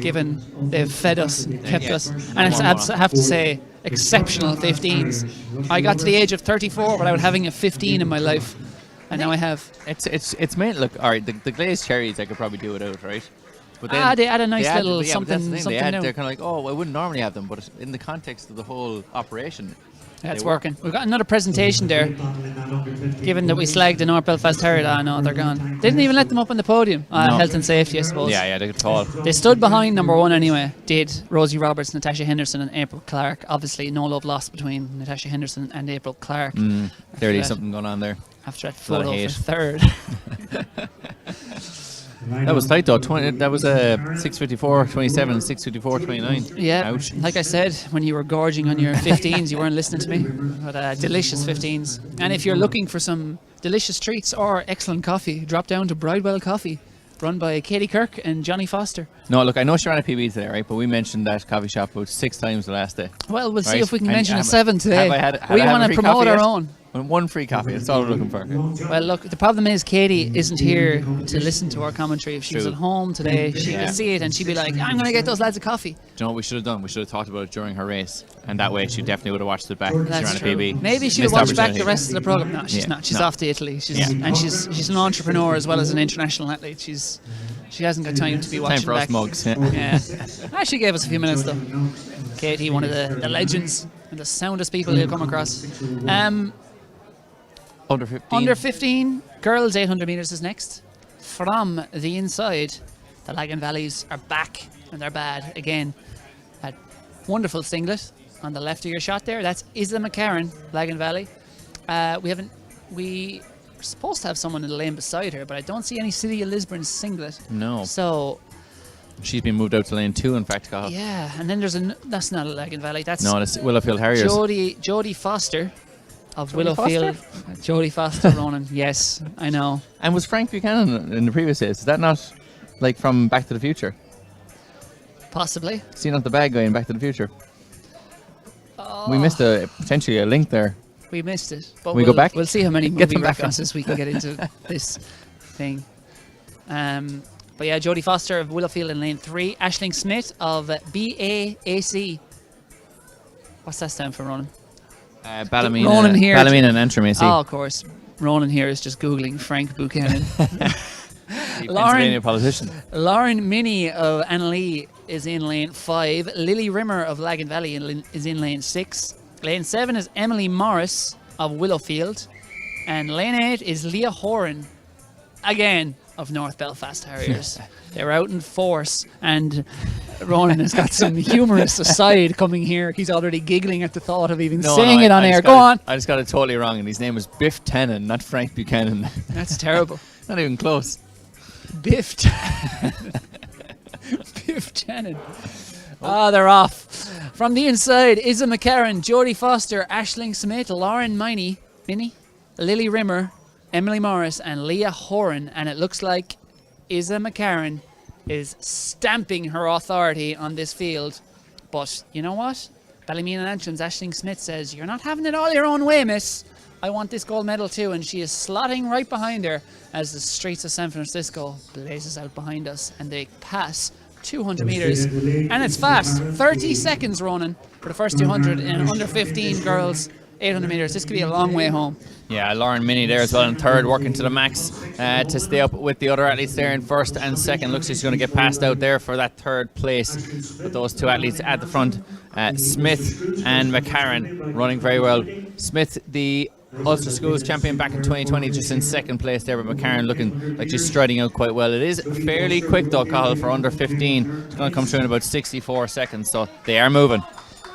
given they've fed us and kept us. And I have to say, exceptional 15s. I got to the age of 34 without having a 15 in my life, and now I have. It's made look all right. The glazed cherries I could probably do without, right? But then They add a nice little but that's something, the thing, something new. they're kind of like, oh, I wouldn't normally have them, but in the context of the whole operation, Yeah, it's they work. working. We've got another presentation there. Given that we slagged the North Belfast Harrier, no, they're gone. Didn't even let them up on the podium. No. Health and safety, I suppose. Yeah, they could tall. They stood behind number one anyway. Did Rosie Roberts, Natasha Henderson, and April Clark. Obviously, no love lost between Natasha Henderson and April Clark. Clearly that. something going on there. After that a lot of photo hate. for third. That was tight though. That was a 6:54, 27, 6:54, 29. Yeah, Ouch. like I said, when you were gorging on your 15s, you weren't listening to me. But delicious 15s. And if you're looking for some delicious treats or excellent coffee, drop down to Bridewell Coffee, run by Katie Kirk and Johnny Foster. No, look, I know she ran a PB today, right? But we mentioned that coffee shop about 6 times the last day. Well, we'll see Right. if we can And mention a have 7 today. have We I had want a to free promote coffee our yet? own. One free coffee, that's all we're looking for. Well, look, the problem is Katie isn't here to listen to our commentary. If she was True. at home today, she Yeah. would see it and she'd be like, I'm going to get those lads a coffee. Do you know what we should have done? We should have talked about it during her race. And that way she definitely would have watched it back. She That's ran a true. PB. Maybe she would Missed watch back the opportunity. rest of the program. No, she's Yeah, not. She's no. off to Italy. Yeah. And she's an entrepreneur as well as an international athlete. She hasn't got time to be watching Time for back. us mugs. Yeah. Yeah. She gave us a few minutes though. Katie, one of the legends and the soundest people you'll come across. Under 15. Under 15, girls 800 metres is next. From the inside, the Lagan Valleys are back and they're bad again. That wonderful singlet on the left of your shot there, that's Isa McCarran, Lagan Valley. We were supposed to have someone in the lane beside her, but I don't see any City of Lisbon singlet. No. So, She's been moved out to lane 2, in fact, Cathal. yeah, and then there's that's not a Lagan Valley, that's No, that's Willowfield Harriers. Jodie Foster of Jodie Willowfield. Jodie Foster, Ronan, yes, I know. And was Frank Buchanan in the previous race? Is that not like from Back to the Future? Possibly. Is he not the bad guy in Back to the Future? We missed potentially a link there. We missed it. But We go back? We'll see how many Get movie them back references we can get into this thing. But yeah, Jodie Foster of Willowfield in lane 3. Aisling Smith of BAAC. What's that stand for, Ronan? Ballymena, Ronan here. Ballymena and Antrim, AC. Oh, of course. Ronan here is just Googling Frank Buchanan. Pennsylvania politician. Lauren Minnie of Annalee is in lane 5. Lily Rimmer of Lagan Valley is in lane 6. Lane 7 is Emily Morris of Willowfield. And lane 8 is Leah Horan, again, of North Belfast Harriers. They're out in force. And Ronan has got some humorous aside coming here. He's already giggling at the thought of even saying it on air. Go on. I just got it totally wrong, and his name was Biff Tannen, not Frank Buchanan. That's terrible. Not even close. Biff Tannen. Oh, they're off. From the inside, Isa McCarran, Jodie Foster, Aisling Smith, Lauren Minnie, Lily Rimmer, Emily Morris, and Leah Horan. And it looks like Isa McCarran is stamping her authority on this field. But you know what? Ballymena and Antrim's Aisling Smith says, "You're not having it all your own way, miss. I want this gold medal too." And she is slotting right behind her as the streets of San Francisco blazes out behind us, and they pass 200 metres, and it's fast. 30 seconds, Ronan, for the first 200 in under 15 girls, 800 metres. This could be a long way home. Yeah, Lauren Minnie there as well in third, working to the max to stay up with the other athletes there in first and second. Looks like she's going to get passed out there for that third place with those two athletes at the front. Smith and McCarran running very well. Smith, the Ulster Schools champion back in 2020, just in second place there, but McCarran looking like she's striding out quite well. It is fairly quick though, Cathal, for under 15. It's going to come through in about 64 seconds, so they are moving.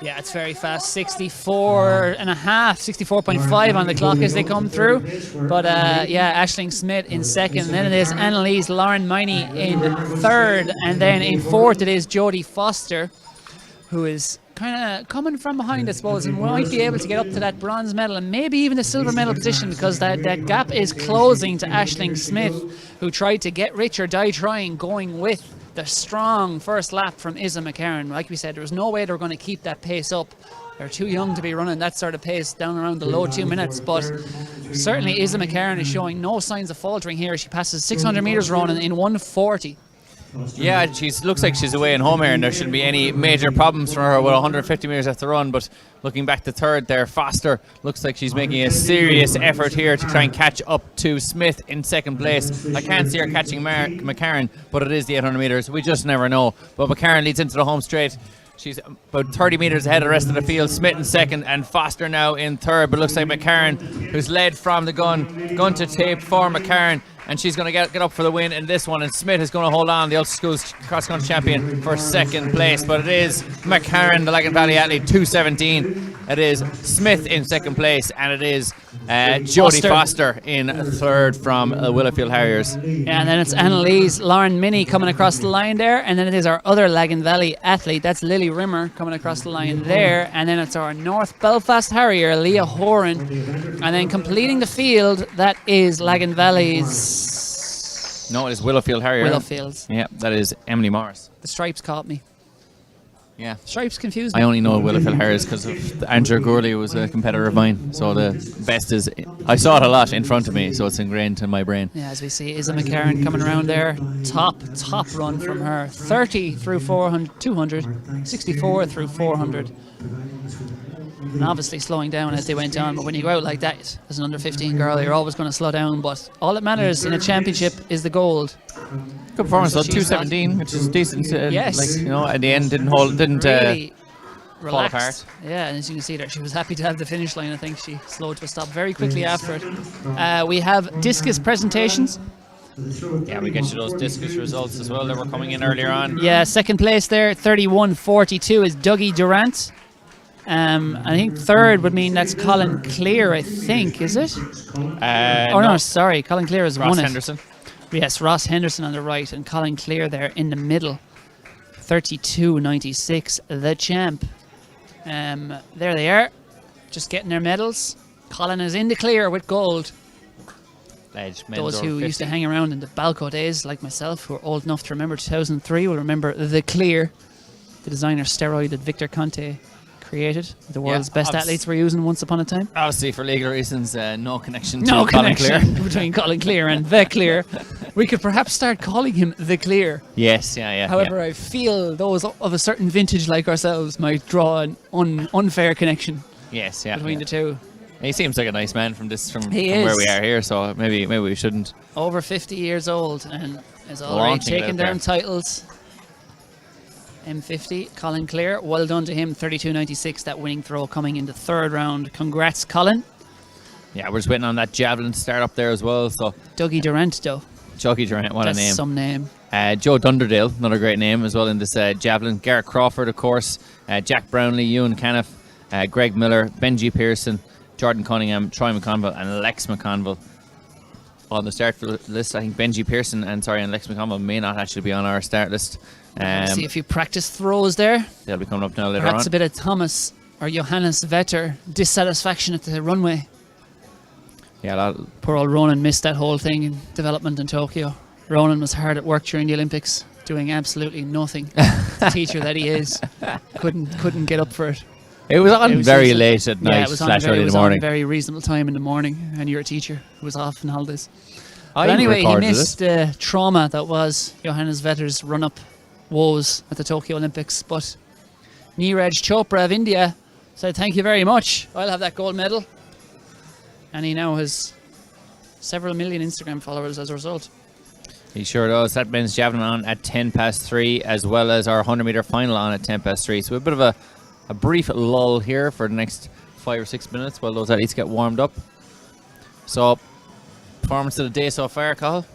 Yeah, it's very fast. 64 and a half, 64.5 on the clock as they come through. But yeah, Aisling Smith in second. And then it is Annalise Lauren Miney in third. And then in fourth it is Jodie Foster, who is kind of coming from behind, I suppose, and might be able to get up to that bronze medal and maybe even the silver medal position, because that gap is closing to Aisling Smith, who tried to get rich or die trying, going with the strong first lap from Isa McCarran. Like we said, there was no way they were going to keep that pace up. They're too young to be running that sort of pace down around the low 2 minutes, but certainly Isa McCarran is showing no signs of faltering here. She passes 600 metres running in 1:40. Yeah, she looks like she's away and home here, and there shouldn't be any major problems for her with 150 metres left to run. But looking back to third there, Foster looks like she's making a serious effort here to try and catch up to Smith in second place. I can't see her catching McCarran, but it is the 800 metres. We just never know. But McCarran leads into the home straight. She's about 30 metres ahead of the rest of the field. Smith in second and Foster now in third. But looks like McCarran, who's led from the gun to tape for McCarran. And she's going to get up for the win in this one. And Smith is going to hold on, the Ulster Schools cross-country champion, for second place. But it is McCarran, the Lagan Valley athlete, 2:17. It is Smith in second place. And it is Jodie Foster in third from Willowfield Harriers. Yeah, and then it's Annalise Lauren Minnie coming across the line there. And then it is our other Lagan Valley athlete. That's Lily Rimmer coming across the line there. And then it's our North Belfast Harrier, Leah Horan. And then completing the field, that is Lagan Valley's... No, it is Willowfield Harrier. Willowfields. Yeah, that is Emily Morris. The stripes caught me. Yeah. Stripes confused me. I only know Willowfield Harriers because of Andrew Gourley was a competitor of mine. So the best is... I saw it a lot in front of me, so it's ingrained in my brain. Yeah, as we see, Isa McCarran coming around there. Top run from her. 30 through 400, 200, 64 through 400. And obviously slowing down as they went on, but when you go out like that as an under 15 girl, you're always going to slow down. But all that matters in a championship is the gold. Good performance though, 2:17, which is decent. Yes, like, you know, at the end didn't really fall apart. Yeah, and as you can see there, she was happy to have the finish line. I think she slowed to a stop very quickly after it. We have discus presentations. Yeah, we get you those discus results as well that were coming in earlier on. Yeah, second place there, 31.42 is Dougie Durant. I think third would mean that's Colin Clear, I think, is it? No, sorry, Colin Clear has won it. Henderson. Yes, Ross Henderson on the right and Colin Clear there in the middle. 32.96, the champ. There they are, just getting their medals. Colin is in the clear with gold. Those who used to hang around in the Balco days, like myself, who are old enough to remember 2003, will remember the Clear, the designer steroid that Victor Conte created. The world's best athletes were using once upon a time. Obviously, for legal reasons, no connection to Colin Clear. Between Colin Clear and the Clear. We could perhaps start calling him the Clear. Yes, yeah. However, I feel those of a certain vintage like ourselves might draw an unfair connection. Yes, between the two. He seems like a nice man from where we are here, so maybe we shouldn't. Over 50 years old and is already taking down titles. M50, Colin Clear, well done to him. 32.96, that winning throw coming in the third round. Congrats, Colin. Yeah, we're just waiting on that Javelin to start up there as well. So Dougie Durant, though. Dougie Durant, what That's a name. Some name. Joe Dunderdale, another great name as well in this Javelin. Garrett Crawford, of course. Jack Brownlee, Ewan Caniff, Greg Miller, Benji Pearson, Jordan Cunningham, Troy McConville, and Lex McConville on the start list. I think Benji Pearson and Lex McConville may not actually be on our start list. See a few practice throws there. They'll be coming up now later Perhaps on. a bit of Thomas or Johannes Vetter dissatisfaction at the runway. Yeah, poor old Ronan missed that whole thing in development in Tokyo. Ronan was hard at work during the Olympics, doing absolutely nothing. The teacher that he is, couldn't get up for it. It was on very late at night. Yeah, it was on early in the morning. On a very reasonable time in the morning, and you're a teacher who was off on holidays. But anyway, he missed the trauma that was Johannes Vetter's run-up woes at the Tokyo Olympics. But Neeraj Chopra of India said, "Thank you very much. I'll have that gold medal." And he now has several million Instagram followers as a result. He sure does. That men's javelin on at 3:10, as well as our 100-meter final on at 3:10. So a bit of a brief lull here for the next 5 or 6 minutes while those athletes get warmed up. So, performance of the day so far, Cathal?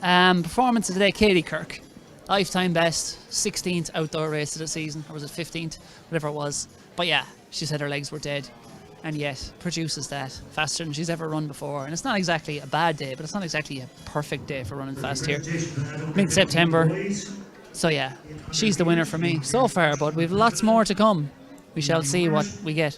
Performance of the day, Katie Kirk. Lifetime best, 16th outdoor race of the season, or was it 15th? Whatever it was. But yeah, she said her legs were dead. And yet, produces that faster than she's ever run before. And it's not exactly a bad day, but it's not exactly a perfect day for running fast here. Mid-September. So yeah, she's the winner for me so far, but we've lots more to come. We shall see what we get.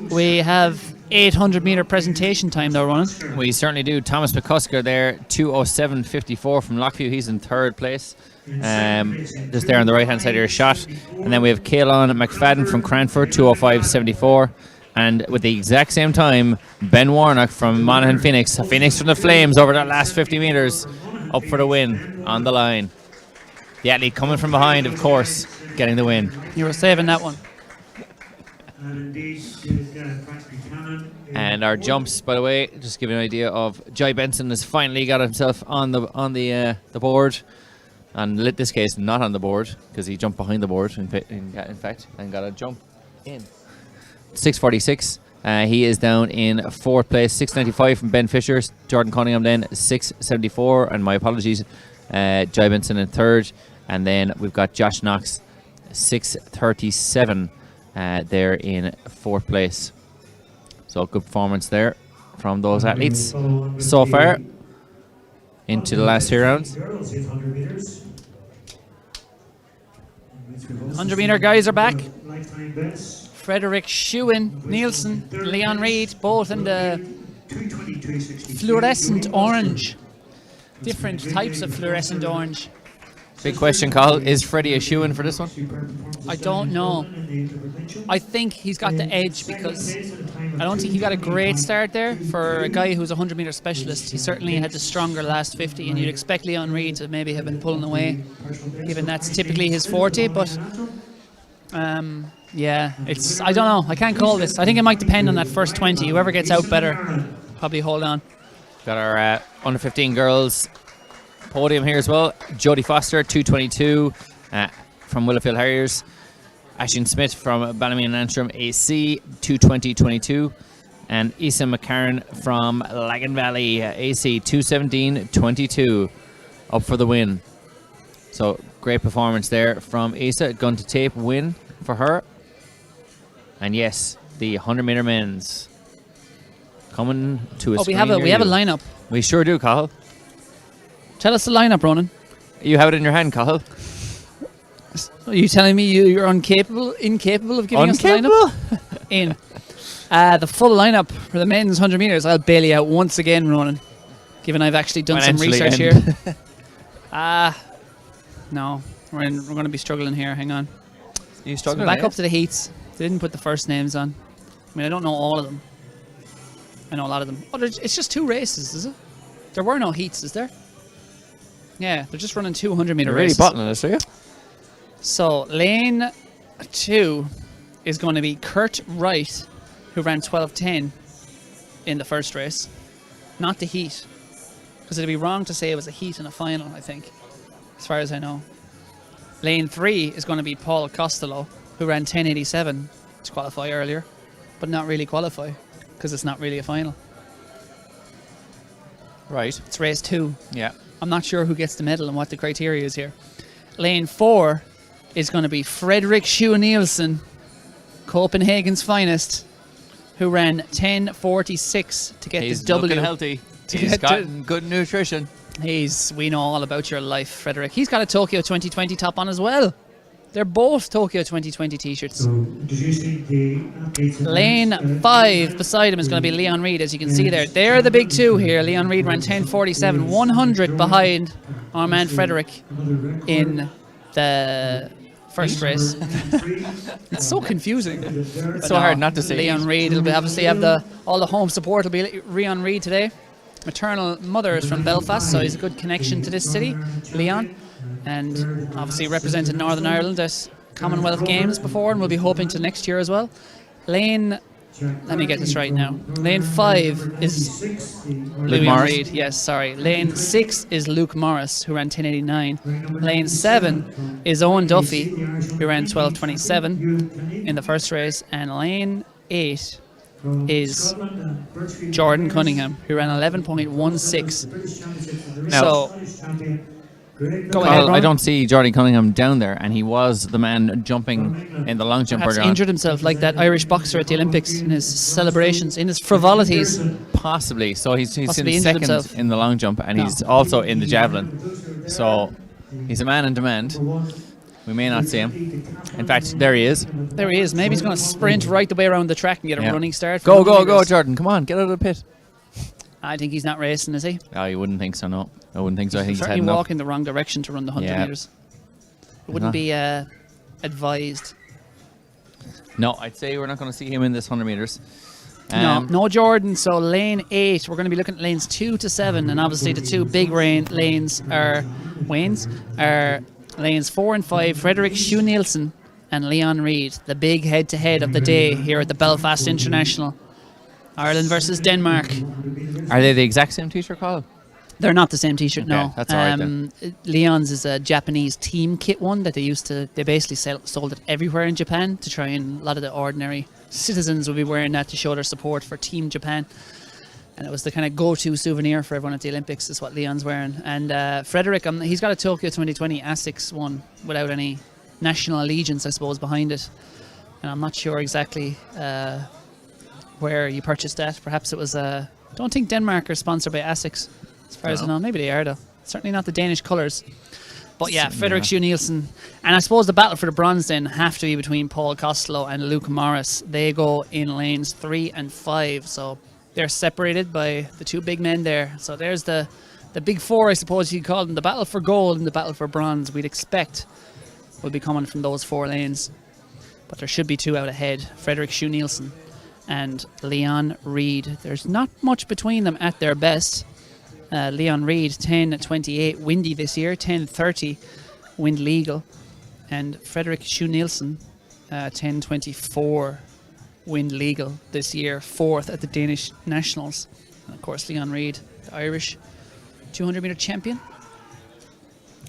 We have 800-meter presentation time though running. We certainly do. Thomas McCusker there, 2:07.54 from Lockview. He's in third place. Just there on the right hand side of your shot. And then we have Kaelan McFadden from Cranford, 2:05.74. And with the exact same time, Ben Warnock from Monaghan Phoenix from the Flames over that last 50 metres. up for the win on the line. The athlete coming from behind, of course, getting the win. You were saving that one. And our jumps, by the way, just give you an idea of Jai Benson has finally got himself on the board, and in this case not on the board because he jumped behind the board in fact and got a jump in 6:46. He is down in 4th place. 6:95 from Ben Fisher. Jordan Cunningham then 6:74, and my apologies, Jai Benson in 3rd, and then we've got Josh Knox 6:37 there in 4th place. So good performance there from those athletes so far into the last 2 rounds. 100-meter guys are back. Frederick Schuin, Nielsen, Leon Reed, both in the fluorescent orange. Different types of fluorescent orange. Big question, Carl. Is Freddie a shoo-in for this one? I don't know. I think he's got the edge because I don't think he got a great start there for a guy who's a 100-meter specialist. He certainly had the stronger last 50, and you'd expect Leon Reed to maybe have been pulling away, given that's typically his forte. But yeah, I don't know. I can't call this. I think it might depend on that first 20. Whoever gets out better, probably hold on. Got our under 15 girls podium here as well. Jodie Foster, 2:22 from Willowfield Harriers. Ashton Smith from Ballymena and Antrim AC, 2:20.22. And Issa McCarran from Lagan Valley AC, 2:17.22. Up for the win. So great performance there from Issa. Gun to tape win for her. And yes, the 100-meter men's coming to a screen we have a near you. lineup. We sure do, Cathal. Tell us the lineup, Ronan. You have it in your hand, Cathal. Are you telling me you're incapable of giving us the lineup? In the full lineup for the men's 100 meters, I'll bail you out once again, Ronan. Given I've actually done some research here. No, we're going to be struggling here. Hang on. You struggling? So back up to the heats. They didn't put the first names on. I mean, I don't know all of them. I know a lot of them. Oh, it's just 2 races, is it? There were no heats, is there? Yeah, they're just running 200-meter races. Really bottling us, are you? So lane 2 is going to be Kurt Wright, who ran 12:10 in the first race, not the heat, because it'd be wrong to say it was a heat and a final. I think, as far as I know. Lane 3 is going to be Paul Costello, who ran 10:87 to qualify earlier, but not really qualify because it's not really a final. Right. It's race 2. Yeah. I'm not sure who gets the medal and what the criteria is here. Lane 4 is going to be Frederick Shue Nielsen, Copenhagen's finest, who ran 10:46 to get He's the W. looking healthy. He's got good nutrition. We know all about your life, Frederick. He's got a Tokyo 2020 top on as well. They're both Tokyo 2020 t-shirts. So, did you see the athletes? Lane 5 beside him is going to be Leon Reed, as you can see there. They're the big 2 here. Leon Reed ran 10:47, 100 behind our man Frederick in the first race. It's so confusing. It's so hard not to say. Leon Reed will obviously have all the home support will be Leon Reed today. Maternal mother is from Belfast, so he's a good connection to this city, Leon. And obviously represented Northern Ireland at Commonwealth Games before, and we'll be hoping to next year as well. Let me get this right now. Lane 5 is Luke Leon Morris. Reed. Yes, sorry. Lane 6 is Luke Morris, who ran 10:89. Lane 7 is Owen Duffy, who ran 12:27 in the first race. And lane 8 is Jordan Cunningham, who ran 11.16. So, go ahead, Ron. I don't see Jordan Cunningham down there, and he was the man jumping in the long jump Perhaps earlier on. injured himself like that Irish boxer at the Olympics in his celebrations, in his frivolities. Possibly. So he's Possibly in injured second himself. in the long jump, and he's also in the javelin. So he's a man in demand. We may not see him. In fact, there he is. There he is. Maybe he's going to sprint right the way around the track and get a Yeah. running start. Go, Jordan. Come on, get out of the pit. I think he's not racing, is he? Oh, you wouldn't think so, no. I wouldn't think so. I think he's Certainly heading up. walking the wrong direction to run the 100 Yeah. metres. It wouldn't be advised. No, I'd say we're not going to see him in this 100 metres. No Jordan. So lane 8, we're going to be looking at lanes 2 to 7, and obviously the two big lanes are lanes 4 and 5. Frederick Shue Nielsen and Leon Reid, the big head-to-head of the day here at the Belfast International. Ireland versus Denmark. Are they the exact same t-shirt, Colin? They're not the same t-shirt, Okay, no. that's all right then. Leon's is a Japanese team kit one that they basically sold it everywhere in Japan to try, and a lot of the ordinary citizens would be wearing that to show their support for Team Japan. And it was the kind of go-to souvenir for everyone at the Olympics is what Leon's wearing. And Frederick, he's got a Tokyo 2020 ASICS one without any national allegiance, I suppose, behind it. And I'm not sure exactly where you purchased that. Perhaps it was, I don't think Denmark are sponsored by ASICS. As far as I know, maybe they are though. Certainly not the Danish colours. But yeah, Frederick Shue Nielsen. And I suppose the battle for the bronze then have to be between Paul Costello and Luke Morris. They go in lanes 3 and 5. So they're separated by the two big men there. So there's the big four, I suppose you'd call them. The battle for gold and the battle for bronze, we'd expect, will be coming from those 4 lanes. But there should be 2 out ahead. Frederick Shue Nielsen and Leon Reid. There's not much between them at their best. Leon Reid 10.28 windy this year, 10.30 wind legal, and Frederick Shue Nielsen 10.24 wind legal this year, 4th at the Danish Nationals. And of course Leon Reid, the Irish 200 metre champion.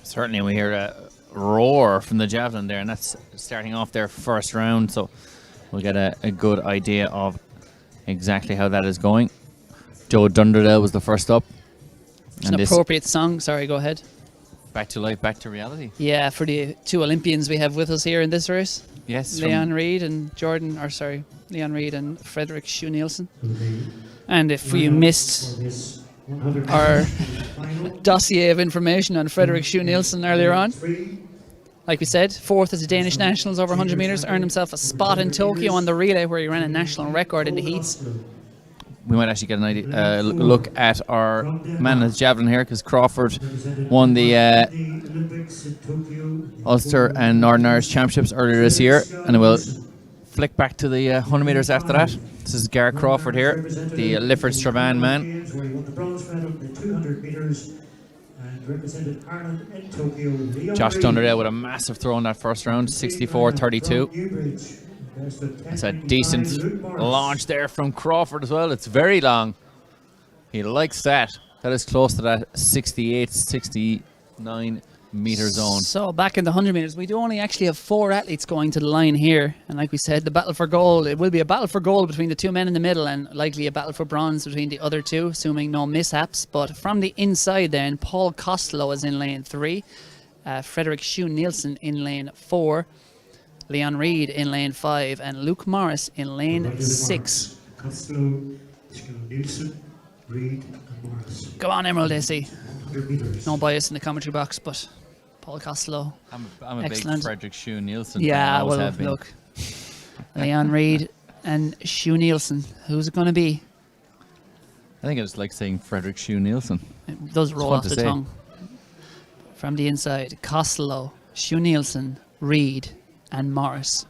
Certainly we hear a roar from the Javelin there, and that's starting off their first round, so we'll get a good idea of exactly how that is going. Joe Dunderdale was the first up. It's an appropriate song. Sorry, go ahead. Back to life, back to reality. Yeah, for the 2 Olympians we have with us here in this race. Yes. Leon Reid and Leon Reid and Frederick Shue Nielsen. And if you missed our dossier of information on Frederick Shue Nielsen earlier on, like we said, 4th at the Danish Nationals over 100 metres, earned himself a spot in Tokyo on the relay where he ran a national record in the heats. We might actually get an idea, look at our man at Javelin here, because Crawford won the Ulster and Northern Irish Championships earlier this year, and we'll flick back to the 100 metres after that. This is Gareth Crawford here, the Lifford Strabane man. Josh Dunderdale with a massive throw in that first round, 64.32. It's a decent launch there from Crawford as well. It's very long. He likes that. That is close to that 68, 69 metre zone. So back in the 100 metres, we do only actually have 4 athletes going to the line here. And like we said, the battle for gold, it will be a battle for gold between the 2 men in the middle, and likely a battle for bronze between the other 2, assuming no mishaps. But from the inside then, Paul Costello is in lane 3. Frederick Shue Nielsen in lane 4. Leon Reid in lane 5 and Luke Morris in lane 6. Go on, Emerald AC. No bias in the commentary box, but Paul Costello. I'm a excellent. big Frederick Shue Nielsen. Yeah, well, look. Leon Reid and Shue Nielsen. Who's it going to be? I think I just like saying Frederick Shue Nielsen. It does roll off the tongue. From the inside, Costello, Shue Nielsen, Reid, and Morris.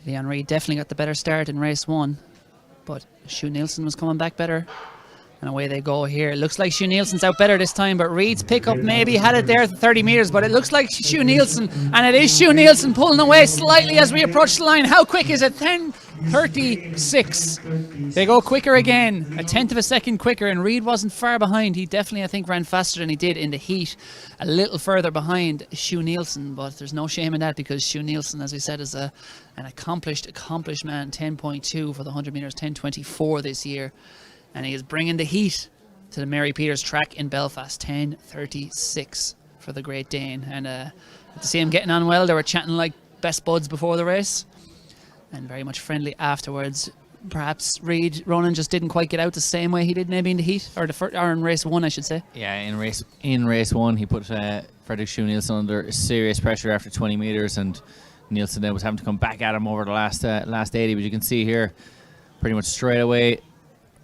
Leon Reid definitely got the better start in race 1, but Shue Nielsen was coming back better. And away they go here. It looks like Shue Nielsen's out better this time, but Reid's pickup maybe had it there at the 30 metres, but it looks like Shue Nielsen, and it is Shue Nielsen pulling away slightly as we approach the line. How quick is it? 10.36. They go quicker again, a 1/10 of a second quicker, and Reid wasn't far behind. He definitely, I think, ran faster than he did in the heat. A little further behind Shue Nielsen, but there's no shame in that because Shue Nielsen, as we said, is an accomplished man. 10.2 for the 100 metres, 10.24 this year. And he is bringing the heat to the Mary Peters track in Belfast. 10.36 for the Great Dane. And to see him getting on well, they were chatting like best buds before the race. And very much friendly afterwards. Perhaps Ronan just didn't quite get out the same way he did maybe in the heat. Or in race 1, I should say. Yeah, in race 1, he put Frederick Shue Nielsen under serious pressure after 20 metres. And Nielsen then was having to come back at him over the last 80. But you can see here, pretty much straight away,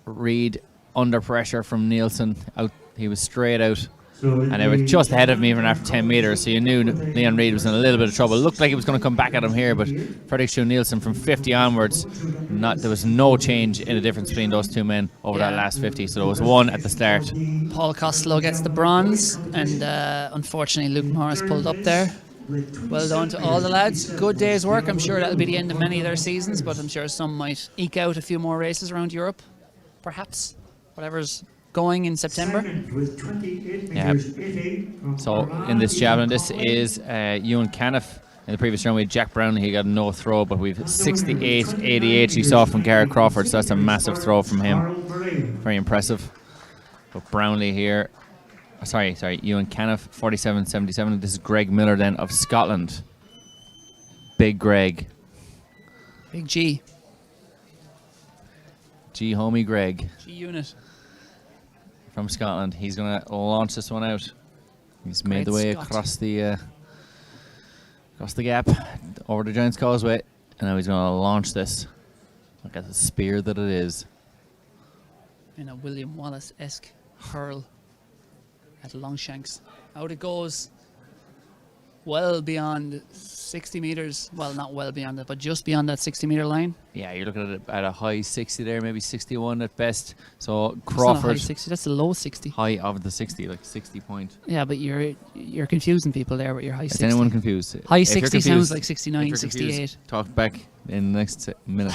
Reid under pressure from Nielsen. Out, he was straight out. And they were just ahead of me even after 10 metres, so you knew Leon Reid was in a little bit of trouble. It looked like he was going to come back at him here, but Fredrik Schoen-Nielsen from 50 onwards, there was no change in the difference between those two men over that last 50, so there was one at the start. Paul Costello gets the bronze, and unfortunately Luke Morris pulled up there. Well done to all the lads. Good day's work. I'm sure that'll be the end of many of their seasons, but I'm sure some might eke out a few more races around Europe, perhaps. Whatever's going in September. Yeah. So in this javelin, this is Ewan Caniff. In the previous round we had Jack Brown, he got no throw, but we've 68-88 you saw from Garrett Crawford, so that's a massive throw from him. Very impressive. But Brownlee here, sorry, Ewan Caniff, 47-77. This is Greg Miller then of Scotland. Big Greg. Big G. G homie Greg. G unit. From Scotland. He's going to launch this one out. He's made Great the way Scot. across the gap, over the Giants Causeway, and now he's going to launch this. Look at the spear that it is. In a William Wallace-esque hurl at Longshanks. Out it goes. Well beyond 60 metres. Well, not well beyond it, but just beyond that 60-metre line. Yeah, you're looking at it at a high 60 there, maybe 61 at best. So That's not a Crawford, high 60, that's a low 60. high of the 60, like 60 point. Yeah, but you're confusing people there with your high Is 60. anyone confused? High If you're 60 sounds confused- like if 69, you're confused, 68. talk back in the next minute.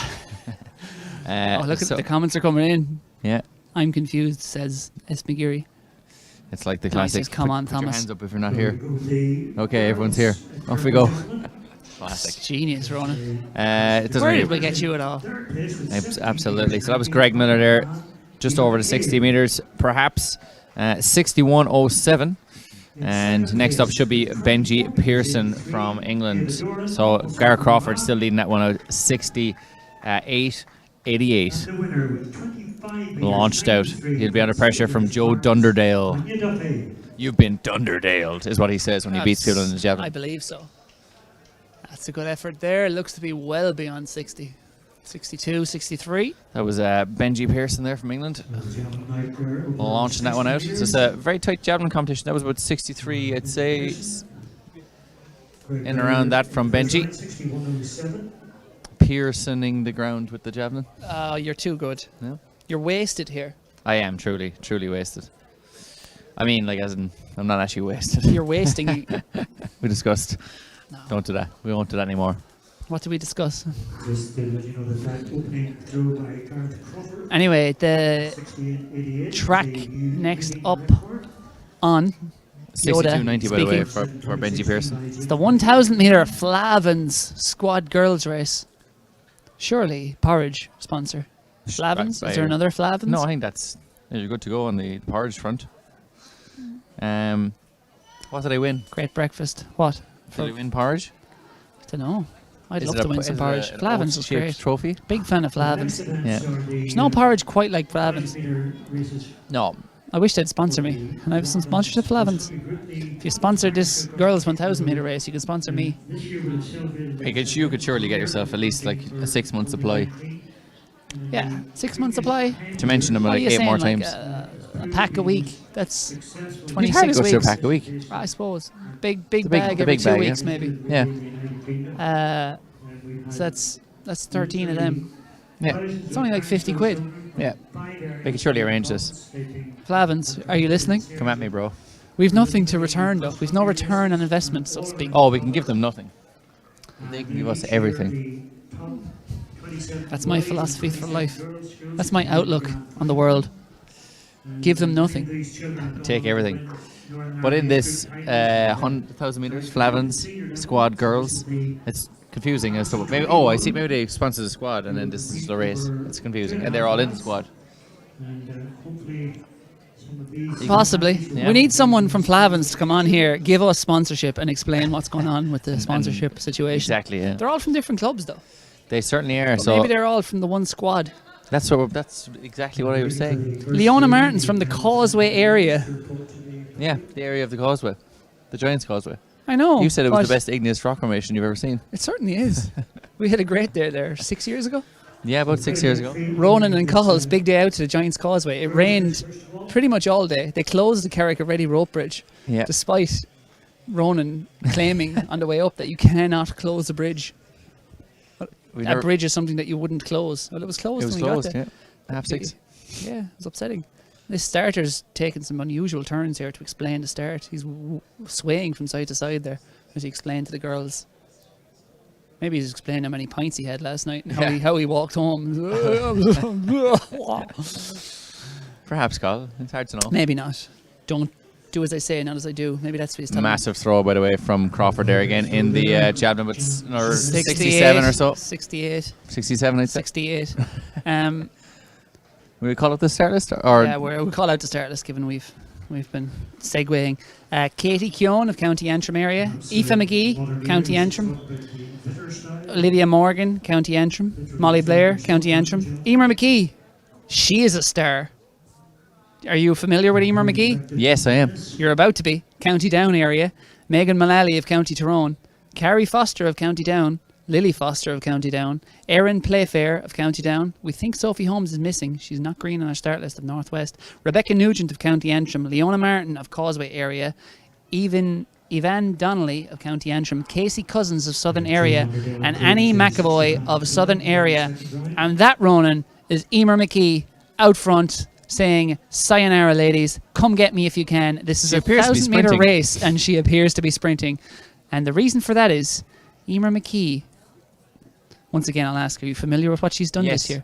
Oh, look at so- the comments are coming in. Yeah, I'm confused, says S. McGeary. it's like the Can I classic. just come on, put your Thomas? hands up if you're not here. Okay, everyone's here. Off we go. Classic. Genius, Ronan. It doesn't Where really did we get you at all? Absolutely. So that was Greg Miller there, just over the 60 metres, perhaps. 61.07. And next up should be Benji Pearson from England. So Garrett Crawford still leading that one out, 68.88. Launched out. He'll be under pressure from Joe Dunderdale. You've been Dunderdaled, is what he says when he beats people in the I javelin. believe so. That's a good effort there. It looks to be well beyond 60. 62, 63. That was Benji Pearson there from England, launching that one out. So it's a very tight javelin competition. That was about 63, I'd say, in around that from Benji. Pearsoning the ground with the javelin. Oh, you're too good. No? You're wasted here. I am truly wasted. I mean, like, as in, I'm not actually wasted. You're wasting. We discussed. No. Don't do that. We won't do that anymore. What did we discuss? Just to let you know that opening throw by Garrett Crawford. Anyway, the 68-88. track next up on 62.90 by the way speaking. for Benji Pearson. It's the 1,000 metre Flavins squad girls race. Surely Porridge sponsor. Flavins? Right, Is there right. another Flavins? No, I think you're good to go on the porridge front. What did I win? Great breakfast. What? Did I win porridge? I don't know. I'd Is love it to win some porridge. an Flavins was oats-shaped great. trophy? Big fan of Flavins. Yeah. There's no porridge quite like Flavins. No. I wish they'd sponsor me. Can I have some sponsorship, Flavins? If you sponsor this girls 1,000 metre race, you can sponsor me. You could surely get yourself at least like a 6 month supply. Yeah, 6 month supply. To mention them What are like you 8 saying, more like times. a pack a week. That's You'd hardly 26 go through a weeks. pack a week. I suppose. Big The big- bag the every big 2 bag, weeks, yeah. maybe. Yeah. So that's 13 of them. Yeah. It's only like 50 quid. Yeah. We could surely arrange this. Flavins, are you listening? Come at me, bro. We've nothing to return, though. We've no return on investment, so to speak. Oh, we can give them nothing. They can give us everything. That's my philosophy for life. That's my outlook on the world. Give them nothing. Take everything. But in this 1,000 metres, Flavins squad girls, it's confusing as to maybe. Oh, I see. Maybe they sponsor the squad, and then this is the race. It's confusing, and they're all in the squad. Possibly. Yeah. We need someone from Flavins to come on here, give us sponsorship, and explain what's going on with the sponsorship situation. Exactly. Yeah. They're all from different clubs, though. They certainly are. But So maybe they're all from the one squad. that's exactly what I was saying. Leona Martin's from the Causeway area. Yeah, the area of the causeway, the Giants Causeway. I know. You said it was but the best igneous rock formation you've ever seen. It certainly is. We had a great day there 6 years ago. Yeah, about 6 years ago. Ronan and Coles, big day out to the Giants Causeway. It rained pretty much all day. They closed the Carrick Already rope bridge, Yeah. despite Ronan claiming on the way up that you cannot close the bridge. That bridge is something that you wouldn't close. Well, it was closed. It was when we got closed, there. yeah. 6:30. Yeah, it was upsetting. This starter's taking some unusual turns here to explain the start. He's swaying from side to side there as he explained to the girls. Maybe he's explaining how many pints he had last night and how he walked home. Perhaps, Carl. It's hard to know. Maybe not. Don't do as I say, not as I do. Maybe that's what he's telling me. Massive throw, by the way, from Crawford there again in the Javelin, but another 67 or so. 68. 67, I'd say. 68. Will we call it the start list? Or Yeah, we'll call out the start list given we've been segueing. Katie Keown of County Antrim area. Aoife McGee, County Antrim. Olivia Morgan, County Antrim. Molly Blair, County Emer McKee, she is a star. Are you familiar with Emer McGee? Yes, I am. You're about to be. County Down area. Megan Mullally of County Tyrone. Carrie Foster of County Down. Lily Foster of County Down. Erin Playfair of County Down. We think Sophie Holmes is missing. She's not green on our start list of Northwest. Rebecca Nugent of County Antrim. Leona Martin of Causeway area. Ivan Donnelly of County Antrim. Casey Cousins of Southern area. And Annie McAvoy of Southern area. And that, Ronan, is Emer McKee out front saying, "Sayonara, ladies. Come get me if you can. This is a 1,000-meter race," and she appears to be sprinting. And the reason for that is Emer McKee. Once again, I'll ask, are you familiar with what she's done this year?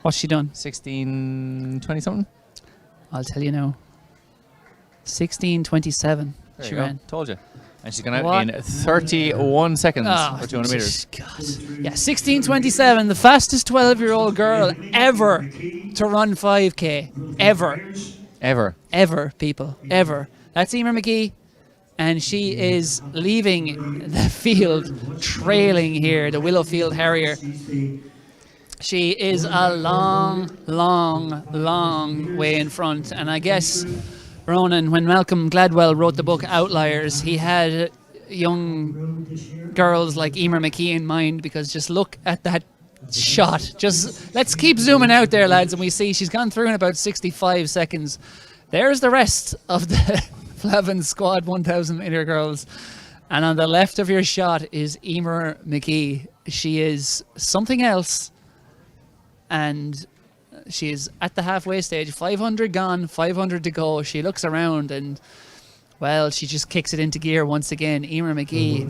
What's she done? 16:20 something? I'll tell you now. 16:27 she ran. Told you. And she's going out in 31 seconds for 200 meters. God. Yeah, 16:27, the fastest 12-year-old girl ever to run 5K. Ever, people. Ever. That's Emer McGee. And she is leaving the field, trailing here, the Willowfield Harrier. She is a long way in front. And I guess, Ronan, when Malcolm Gladwell wrote the book Outliers, he had young girls like Emer McKee in mind, because just look at that shot. Just let's keep zooming out there, lads, and we see she's gone through in about 65 seconds. There's the rest of the Lavin squad 1,000 meter girls. And on the left of your shot is Emer McKee. She is something else. And she is at the halfway stage. 500 gone, 500 to go. She looks around and, well, she just kicks it into gear once again. Emer McGee,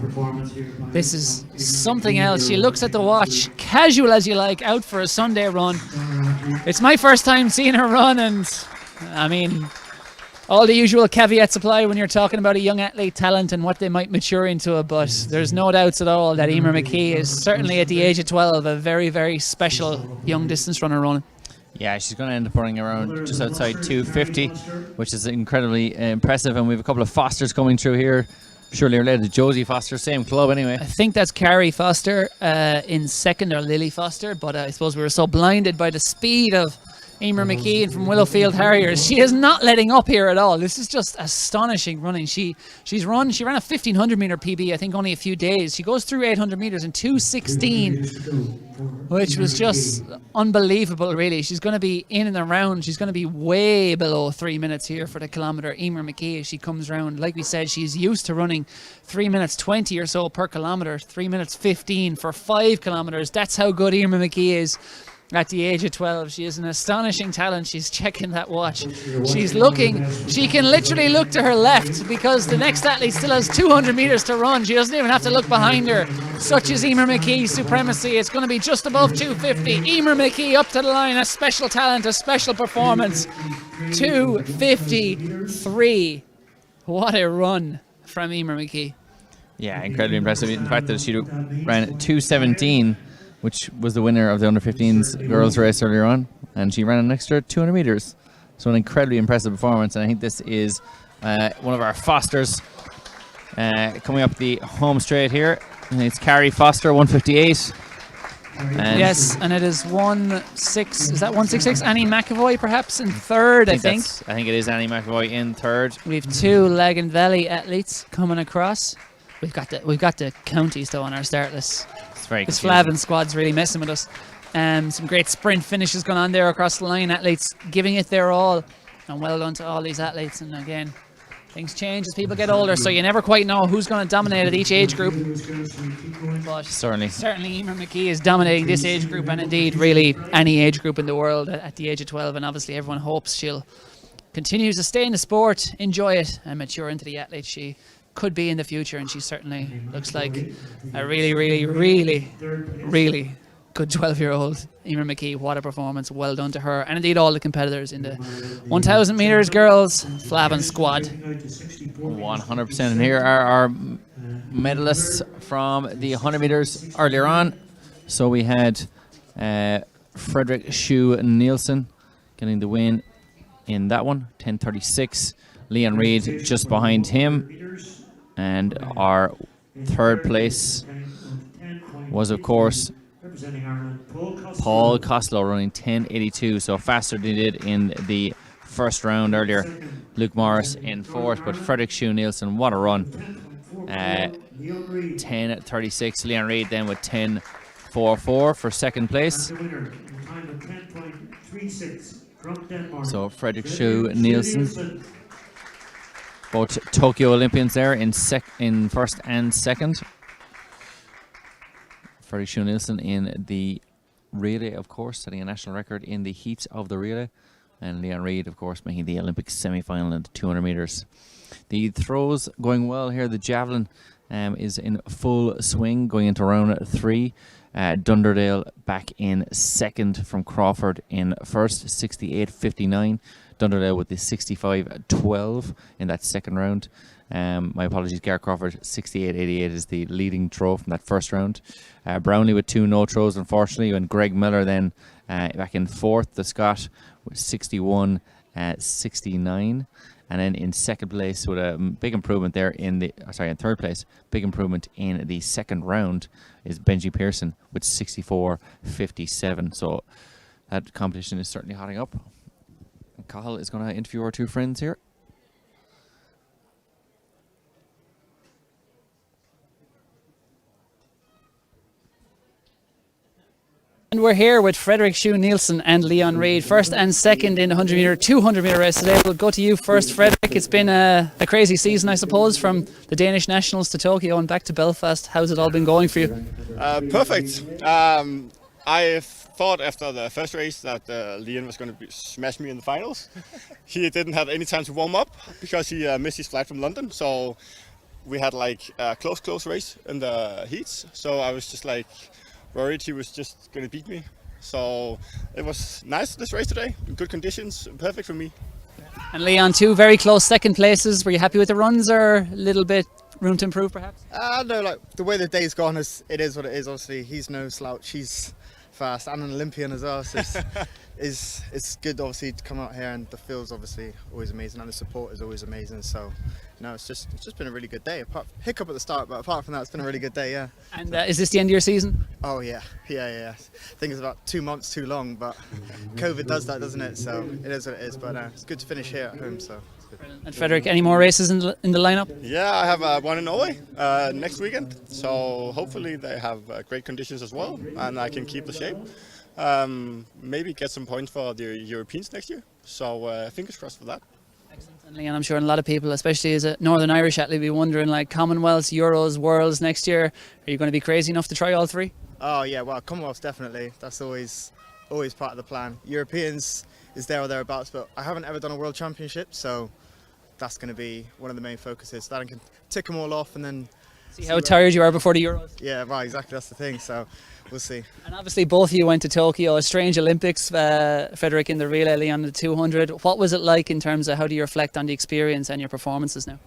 this is something else. She looks at the watch, casual as you like, out for a Sunday run. It's my first time seeing her run, and I mean, all the usual caveats apply when you're talking about a young athlete talent and what they might mature into, but there's no doubts at all that Emer McKee is certainly at the age of 12 a very, very special young distance runner running. Yeah, she's going to end up running around just outside 250, which is incredibly impressive. And we have a couple of Fosters coming through here, surely related to Josie Foster, same club anyway. I think that's Carrie Foster in second, or Lily Foster, but I suppose we were so blinded by the speed of Emer McKee from Willowfield Harriers. She is not letting up here at all. This is just astonishing running. She ran a 1,500 meter PB, I think only a few days. She goes through 800 meters in 2:16, which was just unbelievable, really. She's going to be in and around. She's going to be way below 3 minutes here for the kilometer. Emer McKee, as she comes round, like we said, she's used to running 3 minutes 20 or so per kilometer, 3 minutes 15 for 5 kilometers. That's how good Emer McKee is. At the age of 12, she is an astonishing talent. She's checking that watch. She's looking. She can literally look to her left, because the next athlete still has 200 meters to run. She doesn't even have to look behind her. Such is Emer McKee's supremacy. It's going to be just above 250. Emer McKee up to the line. A special talent, a special performance. 2:53. What a run from Emer McKee. Yeah, incredibly impressive. In fact, that she ran at 2:17, which was the winner of the under-15s girls race earlier on, and she ran an extra 200 meters. So an incredibly impressive performance, and I think this is one of our Fosters coming up the home straight here. And it's Carrie Foster, 1:58. Yes, and it is 1:06. Is that 1:66? Annie McAvoy perhaps in third, I think. I think it is Annie McAvoy in third. We have 2 Lagan Valley athletes coming across. We've got the counties though on our start list. It's very This confusing. Lavin squad's really messing with us. Some great sprint finishes going on there across the line. Athletes giving it their all. And well done to all these athletes. And again, things change as people get older, so you never quite know who's going to dominate at each age group. But Certainly. Emer McKee is dominating this age group, and indeed really any age group in the world at the age of 12. And obviously everyone hopes she'll continue to stay in the sport, enjoy it, and mature into the athlete she could be in the future. And she certainly looks like a really, really, really, really good 12-year-old. Emer McKee, what a performance. Well done to her, and indeed all the competitors in the 1,000 metres girls Lavin squad. 100%. And here are our medalists from the 100 metres earlier on. So we had Frederick Shue Nielsen getting the win in that one, 10:36. Leon Reid just behind him. And our third place was, of course, Paul Costello, running 10:82, so faster than he did in the first round earlier. Luke Morris in fourth, but Frederick Shue Nielsen, what a run. 10:36. Leon Reid then with 10:44 for second place. So Frederick Shue Nielsen, both Tokyo Olympians there in first and second. Frederick Shue Nielsen in the relay, of course, setting a national record in the heats of the relay. And Leon Reid, of course, making the Olympic semi-final in the 200 metres. The throws going well here. The javelin is in full swing going into round 3. Dunderdale back in second from Crawford in first, 68.59. Dunderdale with the 65.12 in that second round. My apologies, Gareth Crawford, 68.88 is the leading throw from that first round. Brownlee with 2 no throws, unfortunately, and Greg Miller then back in fourth, the Scot, with 61.69. And then in second place with a big improvement there in third place, big improvement in the second round is Benji Pearson with 64.57. So that competition is certainly hotting up. And Cathal is going to interview our 2 friends here. And we're here with Frederick Shue Nielsen and Leon Reid, first and second in the 100 metre, 200 metre race today. We'll go to you first, Frederick. It's been a crazy season, I suppose, from the Danish Nationals to Tokyo and back to Belfast. How's it all been going for you? Perfect. I thought after the first race that Leon was going to smash me in the finals. He didn't have any time to warm up because he missed his flight from London. So we had like a close race in the heats. So I was just like worried he was just going to beat me. So it was nice this race today. Good conditions, perfect for me. And Leon, 2 very close second places. Were you happy with the runs, or a little bit room to improve perhaps? No, like the way the day's gone, it is what it is. Obviously, he's no slouch. He's fast and an Olympian as well. So it's good, obviously, to come out here, and the field's obviously always amazing, and the support is always amazing. So, it's just been a really good day. Hiccup at the start, but apart from that, it's been a really good day. Yeah. And is this the end of your season? Oh yeah. I think it's about 2 months too long, but COVID does that, doesn't it? So it is what it is. But it's good to finish here at home. So. And Frederick, any more races in the lineup? Yeah, I have one in Norway next weekend. So hopefully they have great conditions as well, and I can keep the shape. Maybe get some points for the Europeans next year. So fingers crossed for that. Excellent. And Leon, I'm sure a lot of people, especially as a Northern Irish athlete, be wondering, like, Commonwealths, Euros, Worlds next year. Are you going to be crazy enough to try all 3? Oh yeah, well, Commonwealths definitely. That's always part of the plan. Europeans is there or thereabouts, but I haven't ever done a World Championship, so that's going to be one of the main focuses. That I can tick them all off and then see how tired you are before the Euros. Yeah, right, exactly. That's the thing. So we'll see. And obviously, both of you went to Tokyo, a strange Olympics. Frederick in the relay, Leon in the 200. What was it like in terms of how do you reflect on the experience and your performances now?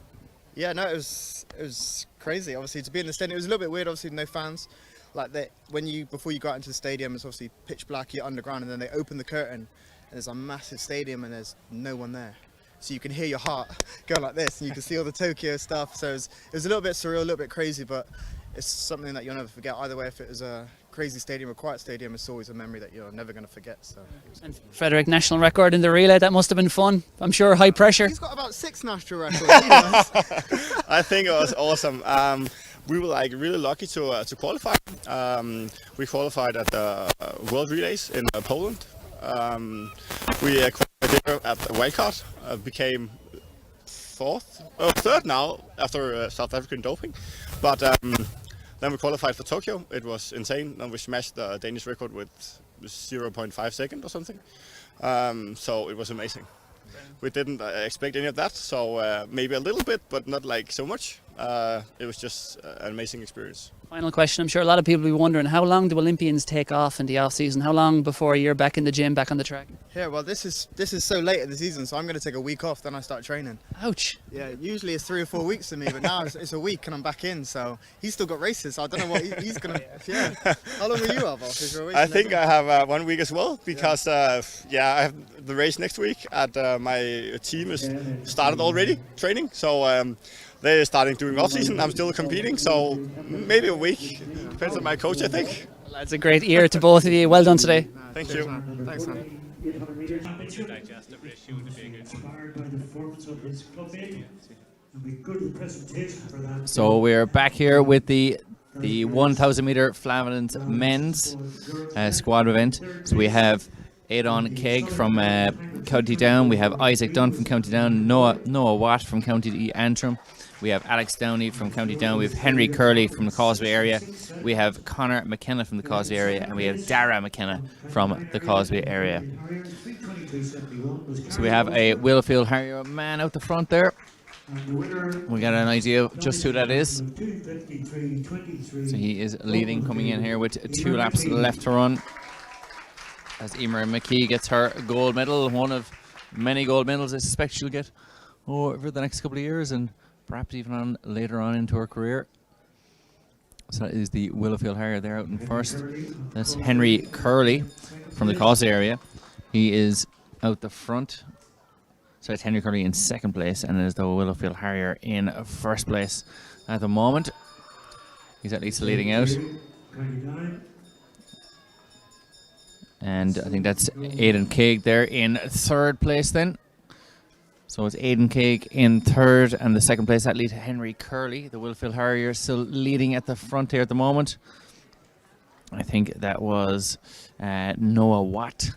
Yeah, no, it was crazy. Obviously, to be in the stadium, it was a little bit weird. Obviously, no fans. Like before you got into the stadium, it's obviously pitch black. You're underground, and then they open the curtain, and there's a massive stadium, and there's no one there. So you can hear your heart go like this, and you can see all the Tokyo stuff. So it was a little bit surreal, a little bit crazy, but it's something that you'll never forget. Either way, if it was a crazy stadium or quiet stadium, it's always a memory that you're never going to forget. So. And Frederick, national record in the relay, that must have been fun. I'm sure high pressure. He's got about 6 national records. I think it was awesome. we were like really lucky to qualify. We qualified at the World Relays in Poland. We qualified there at the wildcard, became third now after South African doping. But then we qualified for Tokyo. It was insane. And we smashed the Danish record with 0.5 seconds or something. So it was amazing. We didn't expect any of that, so maybe a little bit, but not like so much. It was just an amazing experience. Final question. I'm sure a lot of people will be wondering, how long do Olympians take off in the off season? How long before you're back in the gym, back on the track? Yeah, well, this is so late in the season, so I'm going to take a week off, then I start training. Ouch. Yeah, usually it's 3 or 4 weeks for me, but now it's a week and I'm back in, so he's still got races, so I don't know what he's going to... Yeah. How long will you have off? Is your race I think I have 1 week as well, because I have the race next week, and my team is started already training, so they're starting doing off-season. I'm still competing, so maybe a week. Depends on my coach, I think. Well, that's a great year to both of you. Well done today. Thank you. Thanks, man. Inspired by the performance of his clubmate, and we good presentation for that. So we're back here with the 1,000 meter Flavellan's men's squad event. So we have Aidan Keig from County Down. We have Isaac Dunn from County Down. Noah Watt from County Antrim. We have Alex Downey from County Down. We have Henry Curley from the Causeway area. We have Connor McKenna from the Causeway area, and we have Dara McKenna from the Causeway area. So we have a Willowfield Harrier man out the front there. We got an idea of just who that is. So he is leading, coming in here with 2 laps left to run, as Emer McKee gets her gold medal, one of many gold medals I suspect she'll get over the next couple of years, and perhaps even later on into her career. So that is the Willowfield Harrier there out in first. That's Henry Curley from the Causeway area. He is out the front. So it's Henry Curley in second place, and it is the Willowfield Harrier in first place at the moment. He's at least leading out. And I think that's Aidan Keig there in third place then. So it's Aidan Keig in third, and the second place athlete Henry Curley, the Willowfield Harrier, still leading at the front here at the moment. I think that was Noah Watt,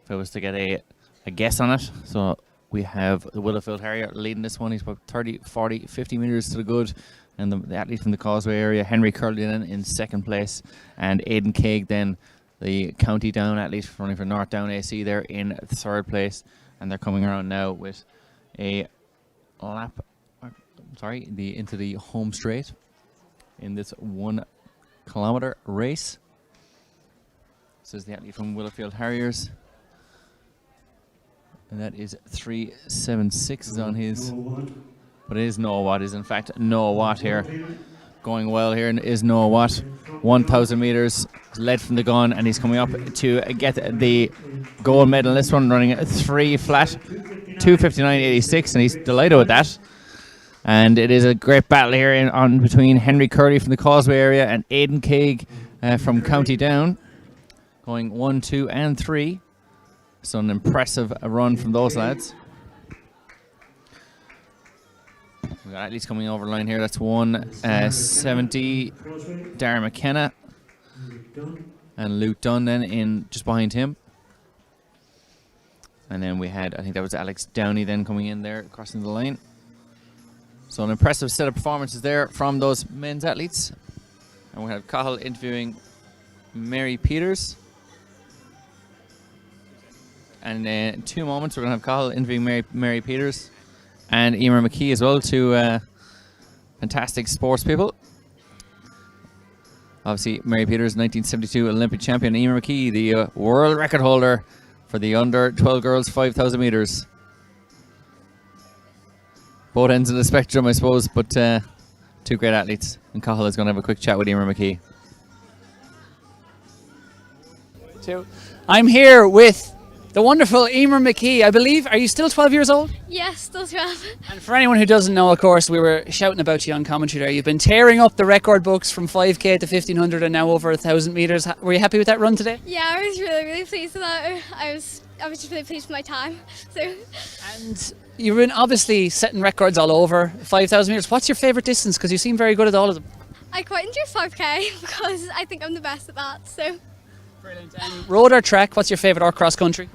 if I was to get a guess on it. So we have the Willowfield Harrier leading this one. He's about 30, 40, 50 metres to the good. And the athlete from the Causeway area, Henry Curley, then in second place. And Aidan Keig then, the County Down athlete running for North Down AC, there in third place. And they're coming around now with a lap, into the home straight in this 1 kilometre race. This is the athlete from Willowfield Harriers, and that is 3:76 is on his, but it is Noah Watt. Is in fact Noah Watt here, going well here, and is Noah Watt. 1,000 metres led from the gun, and he's coming up to get the gold medal in this one, running 3 flat. 2:59.86, and he's delighted with that. And it is a great battle here on between Henry Curley from the Causeway area and Aidan Keig from County Down, going 1, 2, and 3. So an impressive run from those lads. We got athletes coming over the line here. That's 1:70. Dara McKenna and Luke Dunn then in just behind him. And then we had, I think that was Alex Downey then coming in there, crossing the line. So an impressive set of performances there from those men's athletes. And we have Cahill interviewing Mary Peters. And in 2 moments we're going to have Cahill interviewing Mary Peters and Emer McKee as well, 2 fantastic sports people. Obviously Mary Peters, 1972 Olympic champion. Emer McKee, the world record holder for the under 12 girls 5,000 meters. Both ends of the spectrum, I suppose, but 2 great athletes. And Cahill is going to have a quick chat with Emer McKee. I'm here with the wonderful Emer McKee. I believe, are you still 12 years old? Yes, still 12. And for anyone who doesn't know, of course, we were shouting about you on commentary there. You've been tearing up the record books from 5k to 1,500 and now over 1,000 metres. Were you happy with that run today? Yeah, I was really, really pleased with that. I was just really pleased with my time. So. And you've been obviously setting records all over 5,000 metres. What's your favourite distance? Because you seem very good at all of them. I quite enjoy 5k because I think I'm the best at that. So Brilliant. And road or track? What's your favourite, or cross country?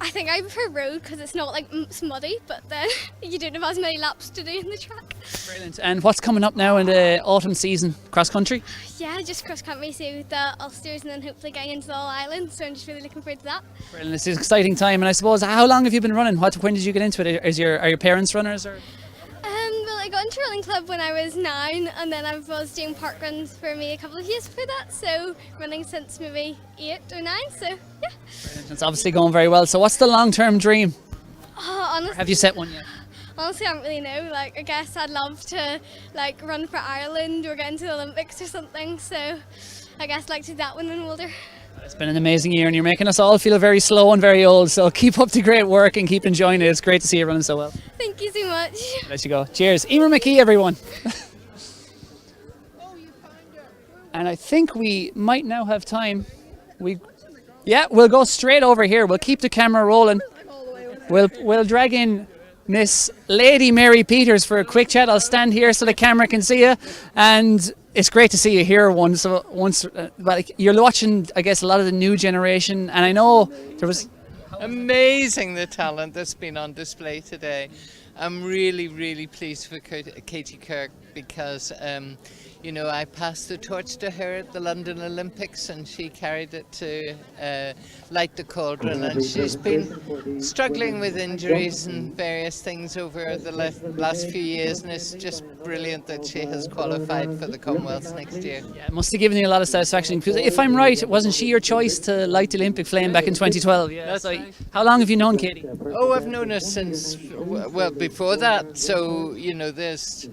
I think I prefer road because it's not like it's muddy, but then you don't have as many laps to do in the track. Brilliant. And what's coming up now in the autumn season? Cross country? Yeah, just cross country, so the Ulsters and then hopefully getting into the All Island. So I'm just really looking forward to that. Brilliant. It's an exciting time. And I suppose, how long have you been running? When did you get into it? Are your parents runners? Or? Well, I got into running club when I was 9, and then I was doing park runs for me a couple of years before that. So running since maybe 8 or 9. So yeah. Brilliant. It's obviously going very well. So what's the long-term dream? Honestly, Have you set one yet? Honestly, I don't really know. Like, I guess I'd love to like run for Ireland or get into the Olympics or something. So I guess I'd like to do that when I'm older. It's been an amazing year, and you're making us all feel very slow and very old. So keep up the great work and keep enjoying it. It's great to see you running so well. Thank you so much. Let you go. Cheers. Emer McKee, everyone. And I think we might now have time. We'll go straight over here. We'll keep the camera rolling. We'll drag in Miss Lady Mary Peters for a quick chat. I'll stand here so the camera can see you, and it's great to see you here. You're watching, I guess, a lot of the new generation, and I know there was amazing the talent that's been on display today. I'm really, really pleased for Katie Kirk because I passed the torch to her at the London Olympics, and she carried it to light the cauldron, and she's been struggling with injuries and various things over the last few years, and it's just brilliant that she has qualified for the Commonwealths next year. Yeah, it must have given you a lot of satisfaction, because if I'm right, wasn't she your choice to light the Olympic flame back in 2012? Yeah. That's right. How long have you known Katie? Oh, I've known her since, well, before that, so, there's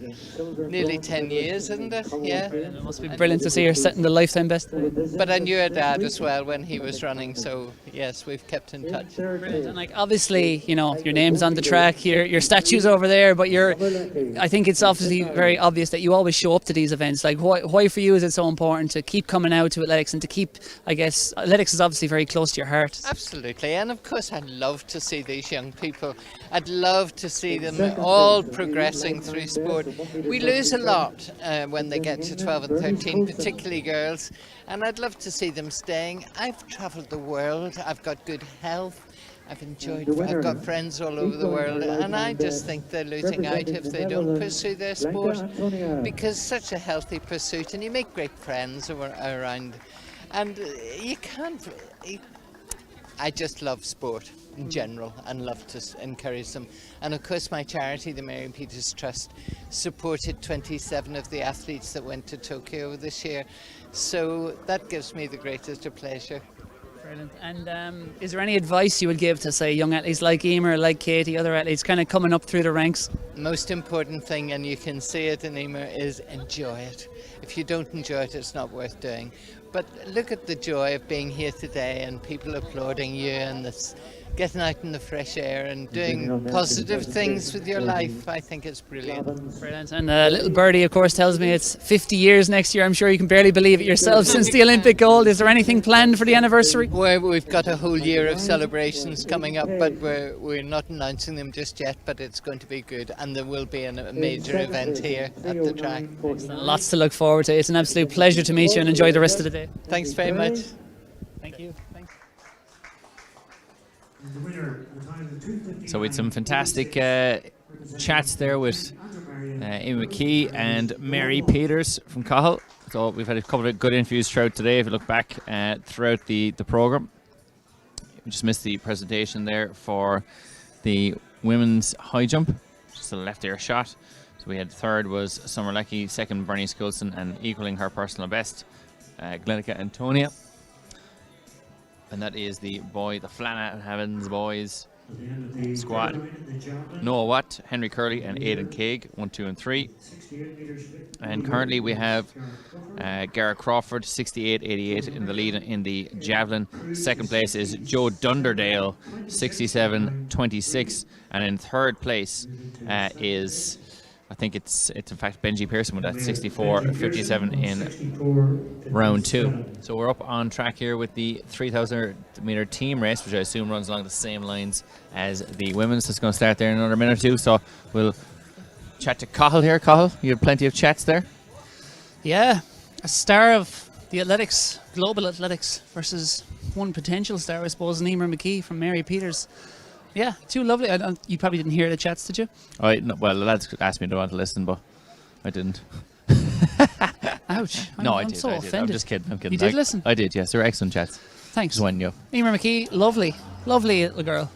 nearly 10 years, isn't it? Yeah. It must be brilliant to see her setting the lifetime best. But I knew her dad as well when he was running, so yes, we've kept in touch. Brilliant. And obviously, your name's on the track, your statue's over there, but I think it's obviously very obvious that you always show up to these events. Like, why for you is it so important to keep coming out to athletics and to keep, I guess, athletics is obviously very close to your heart. Absolutely, and of course I'd love to see these young people. I'd love to see them all progressing through sport. We lose a lot when they get to 12 and 13, particularly girls, and I'd love to see them staying. I've travelled the world, I've got good health, I've got friends all over the world, and I just think they're losing out if they don't pursue their sport, because such a healthy pursuit, and you make great friends around, and you can't. I just love sport in general and love to encourage them. And of course my charity, the Mary Peters Trust, supported 27 of the athletes that went to Tokyo this year. So that gives me the greatest of pleasure. Brilliant. And is there any advice you would give to, say, young athletes like Emer, like Katie, other athletes kind of coming up through the ranks? Most important thing, and you can see it in Emer, is enjoy it. If you don't enjoy it, it's not worth doing. But look at the joy of being here today and people applauding you and this, getting out in the fresh air and doing positive things with your life. I think it's brilliant. Brilliant. And little birdie, of course, tells me it's 50 years next year. I'm sure you can barely believe it yourself since the Olympic gold. Is there anything planned for the anniversary? Well, we've got a whole year of celebrations coming up, but we're not announcing them just yet, but it's going to be good, and there will be a major event here at the track. Lots to look forward to. It's an absolute pleasure to meet you, and enjoy the rest of the day. Thanks very much. Thank you. Thanks. So we had some fantastic chats there with Emer McKee and Mary Peters from Cahill. So we've had a couple of good interviews throughout today. If you look back throughout the programme, we just missed the presentation there for the women's high jump, just a left air shot. So we had third was Summer Leckie, second Bernice Coulson, and equaling her personal best, Glenica Antonia. And that is the Flanagan Havens boys squad. Noah Watt, Henry Curley, and Aidan Keig, 1, 2, and 3. And currently we have Garrett Crawford, 68-88 in the lead in the Javelin. Second place is Joe Dunderdale, 67-26. And in third place is, I think it's in fact Benji Pearson with that 64-57 in round 2. So we're up on track here with the 3,000 meter team race, which I assume runs along the same lines as the women's. So it's going to start there in another minute or two. So we'll chat to Cahill here. Cahill, you have plenty of chats there. Yeah, a star of the athletics, global athletics, versus one potential star, I suppose, Emer McKee from Mary Peters. Yeah, two lovely. You probably didn't hear the chats, did you? Well, the lads asked me to want to listen, but I didn't. Ouch. No, I I'm did. so I did. offended. I'm just kidding. I'm kidding. You did listen? I did, yes. They were excellent chats. Thanks. Just when you. Emer McKee, lovely little girl.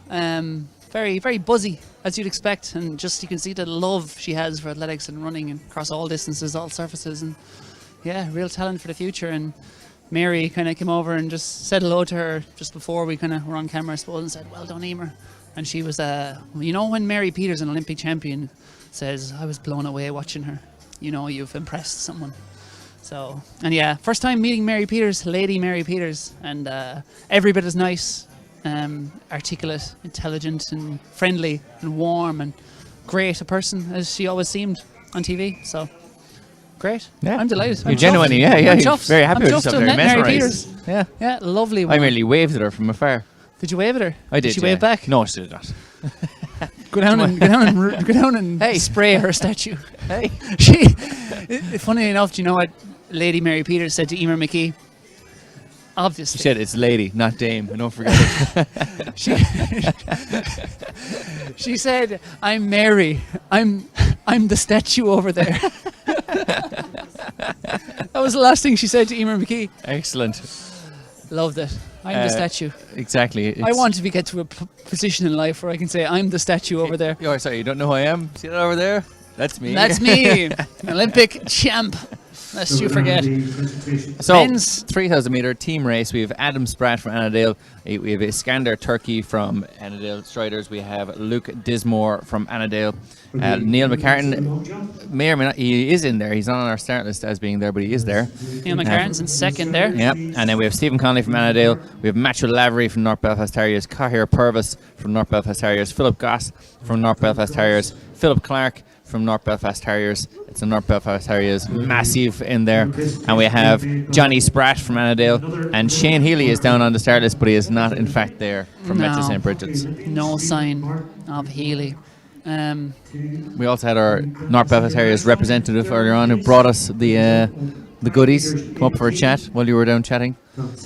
Very, very buzzy, as you'd expect, and just you can see the love she has for athletics and running and across all distances, all surfaces, and yeah, real talent for the future. And Mary kind of came over and just said hello to her just before we kind of were on camera, I suppose, and said, "Well done, Emer." And she was, when Mary Peters, an Olympic champion, says, "I was blown away watching her. You've impressed someone." So, and yeah, first time meeting Mary Peters, Lady Mary Peters, and every bit as nice, articulate, intelligent, and friendly, and warm, and great a person as she always seemed on TV. So, great. Yeah. I'm delighted. You're genuinely, I'm you're chuffed. very happy I'm with chuffed yourself to there. have met Mary Mesmerised. Peters. Yeah. Yeah, lovely I woman. merely waved at her from afar. Did you wave at her? I did. Did she wave back? No, she did not. Go down and Hey. spray her statue. Hey. Funny enough, do you know what Lady Mary Peters said to Emer McKee? Obviously. She said it's lady, not dame. And don't forget it. She said, "I'm Mary. I'm the statue over there." That was the last thing she said to Emer McKee. Excellent. Loved it. I'm the statue. Exactly. I want to get to a position in life where I can say, "I'm the statue over there." Oh, sorry, you don't know who I am? See that over there? That's me. That's me, Olympic champ. Lest you forget. So, Men's 3,000 metre team race. We have Adam Spratt from Annandale. We have Iskander Turkey from Annandale Striders. We have Luke Dismore from Annandale. Neil McCartan may or may not. He is in there. He's not on our start list as being there, but he is there. Neil McCartan's in second there. Yeah, and then we have Stephen Connolly from Annandale. We have Matthew Lavery from North Belfast Terriers. Cahir Purvis from North Belfast Terriers. Philip Goss from North Belfast Terriers. Philip Clark from North Belfast Terriers. It's the North Belfast Terriers, massive in there. And we have Johnny Spratt from Annandale. And Shane Healy is down on the start list, but he is not, in fact, there from Metro St. Bridget's. No sign of Healy. We also had our North Belfast Terriers representative earlier on who brought us the goodies. Come up for a chat while you were down chatting.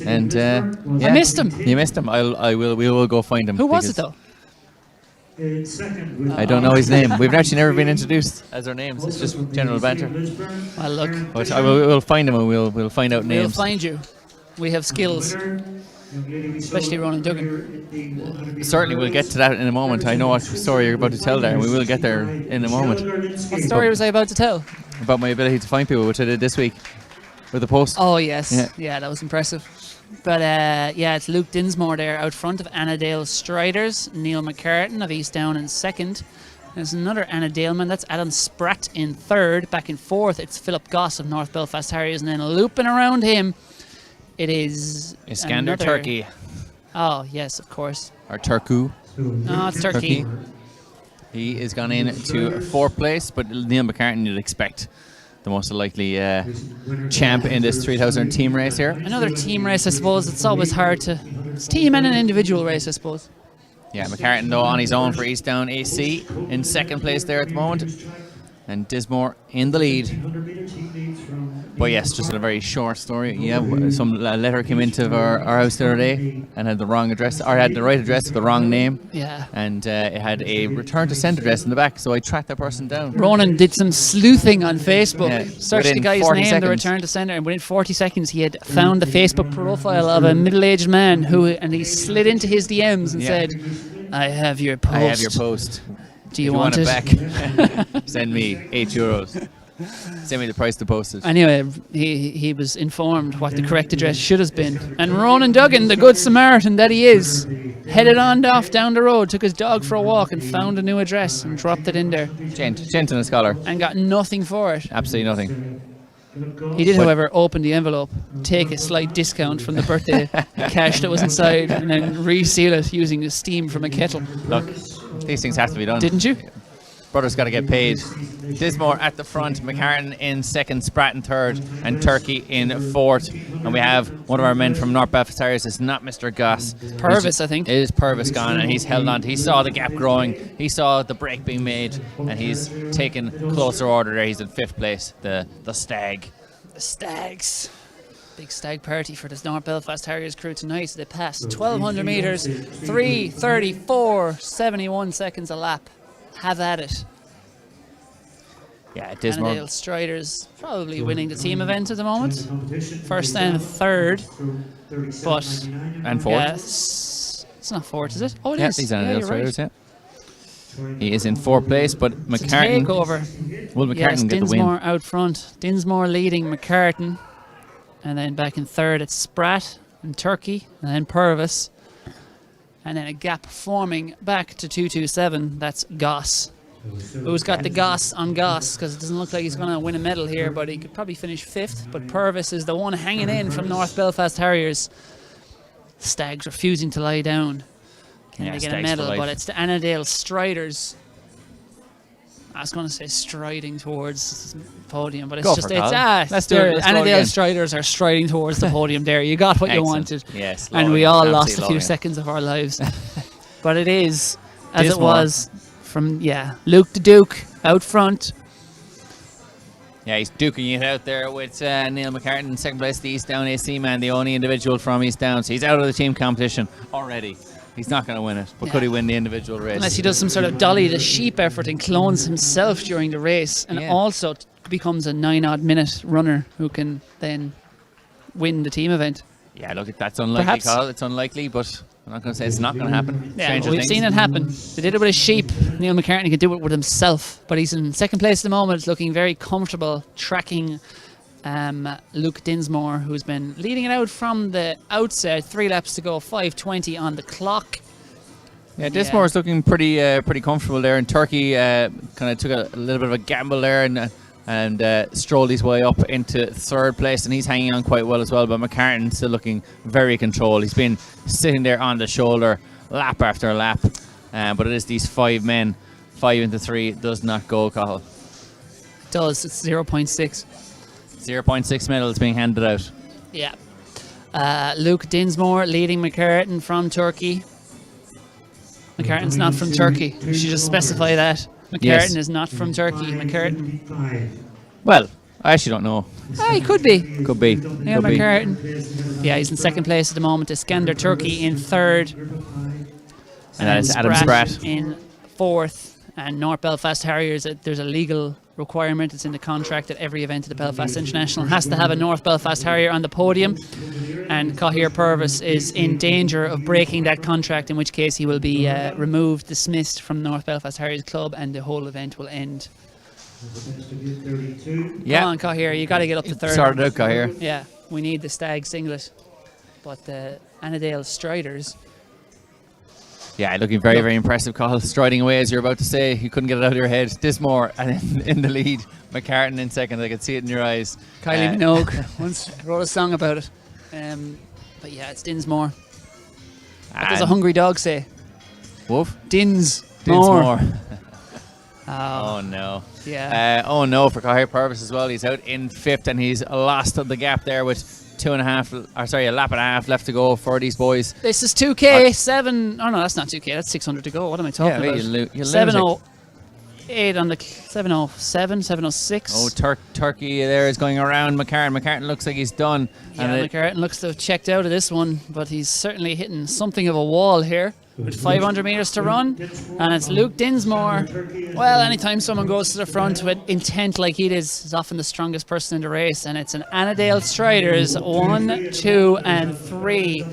And yeah, I missed him. You missed him. We will go find him. Who was it though? I don't know his name. We've actually never been introduced as our names. It's just general banter. Well, look. But we'll find him and we'll find out names. We'll find you. We have skills. Especially Ronan Duggan. Certainly, we'll get to that in a moment. I know what story you're about to tell there, and we will get there in a moment. What story was I about to tell? About my ability to find people, which I did this week with the post. Oh, yes. Yeah, that was impressive. But yeah, it's Luke Dinsmore there out front of Annandale Striders. Neil McCartan of East Down in second. There's another Annandale man. That's Adam Spratt in third. Back in fourth, it's Philip Goss of North Belfast Harriers. And then looping around him, it is Iskander Turkey. Oh, yes, of course. Or Turku. No, it's Turkey. He is gone in to fourth place, but Neil McCartan, you'd expect the most likely champ in this 3,000 team race here. Another team race, I suppose. It's always hard to... It's team and an individual race, I suppose. Yeah, McCartan, though, on his own for East Down AC in second place there at the moment. And Dismore in the lead. But yes, just a very short story. Yeah, some letter came into our house the other day and had the wrong address, or had the right address but the wrong name. Yeah. And it had a return to send address in the back, so I tracked that person down. Ronan did some sleuthing on Facebook. Searched the guy's name, seconds. the return to sender, and within 40 seconds he had found the Facebook profile of a middle-aged man and he slid into his DMs and said, I have your post. I have your post. Do you want it back? Send me €8. Send me the price to post it. Anyway, he was informed what the correct address should have been. And Ronan Duggan, the good Samaritan that he is, headed on off down the road, took his dog for a walk and found a new address and dropped it in there. Gent and a scholar. And got nothing for it. Absolutely nothing. He did, however, open the envelope, take a slight discount from the birthday cash that was inside, and then reseal it using the steam from a kettle. Look, these things have to be done. Didn't you? Brother's got to get paid. Dismore at the front, McCartan in second, Spratt in third, and Turkey in fourth. And we have one of our men from North Belfast Harriers. It's not Mr. Goss. Purvis, I think. It is Purvis gone, and he's held on. He saw the gap growing. He saw the break being made, and he's taken closer order there. He's in fifth place, the Stag. The Stags. Big stag party for this North Belfast Harriers crew tonight. They passed 1,200 metres, 3:34.71 seconds a lap. Have at it. Yeah, Dismore. Annandale Striders probably winning the team event at the moment. First and third, but And fourth. yeah, it's not fourth, is it? Oh, it Yeah, is. he's Yeah, Annandale you're right. Striders, yeah. He is in fourth place, but It's a McCartan. takeover. Will McCartan Yes, get the win? Dinsmore out front. Dinsmore leading McCartan. And then back in third, it's Spratt and Turkey, and then Purvis. And then a gap forming back to 227. That's Goss. Who's got the Goss on Goss? Because it doesn't look like he's going to win a medal here, but he could probably finish fifth. But Purvis is the one hanging in from North Belfast Harriers. Stags refusing to lie down. Can Yeah, they get a Stags for medal? life. But it's the Annandale Striders. I was going to say striding towards the podium, but it's Go just for it, it's Colin. Let's do it. there, Let's go Annandale again. Striders are striding towards the podium. There, you got what you Excellent. wanted, Yes, and love we it. all Absolutely lost a few love it. seconds of our lives. But it is as it Dismore. was from Luke the Duke out front. Yeah, he's duking it out there with Neil McCartan in second place, the East Down AC man, the only individual from East Down. So he's out of the team competition already. He's not going to win it, but could he win the individual race? Unless he does some sort of Dolly the Sheep effort and clones himself during the race, and Yeah. also becomes a 9-odd minute runner who can then win the team event. Yeah, look, that's unlikely, Perhaps. Carl. It's unlikely, but I'm not going to say it's not going to happen. Yeah, Stranger we've things. seen it happen. They did it with a sheep. Neil McCartney could do it with himself, but he's in second place at the moment, looking very comfortable, tracking Luke Dinsmore, who's been leading it out from the outset. 3 laps to go, 5:20 on the clock. Yeah, Dismore's looking pretty comfortable there. And Turkey kind of took a little bit of a gamble there and strolled his way up into third place, and he's hanging on quite well as well. But McCartan still looking very controlled. He's been sitting there on the shoulder lap after lap. But it is these 5 men, 5 into 3, does not go, Cathal. It does. It's 0.6. 0.6 medals being handed out. Yeah. Luke Dinsmore leading McCartan from Turkey. McCartan's not from Turkey. We should just specify that. McCartan Yes. is not from Turkey. McCartan. Well, I actually don't know. He could be. Could be. Neil Could be. McCartan. Yeah, he's in second place at the moment. Iskander Turkey in third. And that is Adam Spratt. in fourth. And North Belfast Harriers, there's a legal requirement. It's in the contract that every event at the Belfast International has to have a North Belfast Harrier on the podium. And Cahir Purvis is in danger of breaking that contract, in which case he will be removed, dismissed from North Belfast Harriers Club, and the whole event will end. Yeah. Come on, Cahir, you got to get up to third. Sorted out, Cahir. Yeah, we need the Stag singlet. But the Annandale Striders. Yeah, looking very, very impressive, Cathal. Striding away, as you're about to say. You couldn't get it out of your head. Dismore and in the lead. McCartan in second. I could see it in your eyes. Kylie Minogue once wrote a song about it. But yeah, it's Dinsmore. What does a hungry dog say? Wolf? Dinsmore. Oh no. Yeah. Oh no for Cahir Purvis as well. He's out in fifth and he's lost the gap there with a lap and a half left to go for these boys. This is 2K, 7. Oh no, that's not 2K. That's 600 to go. What am I talking about? You're 7:08 on the 7:07, 7:06. Oh, Turkey there is going around McCartan. McCartan looks like he's done. Yeah, McCartan looks to have checked out of this one, but he's certainly hitting something of a wall here with 500 metres to run. And it's Luke Dinsmore. Well, anytime someone goes to the front with intent like he is often the strongest person in the race. And it's an Annandale Striders 1, 2, and 3.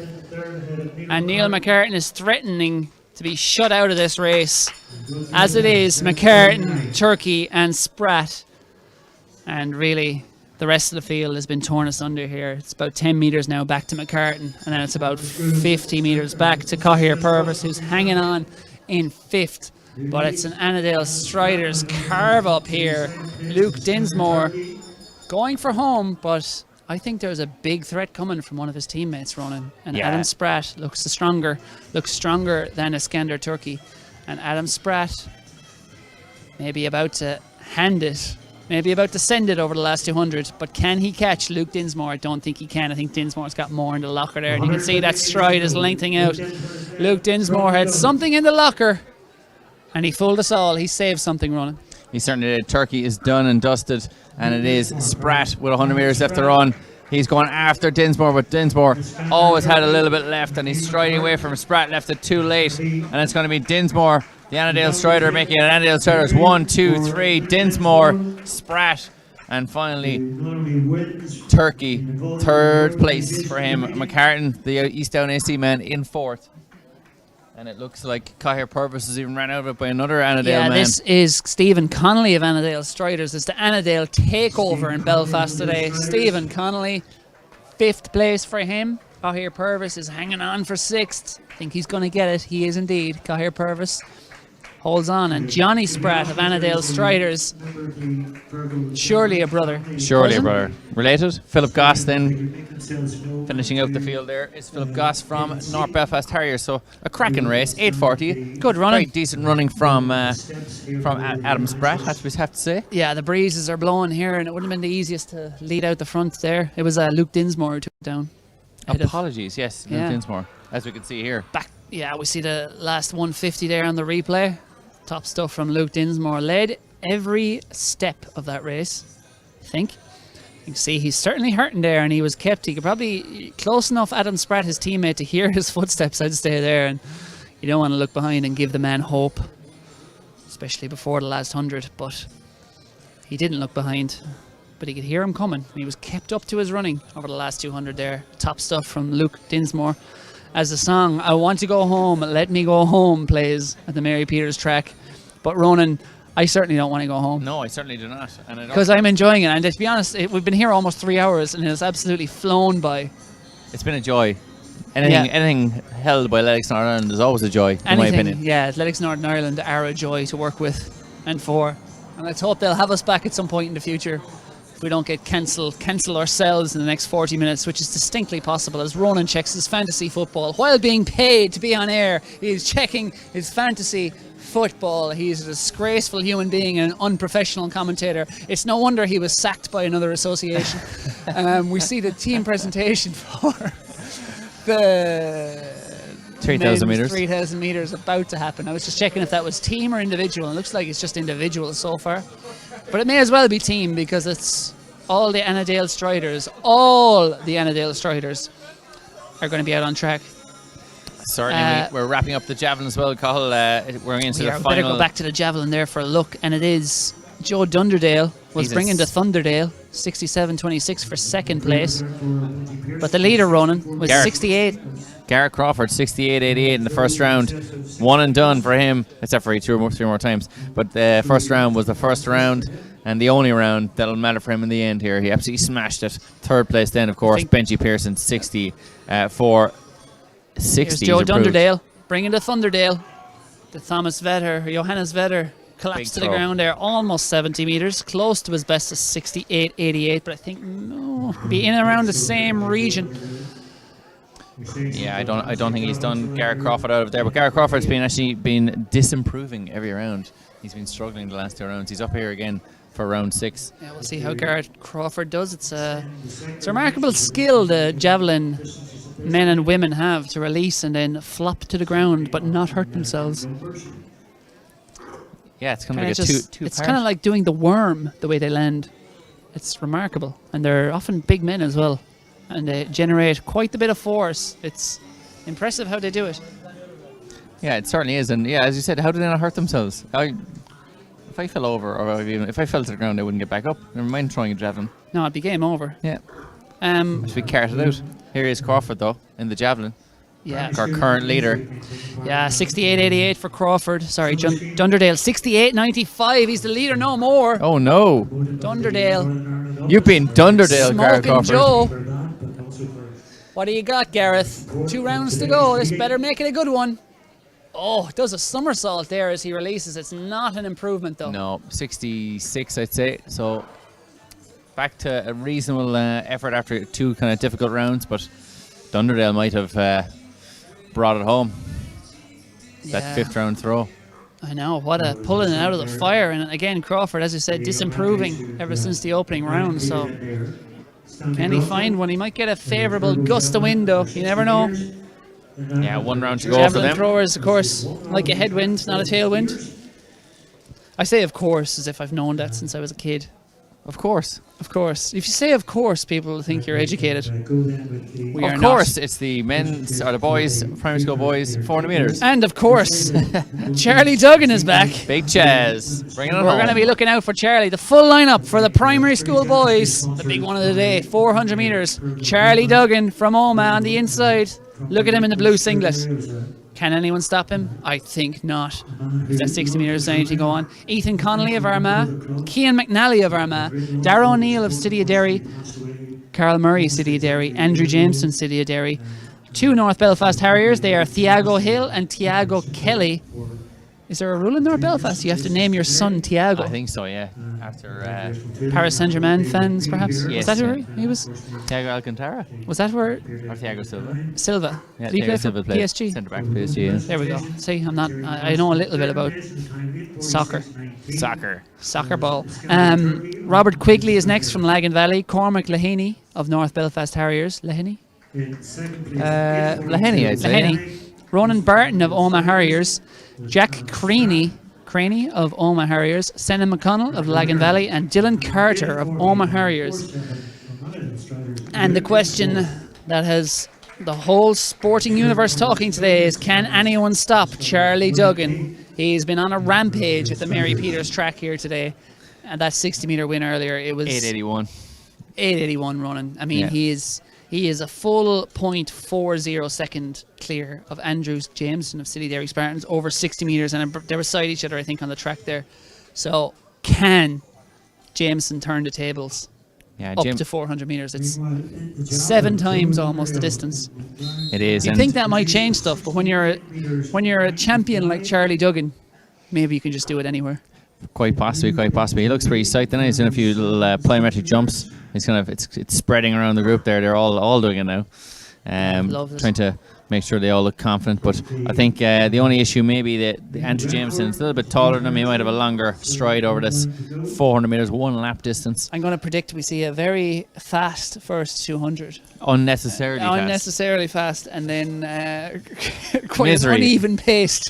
And Neil McCartan is threatening to be shut out of this race. As it is, McCartan, Turkey, and Spratt. And really, the rest of the field has been torn asunder here. It's about 10 metres now back to McCartan, and then it's about 50 metres back to Cahir Purvis, who's hanging on in fifth. But it's an Annandale Striders carve up here. Luke Dinsmore going for home, but I think there's a big threat coming from one of his teammates, Ronan. And Yeah. Adam Spratt looks stronger than Iskander Turkey. And Adam Spratt maybe about to hand it, maybe about to send it over the last 200. But can he catch Luke Dinsmore? I don't think he can. I think Dinsmore's got more in the locker there. And you can see that stride is lengthening out. Luke Dinsmore had something in the locker. And he fooled us all. He saved something, Ronan. He certainly did. Turkey is done and dusted, and it is Spratt with 100 metres left to run. He's going after Dinsmore, but Dinsmore always had a little bit left, and he's striding away from Spratt, left it too late, and it's going to be Dinsmore, the Annandale Strider, making it Annandale Striders 1, 2, 3, Dinsmore, Spratt, and finally Turkey, third place for him. McCartan, the East Down AC man, in fourth. And it looks like Cahir Purvis has even ran out of it by another Annandale man. This is Stephen Connolly of Annandale Striders. It's the Annandale takeover in Belfast today. Stephen Connolly, 5th place for him. Cahir Purvis is hanging on for 6th. I think he's going to get it. He is indeed. Cahir Purvis holds on. And Johnny Spratt of Annandale Striders, surely a brother. Surely a brother. Related? Philip Goss then finishing out the field there is Philip Goss from North Belfast Harriers. So a cracking race, 8:40. Good running. Very decent running from Adam Spratt, have to say. Yeah, the breezes are blowing here, and it wouldn't have been the easiest to lead out the front there. It was Luke Dinsmore who took it down. Apologies, yes, Yeah. Luke Dinsmore, as we can see here. Yeah, we see the last 150 there on the replay. Top stuff from Luke Dinsmore. Led every step of that race, I think. You can see he's certainly hurting there, and he was kept. He could probably close enough Adam Spratt, his teammate, to hear his footsteps. I'd stay there, and you don't want to look behind and give the man hope, especially before the last 100. But he didn't look behind, but he could hear him coming. He was kept up to his running over the last 200 there. Top stuff from Luke Dinsmore. As the song "I Want to Go Home, Let Me Go Home" plays at the Mary Peters track. But Ronan, I certainly don't want to go home. No, I certainly do not. Because I'm enjoying it. And to be honest, we've been here almost 3 hours, and it's absolutely flown by. It's been a joy. Anything held by Athletics Northern Ireland is always a joy, in my opinion. Yeah, Athletics Northern Ireland are a joy to work with and for. And let's hope they'll have us back at some point in the future. If we don't get cancel ourselves in the next 40 minutes, which is distinctly possible, as Ronan checks his fantasy football. While being paid to be on air, he's checking his fantasy football. He's a disgraceful human being and an unprofessional commentator. It's no wonder he was sacked by another association. We see the team presentation for the 3,000 metres. 3,000 metres about to happen. I was just checking if that was team or individual. It looks like it's just individual so far. But it may as well be team, because it's all the Annandale Striders. All the Annandale Striders are going to be out on track. Certainly, we're wrapping up the Javelin as well, Cathal. We're into the final. Better go back to the Javelin there for a look, and it is Joe Dunderdale was bringing the Thunderdale 67.26 for 2nd place, but the leader, Ronan, was 68. Garrett Crawford, 68.88 in the first round. One and done for him, except for three more times. But the first round was the first round and the only round that'll matter for him in the end here. He absolutely smashed it. 3rd place then, of course, Benji Pearson, 60 for 60. Here's Joe Dunderdale bringing the Thunderdale. The Thomas Vetter, Johannes Vetter, collapsed to the ground there, almost 70 metres, close to his best of 68.88, but I think be in and around the same region. Yeah, I don't think he's done Garrett Crawford out of there, but Garrett Crawford's been disimproving every round. He's been struggling the last 2 rounds. He's up here again for round 6. Yeah, we'll see how Garrett Crawford does. It's a remarkable skill the Javelin men and women have to release and then flop to the ground but not hurt themselves. Yeah, it's kind of like a two it's kind of like doing the worm, the way they land. It's remarkable, and they're often big men as well, and they generate quite a bit of force. It's impressive how they do it. Yeah, it certainly is, and yeah, as you said, how do they not hurt themselves? If I fell over, or even if I fell to the ground, I wouldn't get back up. Never mind throwing a javelin. No, it'd be game over. Yeah. Should be carted out. Here is Crawford though in the javelin. Yeah. Our current leader. Yeah, 68.88 for Crawford. Sorry, Dunderdale, 68.95. He's the leader, no more. Oh no. Dunderdale. You've been Dunderdale, Garrett Smoking Crawford. Joe. What do you got, Gareth? 2 rounds to go. This better make it a good one. Oh, does a somersault there as he releases. It's not an improvement though. No, 66 I'd say. So back to a reasonable effort after 2 kind of difficult rounds, but Dunderdale might have brought it home. That 5th round throw. I know, what a pulling it out of the fire. And again, Crawford, as you said, disimproving ever since the opening round. So can he find one? He might get a favourable gust of wind though. You never know. Yeah, 1 round to go Javelin for them. throwers, of course, like a headwind, not a tailwind. I say of course as if I've known that since I was a kid. Of course. Of course. If you say of course, people think you're educated. We are Of course, it's the men's or the boys, primary school boys, 400 meters. not. And of course, Charlie Duggan is back. Big Chaz, bringing it We're home. going to be looking out for Charlie. The full lineup for the primary school boys. The big one of the day, 400 meters. Charlie Duggan from Omagh on the inside. Look at him in the blue singlet. Can anyone stop him? I think not. If that 60 metres is anything to go on. Ethan Connolly of Armagh, Cian McNally of Armagh, Darragh O'Neill of City of Derry, Carl Murray, City of Derry, Andrew Jameson, City of Derry. 2 North Belfast Harriers. They are Thiago Hill and Tiago Kelly. Is there a rule in North Belfast? You have to name your son Tiago. I think so, yeah. After Paris Saint-Germain fans, perhaps? Yes, Was that who yeah. he was? Thiago Alcantara Was that where? or Thiago Silva. Silva. Yeah, Did he play Thiago for Silva played PSG? centre back for PSG. Yeah. There we go. See, I'm not. I know a little bit about soccer. Soccer ball. Robert Quigley is next from Lagan Valley. Cormac Lehaney of North Belfast Harriers. Lehaney? Lehaney, I'd say. Lehaney. Ronan Barton of Omagh Harriers. Jack Craney of Omagh Harriers. Senna McConnell of Lagan Valley. And Dylan Carter of Omagh Harriers. And the question that has the whole sporting universe talking today is, can anyone stop Charlie Duggan? He's been on a rampage at the Mary Peters track here today. And that 60 metre win earlier, it was 881. 881 running. I mean, Yeah. he is a full 0.40 second clear of Andrews Jameson of City Derry Spartans over 60 metres, and they were beside each other, I think, on the track there. So, can Jameson turn the tables Yeah, up to 400 metres? It's 7 times almost the distance. It is. You'd and think that might change stuff, but when you're a champion like Charlie Duggan, maybe you can just do it anywhere. Quite possibly. He looks pretty psyched tonight. He's doing a few little plyometric jumps. He's kind of it's spreading around the group there. They're all doing it now. Love it. Trying to make sure they all look confident. But I think the only issue may be that Andrew Jameson is a little bit taller than him. He might have a longer stride over this 400 metres, 1 lap distance. I'm going to predict we see a very fast first 200. Unnecessarily fast, and then quite Misery. an uneven pace.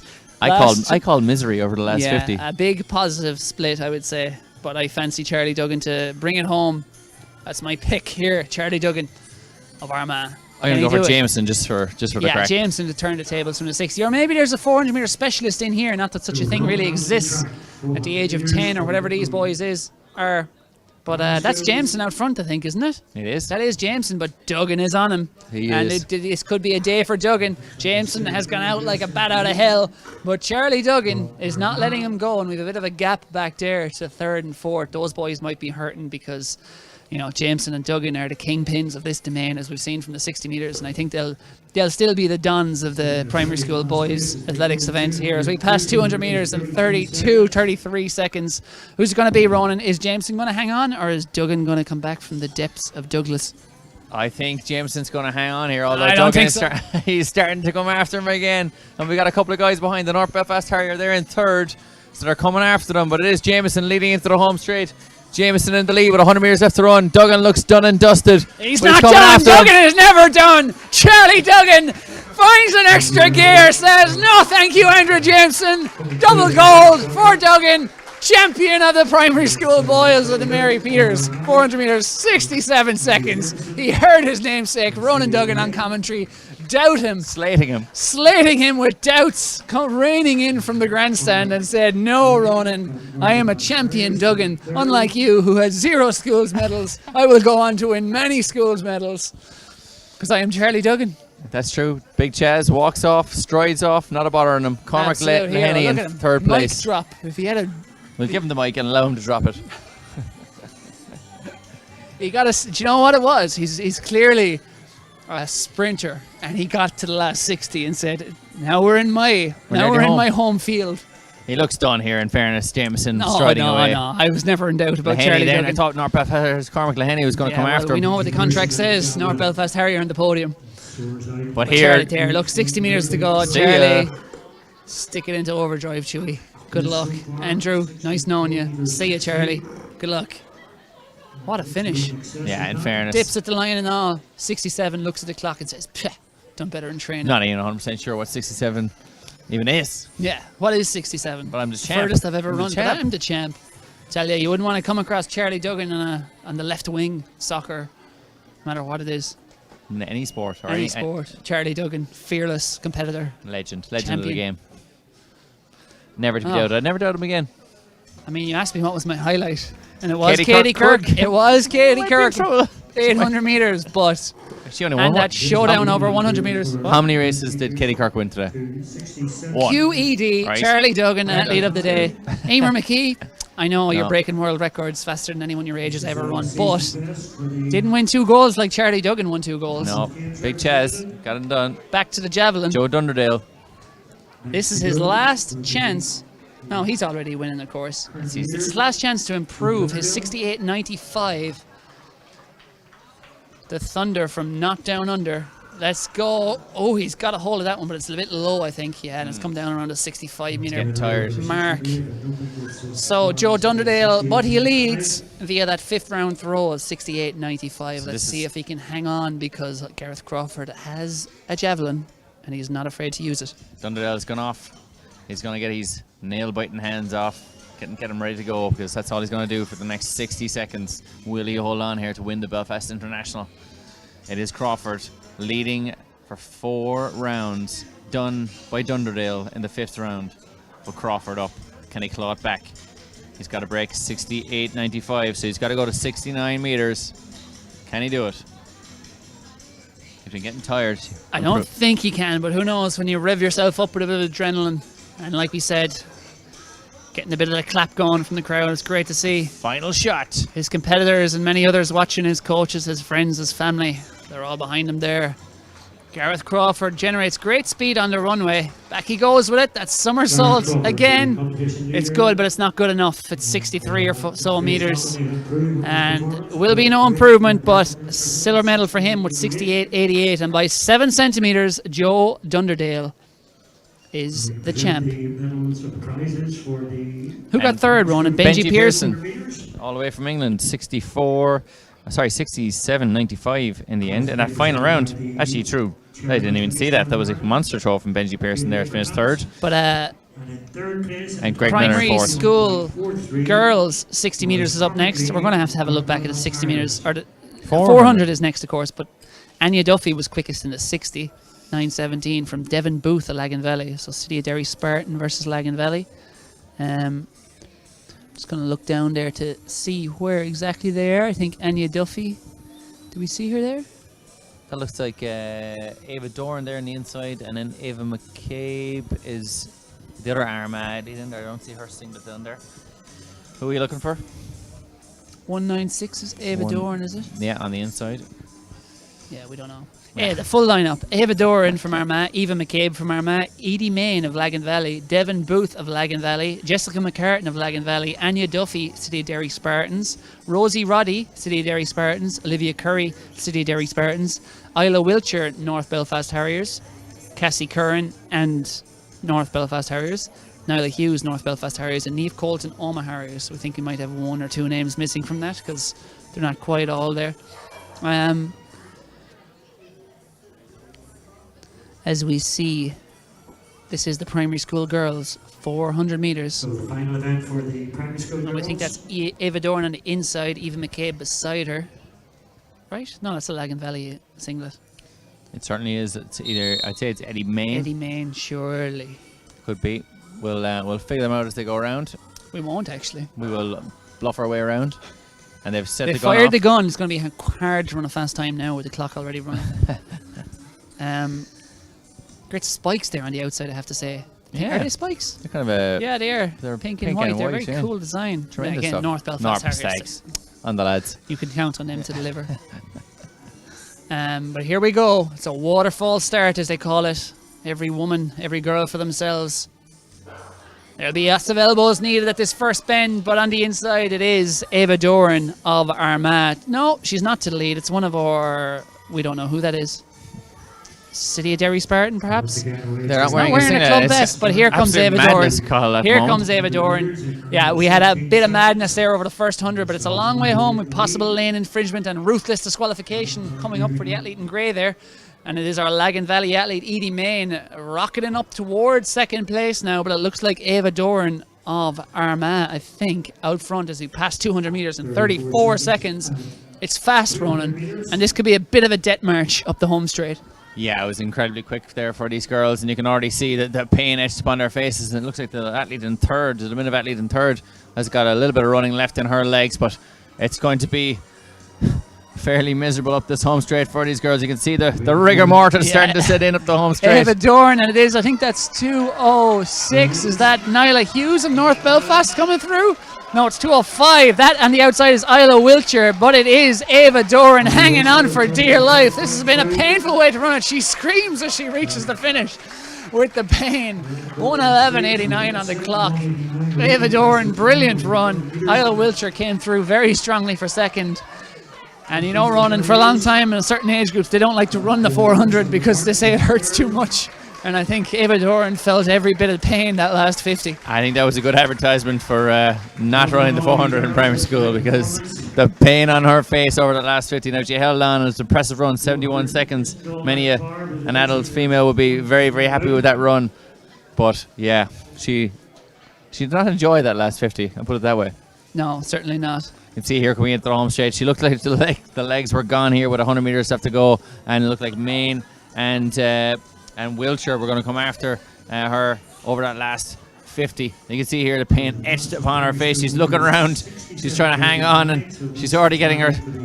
I called misery over the last 50. A big positive split, I would say. But I fancy Charlie Duggan to bring it home. That's my pick here, Charlie Duggan of Armagh. I'm going to go for Jameson just for the Yeah, crack. Jameson to turn the tables from the 60. Or maybe there's a 400 metre specialist in here. Not that such a thing really exists at the age of 10 or whatever these boys are. But that's Jameson out front, I think, isn't it? It is. That is Jameson, but Duggan is on him. And this could be a day for Duggan. Jameson has gone out like a bat out of hell, but Charlie Duggan is not letting him go, and we have a bit of a gap back there to 3rd and 4th. Those boys might be hurting because, you know, Jameson and Duggan are the kingpins of this domain, as we've seen from the 60 metres, and I think they'll still be the dons of the primary school boys athletics event here as we pass 200 metres in 33 seconds. Who's it going to be, Ronan? Is Jameson going to hang on, or is Duggan going to come back from the depths of Douglas? I think Jameson's going to hang on here, although I don't Duggan think so. he's starting to come after him again. And we got a couple of guys behind the North Belfast Harrier. They're in 3rd, so they're coming after them. But it is Jameson leading into the home straight. Jameson in the lead with 100 metres left to run. Duggan looks done and dusted. He's not done. Duggan is never done. Charlie Duggan finds an extra gear, says, no thank you, Andrew Jameson. Double gold for Duggan. Champion of the primary school boys of the Mary Peters. 400 metres, 67 seconds. He heard his namesake, Ronan Duggan, on commentary. Doubt him. Slating him with doubts raining in from the grandstand, and said, no, Ronan, I am a champion, Duggan. Unlike you, who has 0 schools medals, I will go on to win many schools medals because I am Charlie Duggan. That's true. Big Chaz walks off, strides off, not a bother on him. Cormac Lehaney in 3rd place. Mic drop. If he had a... We'll give him the mic and allow him to drop it. He got a... Do you know what it was? He's clearly a sprinter, and he got to the last 60 and said, now we're in my home field. He looks done here, in fairness. Jameson striding away. No, I was never in doubt about Lehaney Charlie then, Duggan. I thought North Belfast Cormac Lehaney was going to come after we him. know what the contract says. North Belfast Harrier on the podium. But here... Charlie there. Look, 60 metres to go. Charlie, stick it into overdrive, Chewy. Good luck. Andrew, nice knowing you. See you, Charlie. Good luck. What a finish. Yeah, in fairness. Dips at the line and all. 67, looks at the clock and says, done better in training. Not even 100% sure what 67 Even ace. Yeah. What is 67? But I'm the champ. Furthest I've ever I'm the run. But champ. I'm the champ. Tell you wouldn't want to come across Charlie Duggan on the left wing soccer, no matter what it is. In any sport. Or Any sport. Charlie Duggan, fearless competitor. Legend of Champion. the game. Never to be Oh. doubted. I'd never doubt him again. I mean, you asked me what was my highlight, and it was Katie Katie Kirk. Kirk. It was Katie Might be in Kirk. trouble. 800 meters, but She only won and one. that showdown over 100 meters. How many races did Katie Kirk win today? 67. One. QED, Right. Charlie Duggan, athlete of the day. Emer McKee, I know you're No. breaking world records faster than anyone your age has ever run, but didn't win 2 goals like Charlie Duggan won 2 goals. No. Big Chaz. Got it done. Back to the javelin. Joe Dunderdale. This is his last chance. No, he's already winning, of course. It's his last chance to improve his 68.95. The Thunder from Not Down Under. Let's go. Oh, he's got a hold of that one, but it's a bit low, I think. Yeah, and it's come down around the 65 meter Getting tired. mark. So Joe Dunderdale, but he leads via that 5th round throw of 68.95. Let's this see is- if he can hang on, because Gareth Crawford has a javelin and he's not afraid to use it. Dunderdale's gone off. He's going to get his nail-biting hands off. Get him ready to go, because that's all he's going to do for the next 60 seconds. Will he hold on here to win the Belfast International? It is Crawford leading for 4 rounds, done by Dunderdale in the 5th round. But Crawford up. Can he claw it back? He's got to break 68.95, so he's got to go to 69 meters. Can he do it? He's been getting tired. I don't think he can, but who knows, when you rev yourself up with a bit of adrenaline, and like we said, getting a bit of a clap going from the crowd, it's great to see. Final shot. His competitors and many others watching, his coaches, his friends, his family, they're all behind him there. Gareth Crawford generates great speed on the runway. Back he goes with it. That's somersault again. It's good, but it's not good enough. It's 63 or so meters, and will be no improvement, but silver medal for him with 68.88, and by 7 centimeters, Joe Dunderdale is the champ. Who got third, Ronan? Benji Pearson. All the way from England, 67.95 in the end. In that final round, actually true. I didn't even see that. That was a monster throw from Benji Pearson there to finish third. But And Greg Miller primary fourth. school girls 60 meters is up next. We're going to have a look back at the 60 meters. Or the 400 is next, of course. But Anya Duffy was quickest in the 60. 9:17 from Devon Booth of Lagan Valley. So City of Derry Spartan versus Lagan Valley. Just going to look down there to see where exactly they are. I think Anya Duffy. Do we see her there? That looks like Ava Doran there on the inside, and then Ava McCabe is the other Armad in there. I don't see her singlet down there. Who are you looking for? 196 is Ava Doran, is it? Yeah, on the inside. Yeah, we don't know. The full lineup: Ava Doran from Armagh, Eva McCabe from Armagh, Edie Main of Lagan Valley, Devon Booth of Lagan Valley, Jessica McCartan of Lagan Valley, Anya Duffy, City of Derry Spartans, Rosie Roddy, City of Derry Spartans, Olivia Curry, City of Derry Spartans, Isla Wiltshire, North Belfast Harriers, Cassie Curran and North Belfast Harriers, Nyla Hughes, North Belfast Harriers, and Neve Colton, Omagh Harriers. We think we might have 1 or 2 names missing from that because they're not quite all there. As we see, this is the primary school girls, 400 meters. So the final event for the primary school And we think that's Ava Doran on the inside, Eva McCabe beside her. Right? No, that's a Lagan Valley singlet. It certainly is. It's either, I'd say it's Eddie Main. Eddie Main, surely. Could be. We'll figure them out as they go around. We won't, actually. We will bluff our way around. And they've set They the gun fired off. the gun. It's going to be hard to run a fast time now with the clock already running. Great spikes there on the outside, I have to say. Yeah. Are they spikes? They're kind of a... Yeah, they are. They're Pink pink and white. and They're white, very yeah. cool design. Tremendous Again, stuff. North Belfast Harriers. Stags. On the lads. You can count on them to deliver. But here we go. It's a waterfall start, as they call it. Every woman, every girl for themselves. There'll be lots of elbows needed at this first bend, but on the inside it is Ava Doran of Armagh. No, she's not to the lead. It's one of our... We don't know who that is. City of Derry Spartan, perhaps? They're not She's not wearing wearing a singlet. club It's vest, but here comes absolute Ava Doran. madness, Carl, at the Here moment. comes Ava Doran. Yeah, we had a bit of madness there over the first 100, but it's a long way home with possible lane infringement and ruthless disqualification coming up for the athlete in grey there. And it is our Lagan Valley athlete, Edie Main, rocketing up towards second place now, but it looks like Ava Doran of Armagh, I think, out front as we pass 200 metres in 34 seconds. It's fast running, and this could be a bit of a death march up the home straight. Yeah, it was incredibly quick there for these girls, and you can already see that the pain etched upon their faces. And it looks like the athlete in third, the minute athlete in third, has got a little bit of running left in her legs, but it's going to be fairly miserable up this home straight for these girls. You can see the rigor mortis starting to set in up the home straight. Ava Dorn, and it is, I think that's 2:06. Is that Nyla Hughes of North Belfast coming through? No, it's 2:05. That on the outside is Isla Wiltshire, but it is Ava Doran hanging on for dear life. This has been a painful way to run it. She screams as she reaches the finish with the pain. 1:11.89 on the clock. Ava Doran, brilliant run. Isla Wiltshire came through very strongly for second. And you know, running for a long time in a certain age groups, they don't like to run the 400 because they say it hurts too much. And I think Ava Doran felt every bit of pain that last 50. I think that was a good advertisement for not running the 400 in primary school, because the pain on her face over the last 50. Now, she held on. It was an impressive run, 71 seconds. Many an adult female would be very, very happy with that run. But yeah, she did not enjoy that last 50, I'll put it that way. No, certainly not. You can see here coming into the home straight, she looked like the legs were gone here with 100 metres left to go, and it looked like Main and Wiltshire were going to come after her over that last 50. You can see here the pain etched upon her face. She's looking around, she's trying to hang on, and she's already getting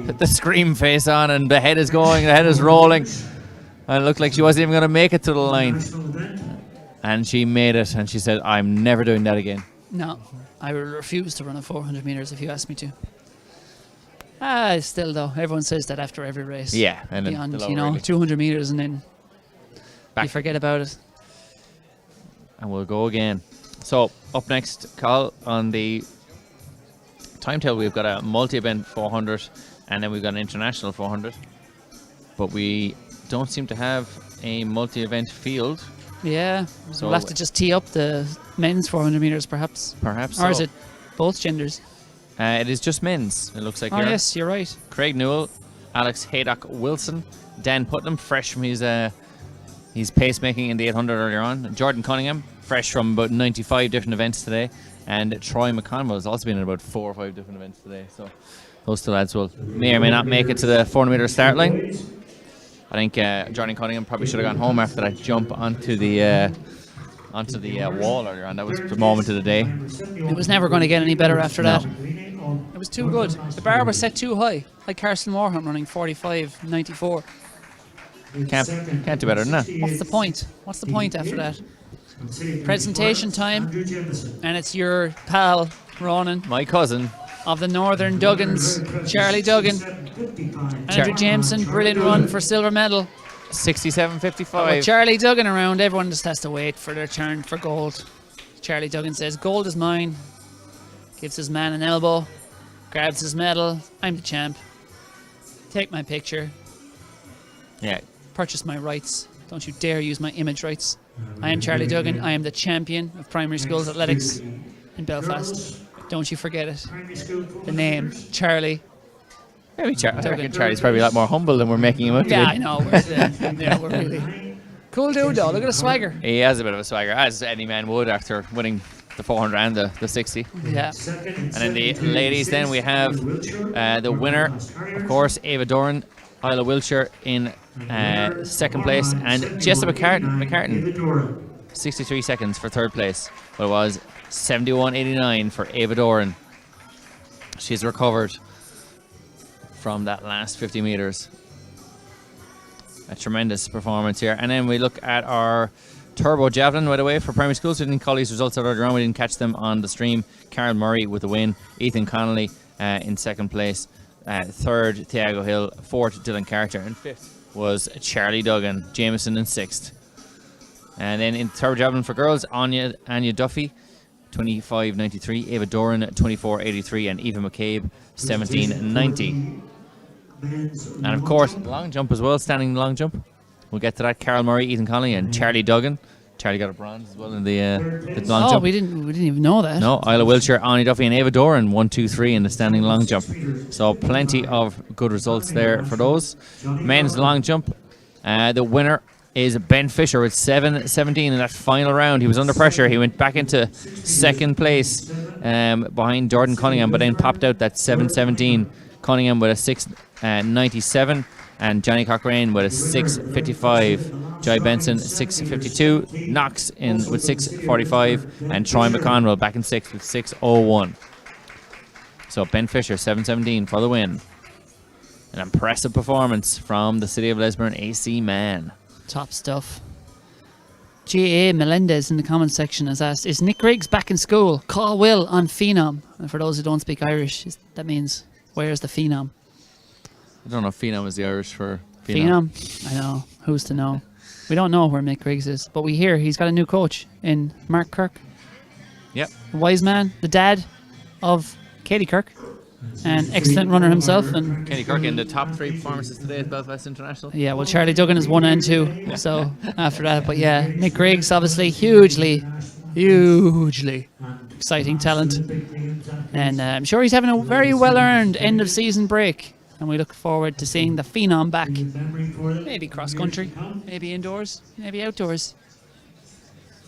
the scream face on, and the head is going, the head is rolling, and it looked like she wasn't even going to make it to the line. And she made it, and she said, "I'm never doing that again." No, I will refuse to run a 400 metres if you ask me to. Still though, everyone says that after every race. Yeah, and then beyond, the low really. 200 metres and then you forget about it. And we'll go again. So up next, Carl, on the timetable, we've got a multi-event 400, and then we've got an international 400. But we don't seem to have a multi-event field. Yeah, so we'll have to just tee up the men's 400 metres, perhaps. Perhaps. Or is it both genders? It is just men's, it looks like. Oh, here. yes, you're right. Craig Newell, Alex Haydock Wilson, Dan Putnam, fresh from his pacemaking in the 800 earlier on. Jordan Cunningham, fresh from about 95 different events today. And Troy McConville has also been in about 4 or 5 different events today. So those two lads may or may not make it to the 400 metre start line. I think Jordan Cunningham probably should have gone home after that jump onto the wall earlier on. That was the moment of the day. It was never going to get any better after that. It was too good. The bar was set too high, like Carson Warham running 45.94. Can't do better than that. What's the point? What's the point after that? Presentation time, and it's your pal Ronan, my cousin of the Northern Duggans, Charlie Duggan. Andrew Jameson, brilliant run for silver medal. 67.55. With Charlie Duggan around, everyone just has to wait for their turn for gold. Charlie Duggan says, "Gold is mine." Gives his man an elbow, grabs his medal. "I'm the champ. Take my picture. Yeah. Purchase my rights. Don't you dare use my image rights. I am Charlie Duggan. I am the champion of primary schools athletics in Belfast. Don't you forget it. The name, Charlie." Maybe I reckon Charlie's probably a lot more humble than we're making him up to. Yeah, I know. We're really cool dude though. Look at the swagger. He has a bit of a swagger, as any man would after winning the 400 and the 60. Yeah. And then the ladies, then we have the winner, of course, Ava Doran, Isla Wiltshire in second place, and Jessica McCartan, 63 seconds for third place. But it was 71.89 for Ava Doran. She's recovered from that last 50 metres. A tremendous performance here. And then we look at our Turbo Javelin, by the way, for primary schools. We didn't call these results out earlier on. We didn't catch them on the stream. Carol Murray with the win. Ethan Connolly in second place. Third, Thiago Hill. Fourth, Dylan Carter. And fifth was Charlie Duggan. Jameson in sixth. And then in Turbo Javelin for girls, Anya Duffy, 25.93. Ava Doran, 24.83. And Eva McCabe, 17.90. And of course, long jump as well, standing long jump. We'll get to that. Carol Murray, Ethan Connolly, and Charlie Duggan. Charlie got a bronze as well in the long jump. We didn't even know that. No, Isla Wiltshire, Anya Duffy, and Ava Doran 1, 2, 3 in the standing long jump. So plenty of good results there for those. Men's long jump. The winner is Ben Fisher with 7:17 in that final round. He was under pressure. He went back into second place behind Jordan Cunningham, but then popped out that 7:17. Cunningham with a 6:97, and Johnny Cochrane with a 6:55. Jai Benson 6:52. Knox in with 6:45, and Troy McConville back in sixth with 6:01. So Ben Fisher 7:17 for the win. An impressive performance from the City of Lisburn AC man. Top stuff. G.A. Melendez in the comment section has asked, is Nick Griggs back in school? Call Will on Phenom. And for those who don't speak Irish, that means, where's the Phenom? I don't know if Phenom is the Irish for Phenom? I know. Who's to know? We don't know where Nick Griggs is, but we hear he's got a new coach in Mark Kirk. Yep. Wise man, the dad of Katie Kirk. An excellent runner himself. And Kenny Kirk in the top 3 performances today at Belfast International. yeah, well, Charlie Duggan is 1 and 2. So after that, but yeah, Nick Griggs obviously hugely exciting talent, and I'm sure he's having a very well-earned end of season break. And we look forward to seeing the Phenom back. Maybe cross country, maybe indoors, maybe outdoors.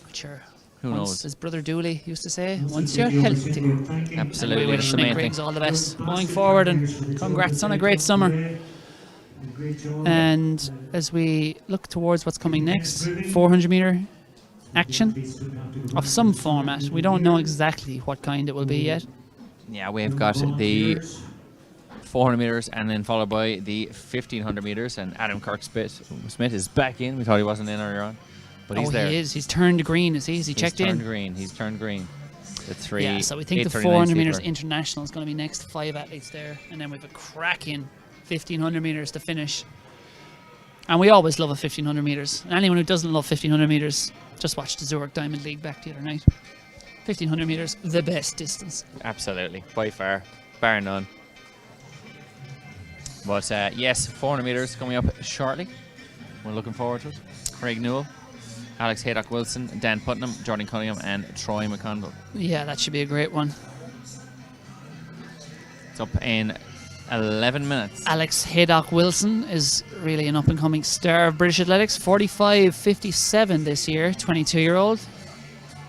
Not sure. Who knows? As Brother Dooley used to say, once you're healthy. Absolutely. We wish Nick Griggs all the best going forward, and congrats on a great summer. And as we look towards what's coming next, 400 meter action of some format. We don't know exactly what kind it will be yet. Yeah, we've got the 400 meters and then followed by the 1500 meters, and Adam Kirk Smith is back in. We thought he wasn't in earlier on, but he's there. He is. He's turned green. Is he? Is he checked in? He's turned green. The 3. Yeah, so we think the 400 meters international is going to be next. 5 athletes there, and then we have a cracking 1500 meters to finish. And we always love a 1500 meters. And anyone who doesn't love 1500 meters, just watch the Zurich Diamond League back the other night. 1500 meters, the best distance. Absolutely, by far, bar none. But yes, 400 meters coming up shortly. We're looking forward to it. Craig Newell, Alex Haydock-Wilson, Dan Putnam, Jordan Cunningham, and Troy McConville. Yeah, that should be a great one. It's up in 11 minutes. Alex Haydock-Wilson is really an up-and-coming star of British athletics. 45.57 this year, 22-year-old.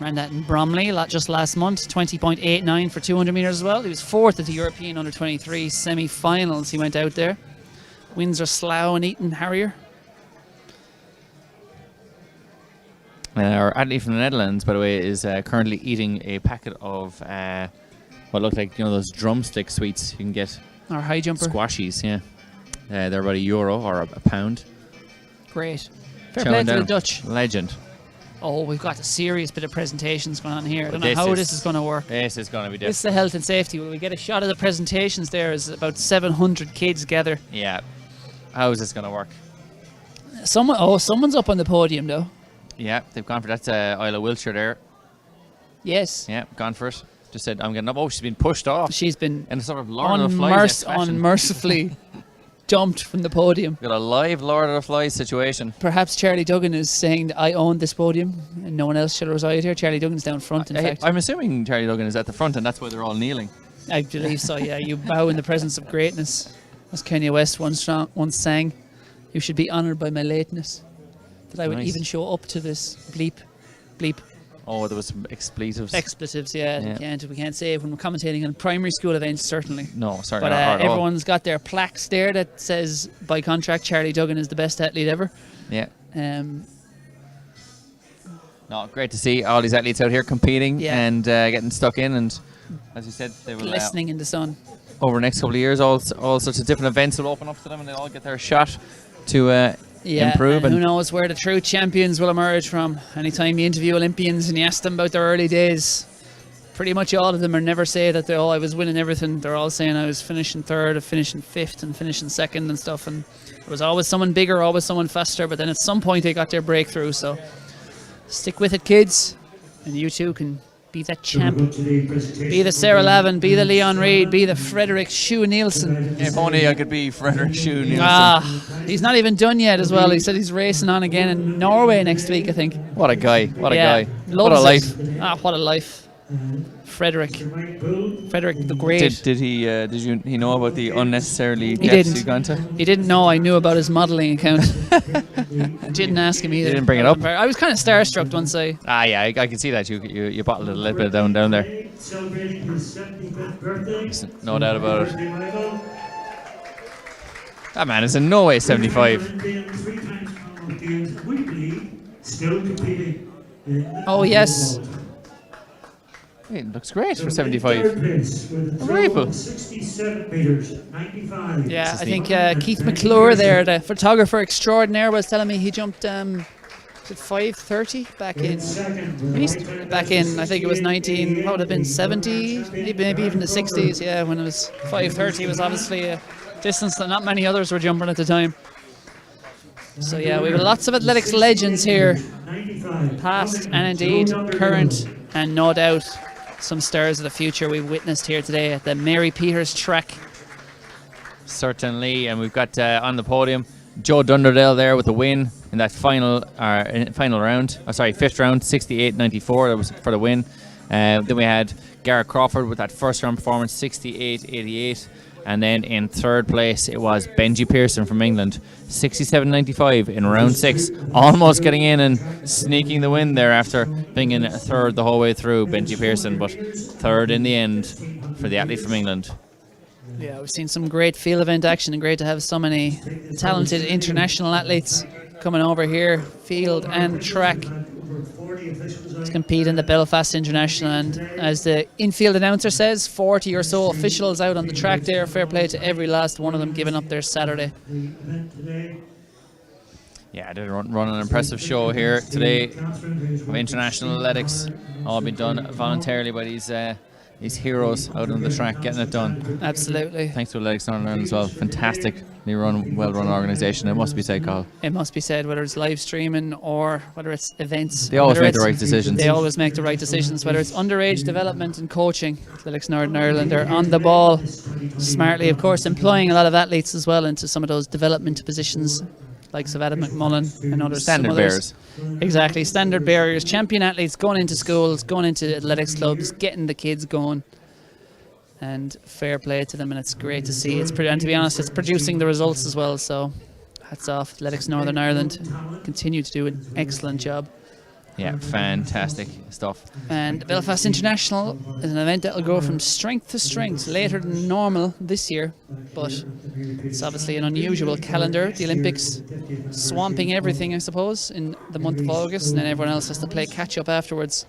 Ran that in Bromley just last month. 20.89 for 200 metres as well. He was 4th at the European Under-23 semi-finals. He went out there. Windsor Slough and Eton Harrier. Our athlete from the Netherlands, by the way, is currently eating a packet of what look like, those drumstick sweets you can get. Our high jumper. Squashies, yeah. They're about €1 or a pound. Great. Fair play to the Dutch. Legend. Oh, we've got a serious bit of presentations going on here. I don't know how this is going to work. This is going to be different. This is the health and safety. Will we get a shot of the presentations there as about 700 kids gather? Yeah. How is this going to work? Someone's up on the podium, though. Yeah, they've gone for that's Isla Wiltshire there. Yes. Yeah, gone for it. Just said, I'm getting up. Oh, she's been pushed off. She's been in a sort of Lord of the Flies unmercifully dumped from the podium. Got a live Lord of the Flies situation. Perhaps Charlie Duggan is saying that I own this podium and no one else should reside here. Charlie Duggan's down front, in fact. I'm assuming Charlie Duggan is at the front and that's why they're all kneeling. I believe so, yeah. You bow in the presence of greatness. As Kanye West once sang, you should be honoured by my lateness. That I would even show up to this bleep. Oh, there was some expletives. Expletives, yeah. We can't say it when we're commentating on primary school events, certainly. No, certainly not. But everyone's got their plaques there that says, by contract, Charlie Duggan is the best athlete ever. Yeah. No, great to see all these athletes out here competing and getting stuck in, and as you said, they will glistening in the sun. Over the next couple of years, all sorts of different events will open up to them, and they'll all get their shot to improve. And who knows where the true champions will emerge from. Anytime you interview Olympians and you ask them about their early days, pretty much all of them are never say that I was winning everything. They're all saying I was finishing third, or finishing fifth, and finishing second and stuff. And there was always someone bigger, always someone faster. But then at some point they got their breakthrough. So stick with it, kids, and you too can be that champ. Be the Sarah Lavin, be the Leon Reid, be the Frederick Shue Nielsen. If only I could be Frederick Shue Nielsen. He's not even done yet as well. He said he's racing on again in Norway next week, I think. What a guy. What a guy. What a life. What a life. Frederick the Great. Did he know about the unnecessarily He depths didn't. he'd gone to? He didn't know I knew about his modelling account. I didn't ask him either. You didn't bring it up? I was kind of starstruck once I... Yeah, I can see that you bottled it a little bit down there. Celebrating his 75th birthday. No doubt about it. Birthday, Michael. That man is in no way 75. Olympian, 3 times Commonwealth Games weekly, still competing in Oh, yes. the vault. It looks great for In 75. third place with a throw Unbelievable. of 67 metres, 95. Yeah, This I is think neat. Keith McClure there, the photographer extraordinaire, was telling me he jumped was it 5:30 back in. Back in, I think it was 19. What would have been 70, maybe even the 60s. Yeah, when it was 5:30, was obviously a distance that not many others were jumping at the time. So yeah, we have lots of athletics legends here, 95. past and indeed current, and no doubt some stars of the future we've witnessed here today at the Mary Peters track. Certainly, and we've got on the podium Joe Dunderdale there with the win in that final round. Fifth round, 68.94. That was for the win. Then we had Garrett Crawford with that first round performance, 68.88. And then in third place, it was Benji Pearson from England, 67.95 in round 6. Almost getting in and sneaking the win there after being in third the whole way through, Benji Pearson, but third in the end for the athlete from England. Yeah, we've seen some great field event action, and great to have so many talented international athletes coming over here, field and track, to compete in the Belfast International. And as the infield announcer says, 40 or so officials out on the track there. Fair play to every last one of them giving up their Saturday. Yeah, they run an impressive show here today of international athletics, all been done voluntarily by these heroes out on the track getting it done. Absolutely. Thanks to Athletics Northern Ireland as well. Fantastic, well-run organisation. It must be said, Carl. It must be said, whether it's live streaming or whether it's events. They always whether make the it's- right decisions. They always make the right decisions, whether it's underage development and coaching. Athletics Northern Ireland are on the ball smartly, of course, employing a lot of athletes as well into some of those development positions, likes of Adam McMullen and others. Standard some others. bearers. Exactly, standard bearers, champion athletes going into schools, going into athletics clubs, getting the kids going. And fair play to them, and it's great to see. And to be honest, it's producing the results as well. So, hats off, Athletics Northern Ireland. Continue to do an excellent job. Yeah, fantastic stuff. And Belfast International is an event that will go from strength to strength, later than normal this year. But it's obviously an unusual calendar. The Olympics swamping everything, I suppose, in the month of August, and then everyone else has to play catch up afterwards.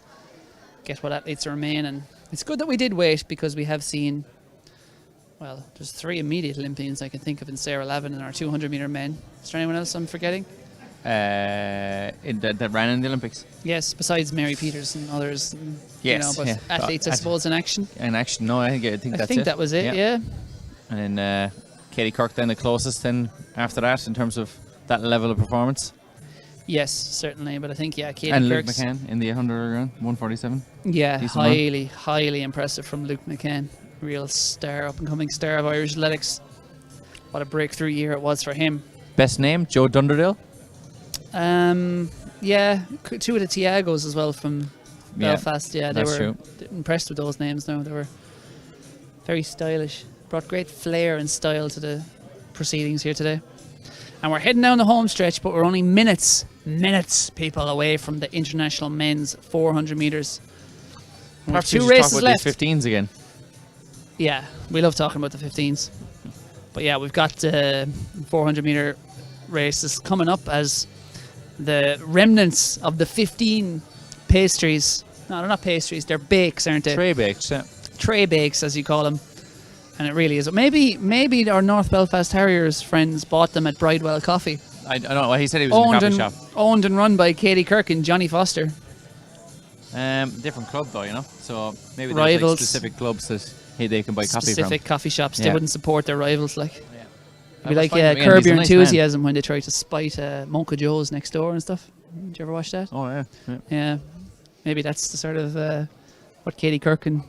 Get what athletes remain, and it's good that we did wait, because we have seen, well, there's 3 immediate Olympians I can think of in Sarah Lavin and our 200-metre men. Is there anyone else I'm forgetting? That ran in the Olympics. Yes, besides Mary Peters and others. Yes, but yeah. athletes, I suppose, in action. In action, no, I think that's it. That was it, yeah. And then Katie Kirk then the closest then after that in terms of that level of performance. Yes, certainly, but I think, Katie and Kirk's... Luke McCann in the 100 round, 147. Yeah, Decent highly impressive from Luke McCann. Real star, up-and-coming star of Irish athletics. What a breakthrough year it was for him. Best name, Joe Dunderdale? Yeah, 2 of the Tiagos as well from Belfast. Yeah, they that's were true. impressed with those names now. They were very stylish. Brought great flair and style to the proceedings here today. And we're heading down the home stretch, but we're only minutes, people away from the international men's 400 metres. We have 2 races left. 15s again. Yeah, we love talking about the 15s. But yeah, we've got 400 metre races coming up as the remnants of the 15 pastries. No, they're not pastries, they're bakes, aren't they? Tray bakes, yeah. Tray bakes, as you call them. And it really is. Maybe our North Belfast Harriers friends bought them at Bridewell Coffee. I don't know. He said he was in a coffee shop. Owned and run by Katie Kirk and Johnny Foster. Different club though, you know. So maybe there's Rivals. like specific clubs that they can buy coffee from. Specific coffee shops. Yeah. They wouldn't support their rivals, like. Yeah. It'd be like Curb Your Enthusiasm when they try to spite Monka Joe's next door and stuff. Did you ever watch that? Oh yeah. Yeah. Maybe that's the sort of what Katie Kirk and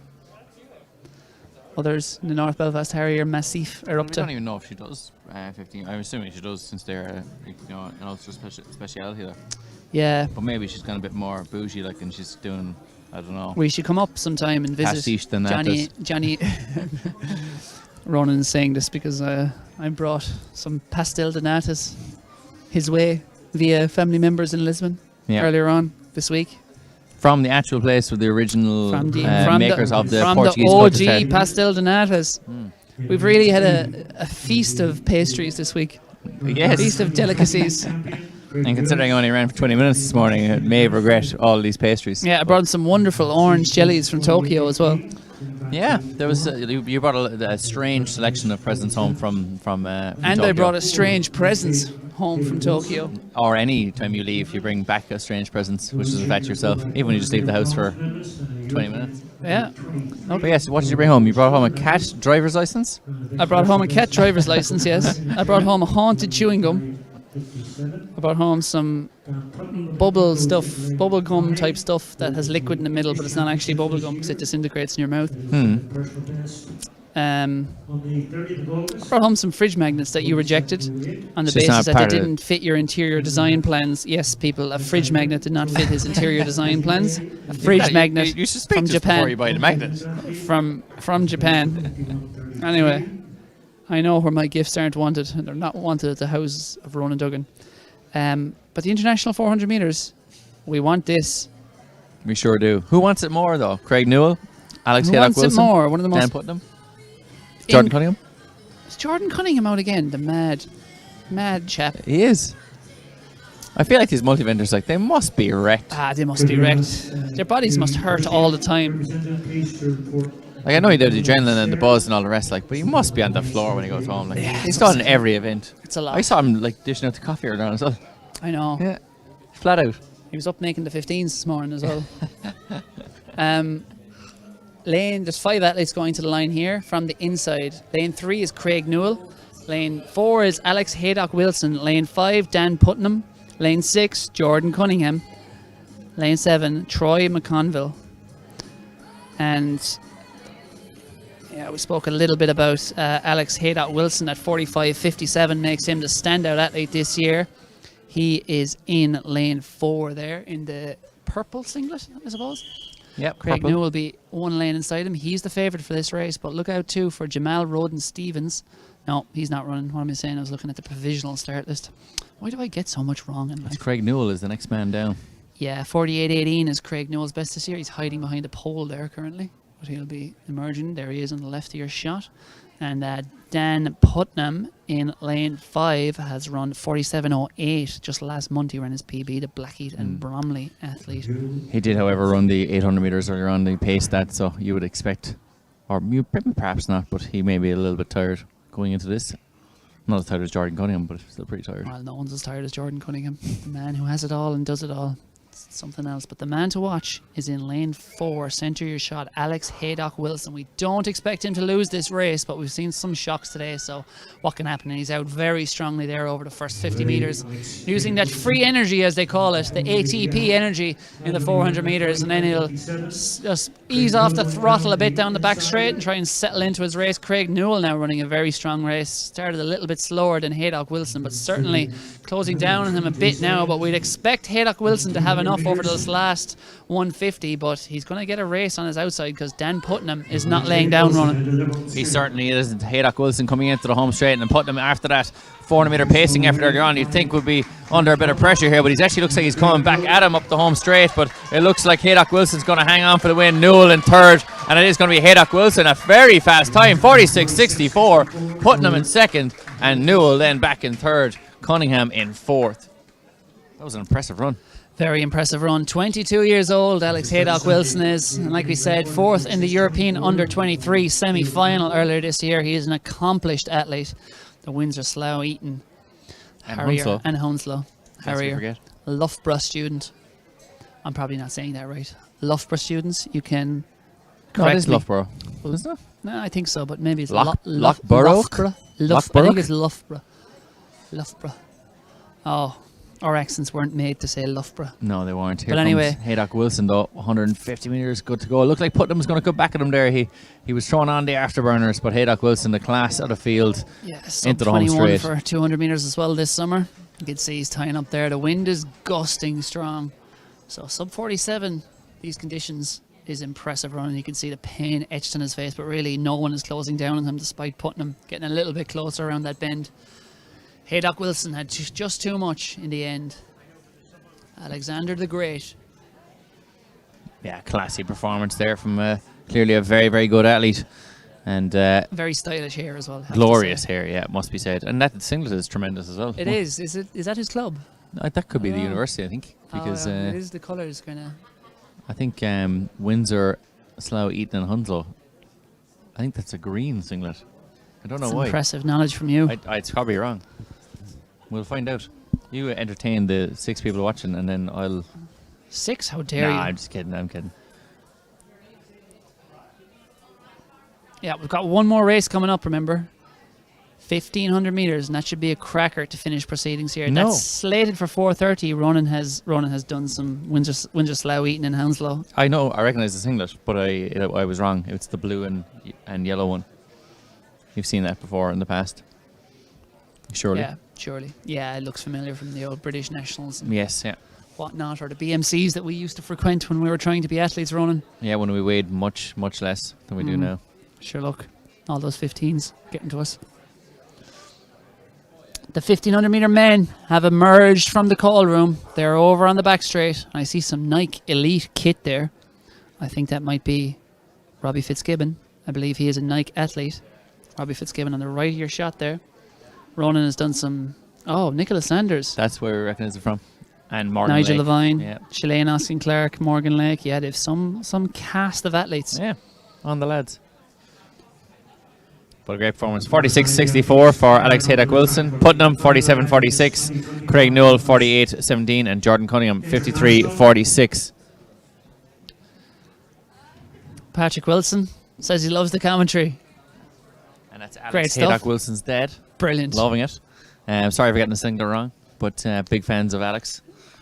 others in the North Belfast Harrier Massif are up to. I don't even know if she does 15. I'm assuming she does, since they're an ultra speciality there. Yeah. But maybe she's gone a bit more bougie, like, and she's doing I don't know. We should come up sometime and visit Pastiche than that Johnny. Ronan's saying this because I brought some pastel de natas his way via family members in Lisbon earlier on this week. From the actual place with the original makers of the from Portuguese the culture OG set. pastel de natas. We've really had a feast of pastries this week. Yes. Feast of delicacies. And considering I only ran for 20 minutes this morning, I may regret all these pastries. Yeah, I brought some wonderful orange jellies from Tokyo as well. Yeah, there was you brought a strange selection of presents home from and Tokyo. I brought a strange present home from Tokyo. Or any time you leave, you bring back a strange present, which is in fact yourself, even when you just leave the house for 20 minutes. Yeah. But yes, what did you bring home? You brought home a cat driver's license? I brought home a cat driver's license, yes. I brought home a haunted chewing gum. I brought home some bubble gum type stuff that has liquid in the middle, but it's not actually bubble gum because it disintegrates in your mouth. I brought home some fridge magnets that you rejected on the basis that they didn't fit your interior design plans. Yes, people, a fridge magnet did not fit his interior design plans. A fridge magnet you suspect from this Japan. before you buy the magnet. From Japan. Anyway, I know where my gifts aren't wanted, and they're not wanted at the house of Ronan Duggan. But the international 400 metres, we want this. We sure do. Who wants it more, though? Craig Newell? Alex Who wants Wilson? it more? One of the most... Dan Putnam? Jordan Cunningham? Is Jordan Cunningham out again? The mad chap. He is. I feel like these multi-vendors, like, they must be wrecked. They must be wrecked. Their bodies must hurt all the time. Like, I know he did the adrenaline and the buzz and all the rest, like, but he must be on the floor when he goes home. Like, he's done every event. It's a lot. I saw him, like, dishing out the coffee earlier on as well. I know. Yeah. Flat out. He was up making the 15s this morning as well. Lane, there's 5 athletes going to the line here from the inside. Lane 3 is Craig Newell. Lane 4 is Alex Haydock-Wilson. Lane 5, Dan Putnam. Lane 6, Jordan Cunningham. Lane 7, Troy McConville. And yeah, we spoke a little bit about Alex Haydock-Wilson at 45.57 makes him the standout athlete this year. He is in lane 4 there in the purple singlet, I suppose. Yep, Craig purple. Newell will be 1 lane inside him. He's the favourite for this race, but look out too for Jamal Roden-Stevens. No, he's not running. What am I saying? I was looking at the provisional start list. Why do I get so much wrong in life? Craig Newell is the next man down. Yeah, 48.18 is Craig Newell's best this year. He's hiding behind a pole there currently, but he'll be emerging. There he is on the left of your shot. And Dan Putnam in lane 5 has run 47.08. Just last month he ran his PB, the Blackheath and Bromley athlete. He did, however, run the 800 metres earlier on. He paced that, so you would expect, or perhaps not, but he may be a little bit tired going into this. Not as tired as Jordan Cunningham, but still pretty tired. Well, no one's as tired as Jordan Cunningham. The man who has it all and does it all. It's something else. But the man to watch is in lane 4. Centre your shot, Alex Haydock-Wilson. We don't expect him to lose this race, but we've seen some shocks today, so what can happen? And he's out very strongly there over the first 50 metres, using that free energy, as they call it, the ATP energy in the 400 metres, and then he'll just ease off the throttle a bit down the back straight and try and settle into his race. Craig Newell now running a very strong race. Started a little bit slower than Haydock-Wilson, but certainly closing down on him a bit now, but we'd expect Haydock-Wilson to have enough over this last 150, but he's going to get a race on his outside because Dan Putnam is not laying down running. He certainly isn't. Haydock-Wilson coming into the home straight, and Putnam after that 400 metre pacing effort earlier on, you'd think would be under a bit of pressure here, but he's actually looks like he's coming back at him up the home straight, but it looks like Haydock-Wilson's going to hang on for the win. Newell in 3rd, and it is going to be Haydock-Wilson, a very fast time, 46.64. Putnam in 2nd, and Newell then back in 3rd. Cunningham in 4th. That was an impressive run. Very impressive run. 22 years old, Alex Haydock-Wilson is. And like we said, 4th in the European Under-23 semi-final earlier this year. He is an accomplished athlete. The wins are Slough, Eton, Harrier, and Hounslow. Harrier, Loughborough student. I'm probably not saying that right. Loughborough students, you can correct it is me. Loughborough, isn't it? No, I think so, but maybe it's Loughborough? I think it's Loughborough. Loughborough. Oh, our accents weren't made to say Loughborough. No, they weren't. Here but anyway, Haydock-Wilson though, 150 metres, good to go. It looked like Putnam was going to go back at him there. He was throwing on the afterburners, but Haydock-Wilson, the class of the field, into the home straight. for 200 metres as well this summer. You can see he's tying up there. The wind is gusting strong. So sub 47 these conditions is impressive running. You can see the pain etched on his face, but really no one is closing down on him despite putting him, getting a little bit closer around that bend. Haydock Wilson had just too much in the end. Alexander the Great. Yeah, classy performance there from clearly a very, very good athlete. And Very stylish hair as well. have to glorious say. hair, yeah, it must be said. And that singlet is tremendous as well. It is. Is that his club? That could be the Oh. university, I think. Because it is the colours kind of. I think Windsor, Slough, Eton and Hounslow, I think that's a green singlet. I don't know why. Impressive knowledge from you. It's probably wrong. We'll find out. You entertain the 6 people watching, and then I'll... 6? How dare you? I'm just kidding, I'm kidding. Yeah, we've got one more race coming up, remember? 1,500 metres, and that should be a cracker to finish proceedings here. No. That's slated for 4:30. Ronan has done some Windsor Slough, Eton and Hounslow. I know, I recognise the singlet, but I was wrong. It's the blue and yellow one. You've seen that before in the past. Surely. Yeah, surely. Yeah, it looks familiar from the old British Nationals and Yes, yeah. whatnot, or the BMCs that we used to frequent when we were trying to be athletes, Ronan. Yeah, when we weighed much, much less than we do now. Sure, look, all those 15s getting to us. The 1,500 metre men have emerged from the call room. They're over on the back straight. I see some Nike Elite kit there. I think that might be Robbie Fitzgibbon. I believe he is a Nike athlete. Robbie Fitzgibbon on the right of your shot there. Ronan has done some... Oh, Nicholas Sanders. That's where we recognise it from. And Morgan Nigel Lake. Lavin. Yeah. Shalane Austin Clark. Morgan Lake. Yeah, they've some cast of athletes. Yeah, on the lads. What a great performance. 46-64 for Alex Haydock Wilson. Putnam 47-46. Craig Newell 48-17. And Jordan Cunningham 53-46. Patrick Wilson says he loves the commentary. And that's Great Alex stuff. Haydock Wilson's dad. Brilliant. Loving it. Sorry for getting the single wrong, but big fans of Alex.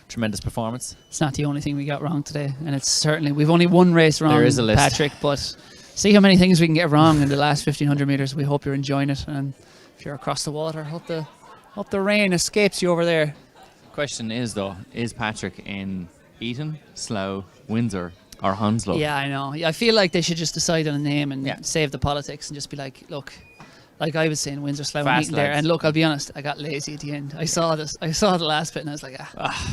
Tremendous performance. It's not the only thing we got wrong today, and it's certainly we've only one race wrong. There is a list. Patrick, but see how many things we can get wrong in the last 1,500 meters. We hope you're enjoying it, and if you're across the water, hope the rain escapes you over there. Question is though, is Patrick in Eton, Slough, Windsor, or Hounslow? Yeah, I know. I feel like they should just decide on a name and Yeah. save the politics and just be like, look. Like I was saying, Windsor, Slough, and Fast Eton there. lads. And look, I'll be honest, I got lazy at the end. I saw the last bit, and I was like,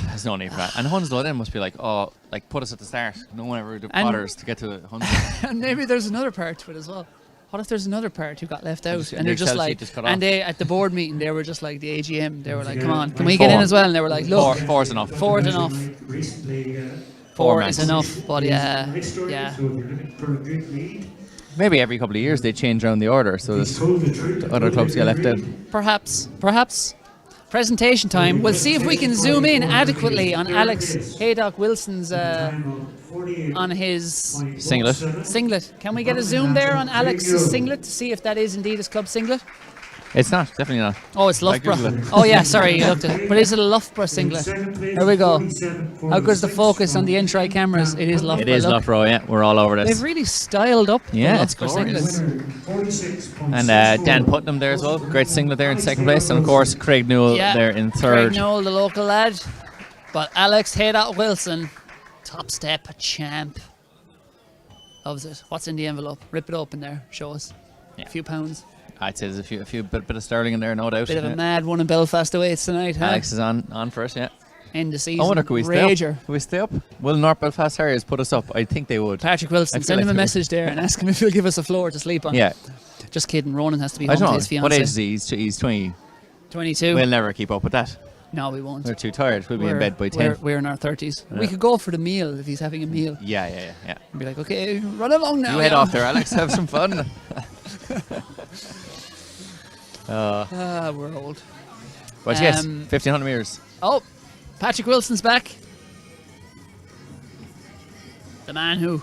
There's no need for that. And Hounslow then must be like, oh, like put us at the start. No one ever And- bothers to get to Hounslow. And maybe there's another part to it as well. What if there's another part who got left out? just- And the they're just Excel sheet like, just cut and off. they at the board meeting, they were just like the AGM. They were like, come on, can we get in as well? And they were like, look, Four's enough. four is enough. Recently, Four max. is enough. But yeah. So if you're looking for a good lead, Maybe every couple of years they change around the order, so he's that told the truth. the other clubs get left out. Perhaps. Presentation time. We'll see if we can zoom in adequately on Alex Haydock Wilson's on his Singlet. singlet. Can we get a zoom there on Alex's singlet to see if that is indeed his club singlet? It's not, definitely not. Oh, it's I Googled Loughborough. it. Oh yeah, sorry, you looked at it. But is it a Loughborough singlet? There we go. How good's the focus on the in-try cameras? It is Loughborough. It is look. Loughborough, yeah. We're all over They've this. really styled up Yeah, the it's Loughborough glorious. singlets. And Dan Putnam there as well. Great singlet there in second place. And of course, Craig Newell Yeah, there in Craig third. Noel, the local lad. But Alex Haydock Wilson, top step, a champ. Loves it. What's in the envelope? Rip it open there. Show us. Yeah. A few pounds. I'd say there's a few bit of sterling in there, no doubt. Bit of Yeah. a mad one in Belfast awaits tonight, huh? Alex is on for us, yeah. End of season. I wonder, could we stay Rager. up? Could we stay up? Will North Belfast Harriers put us up? I think they would. Patrick Wilson, I feel send him like a they would. message there and ask him if he'll give us a floor to sleep on. Yeah. Just kidding. Ronan has to be I home to don't his know. What age is fiance. he? He's 20. 22. We'll never keep up with that. No, we won't. We're too tired. We'll be in We're- bed by 10. We're in our 30s. Yeah. We could go for the meal if he's having a meal. Yeah. And be like, okay, run along now. You head yeah. off there, Alex. Have some fun. We're old. But yes, Um, 1,500 metres. Oh, Patrick Wilson's back. The man who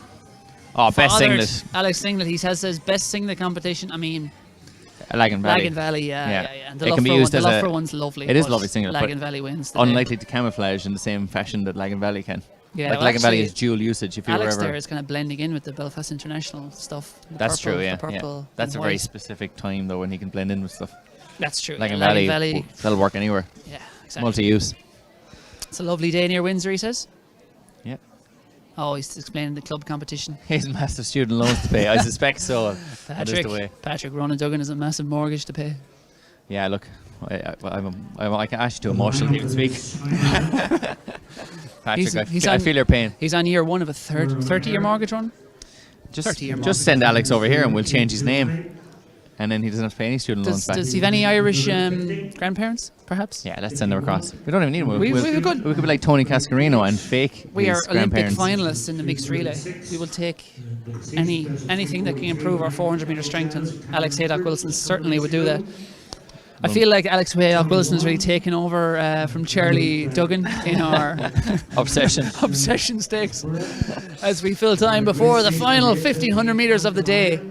Oh, best fathered singlet. Alex Singlet. He has his best singlet competition. I mean, Lagan Valley. Lagan Valley, yeah. And the It can be Loughborough used one, as the a- Loughborough one's lovely. It is but lovely singlet, but Lagan Valley wins. today. Unlikely to camouflage in the same fashion that Lagan Valley can. Yeah, like well, Lagan Valley actually, is dual usage if you Alex were ever. there is kind of blending in with the Belfast International stuff. The That's purple, true, yeah. The purple yeah. That's a and very white. specific time though when he can blend in with stuff. That's true. Lagan yeah, Valley, Valley. that'll work anywhere. Yeah, exactly. Multi-use. It's a lovely day near Windsor, he says. Yeah. Oh, he's explaining the club competition. He's massive student loans to pay. I suspect so. That is the way. Patrick Ronan Duggan has a massive mortgage to pay. Yeah, look, I can actually too emotional to even speak. Patrick, I feel your pain. He's on year 1 of a 30-year mortgage run. Just send Alex over here and we'll change his name. And then he doesn't have to pay any student loans back. Does he have any Irish grandparents, perhaps? Yeah, let's send them across. We don't even need them. We could be like Tony Cascarino and fake We his are Olympic grandparents. finalists in the mixed relay. We will take anything that can improve our 400-metre strength, and Alex Haydock-Wilson certainly would do that. I feel like Alex Haydock-Wilson is really taking over from Charlie Duggan in our obsession stakes as we fill time before the final 1,500 metres of the day.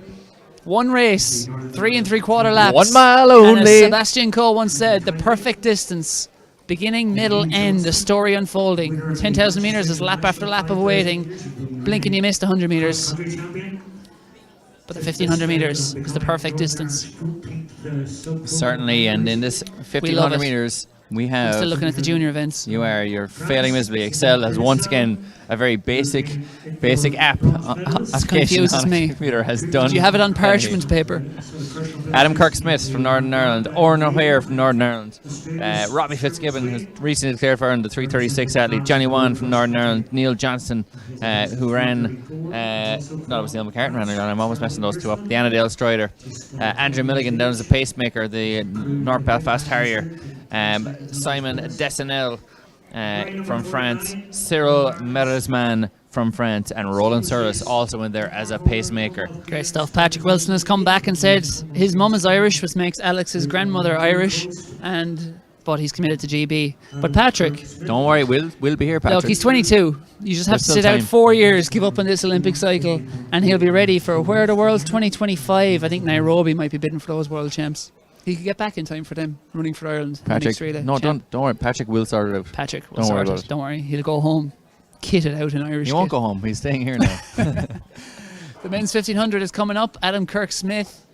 One race, 3 3/4 laps. 1 mile only. And as Sebastian Coe once said, the perfect distance. Beginning, middle, end, the story unfolding. 10,000 metres is lap after lap of waiting. Blink and you missed 100 metres. But the 1,500 metres is the perfect distance. Certainly, and in this 1,500 metres, we have... I'm still looking at the junior events. You're failing miserably. Excel has once again a very basic app application confuses on a me. computer has done. Do you have it on parchment paper? Adam Kirk Smith from Northern Ireland, Oran O'Hare from Northern Ireland, Robbie Fitzgibbon, who's recently declared for Ireland, the 3:36 athlete, Johnny Wan from Northern Ireland, Neil Johnston, who ran, no, it was Neil McCartan ran earlier on, I'm almost messing those two up, the Annandale Strider, Andrew Milligan down as a pacemaker, the North Belfast Harrier, Simon Desinel from France, Cyril Meresman from France, and Roland Surlis also in there as a pacemaker. Great stuff. Patrick Wilson has come back and said his mum is Irish, which makes Alex's grandmother Irish, but he's committed to GB. But Patrick, don't worry, we'll be here, Patrick. Look, he's 22. You just have to sit out 4 years, give up on this Olympic cycle, and he'll be ready for where are the Worlds 2025. I think Nairobi might be bidding for those World Champs. He could get back in time for them, running for Ireland. Patrick, no, don't worry. Patrick will sort it out. Patrick will sort it. Don't worry. He'll go home, kit it out in Irish. He won't go home. He's staying here now. The men's 1,500 is coming up. Adam Kirk Smith.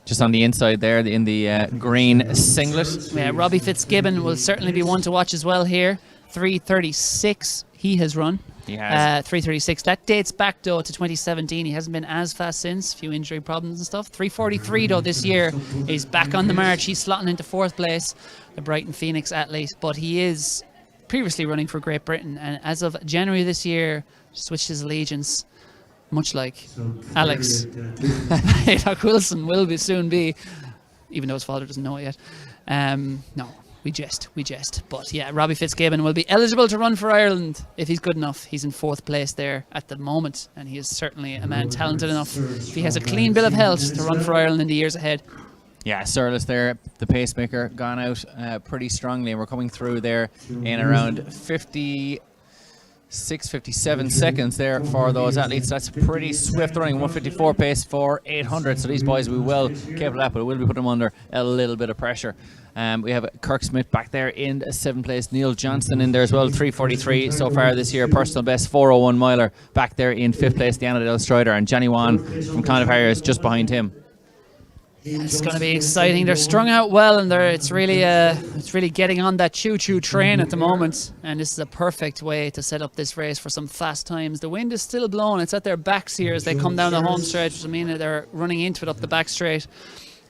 Just on the inside there, in the green singlet. Yeah, Robbie Fitzgibbon will certainly be one to watch as well here. 3:36 he has run. He has. 3:36. That dates back, though, to 2017. He hasn't been as fast since. A few injury problems and stuff. 3:43, though, this year. He's back on the march. He's slotting into 4th place, the Brighton Phoenix athlete. But he is previously running for Great Britain. And as of January this year, switched his allegiance, much like Alex Haydock-Wilson will soon be, even though his father doesn't know it yet. No. We jest. But yeah, Robbie Fitzgibbon will be eligible to run for Ireland if he's good enough. He's in 4th place there at the moment, and he is certainly a man talented enough, if he has a clean bill of health, to run for Ireland in the years ahead. Yeah, Surlis there, the pacemaker, gone out pretty strongly, and we're coming through there in around 57 seconds there for those athletes. That's pretty swift running. 1:54 pace for 800. So these boys will be well capable of that, but it will be putting them under a little bit of pressure. We have Kirk Smith back there in 7th place. Neil Johnston in there as well. 3:43 so far this year. Personal best 4:01 miler back there in 5th place. The Annandale Strider, and Johnny Wan from Clonard Harrier is just behind him. It's going to be exciting. They're strung out well, and it's really getting on that choo-choo train at the moment. And this is a perfect way to set up this race for some fast times. The wind is still blowing. It's at their backs here as they come down the home stretch, which means that they're running into it up the back straight.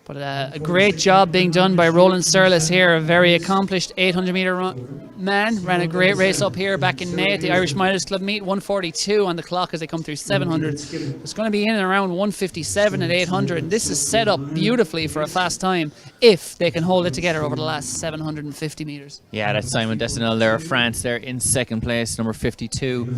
But a great job being done by Roland Surlis here, a very accomplished 800-metre man. Ran a great race up here back in May at the Irish Milers Club meet. 1:42 on the clock as they come through 700. It's going to be in and around 1:57 at 800. And this is set up beautifully for a fast time if they can hold it together over the last 750 metres. Yeah, that's Simon Desinel there of France there in 2nd place, number 52,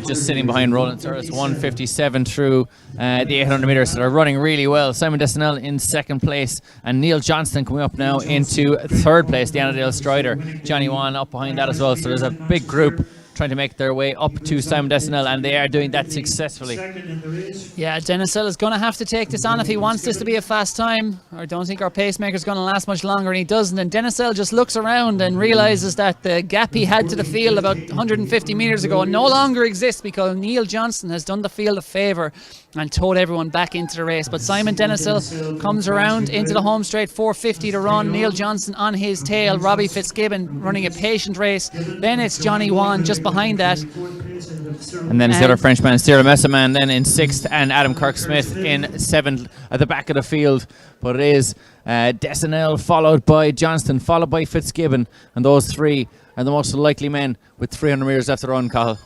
just sitting behind Roland Surlis. 1:57 through the 800 metres, so they're running really well. Simon Desinel in 2nd place, and Neil Johnston coming up now into 3rd place, the Annandale Strider. Johnny Wan up behind that as well, so there's a big group trying to make their way up to Simon Desinel, and they are doing that successfully. Yeah, Denisel is going to have to take this on if he wants this to be a fast time. I don't think our pacemaker's going to last much longer, and he doesn't. And Denisel just looks around and realises that the gap he had to the field about 150 metres ago no longer exists, because Neil Johnston has done the field a favour and towed everyone back into the race. But Simon Denisel comes around into the home straight, 4:50 to run. Neil Johnston on his tail. Robbie Fitzgibbon running a patient race. Then it's Johnny Wan just behind that. And then it's the other Frenchman, Cyril Messaman, then in 6th, and Adam Kirk-Smith in 7th at the back of the field. But it is Desinel, followed by Johnston, followed by Fitzgibbon, and those three are the most likely men with 300 metres left to run, Cathal.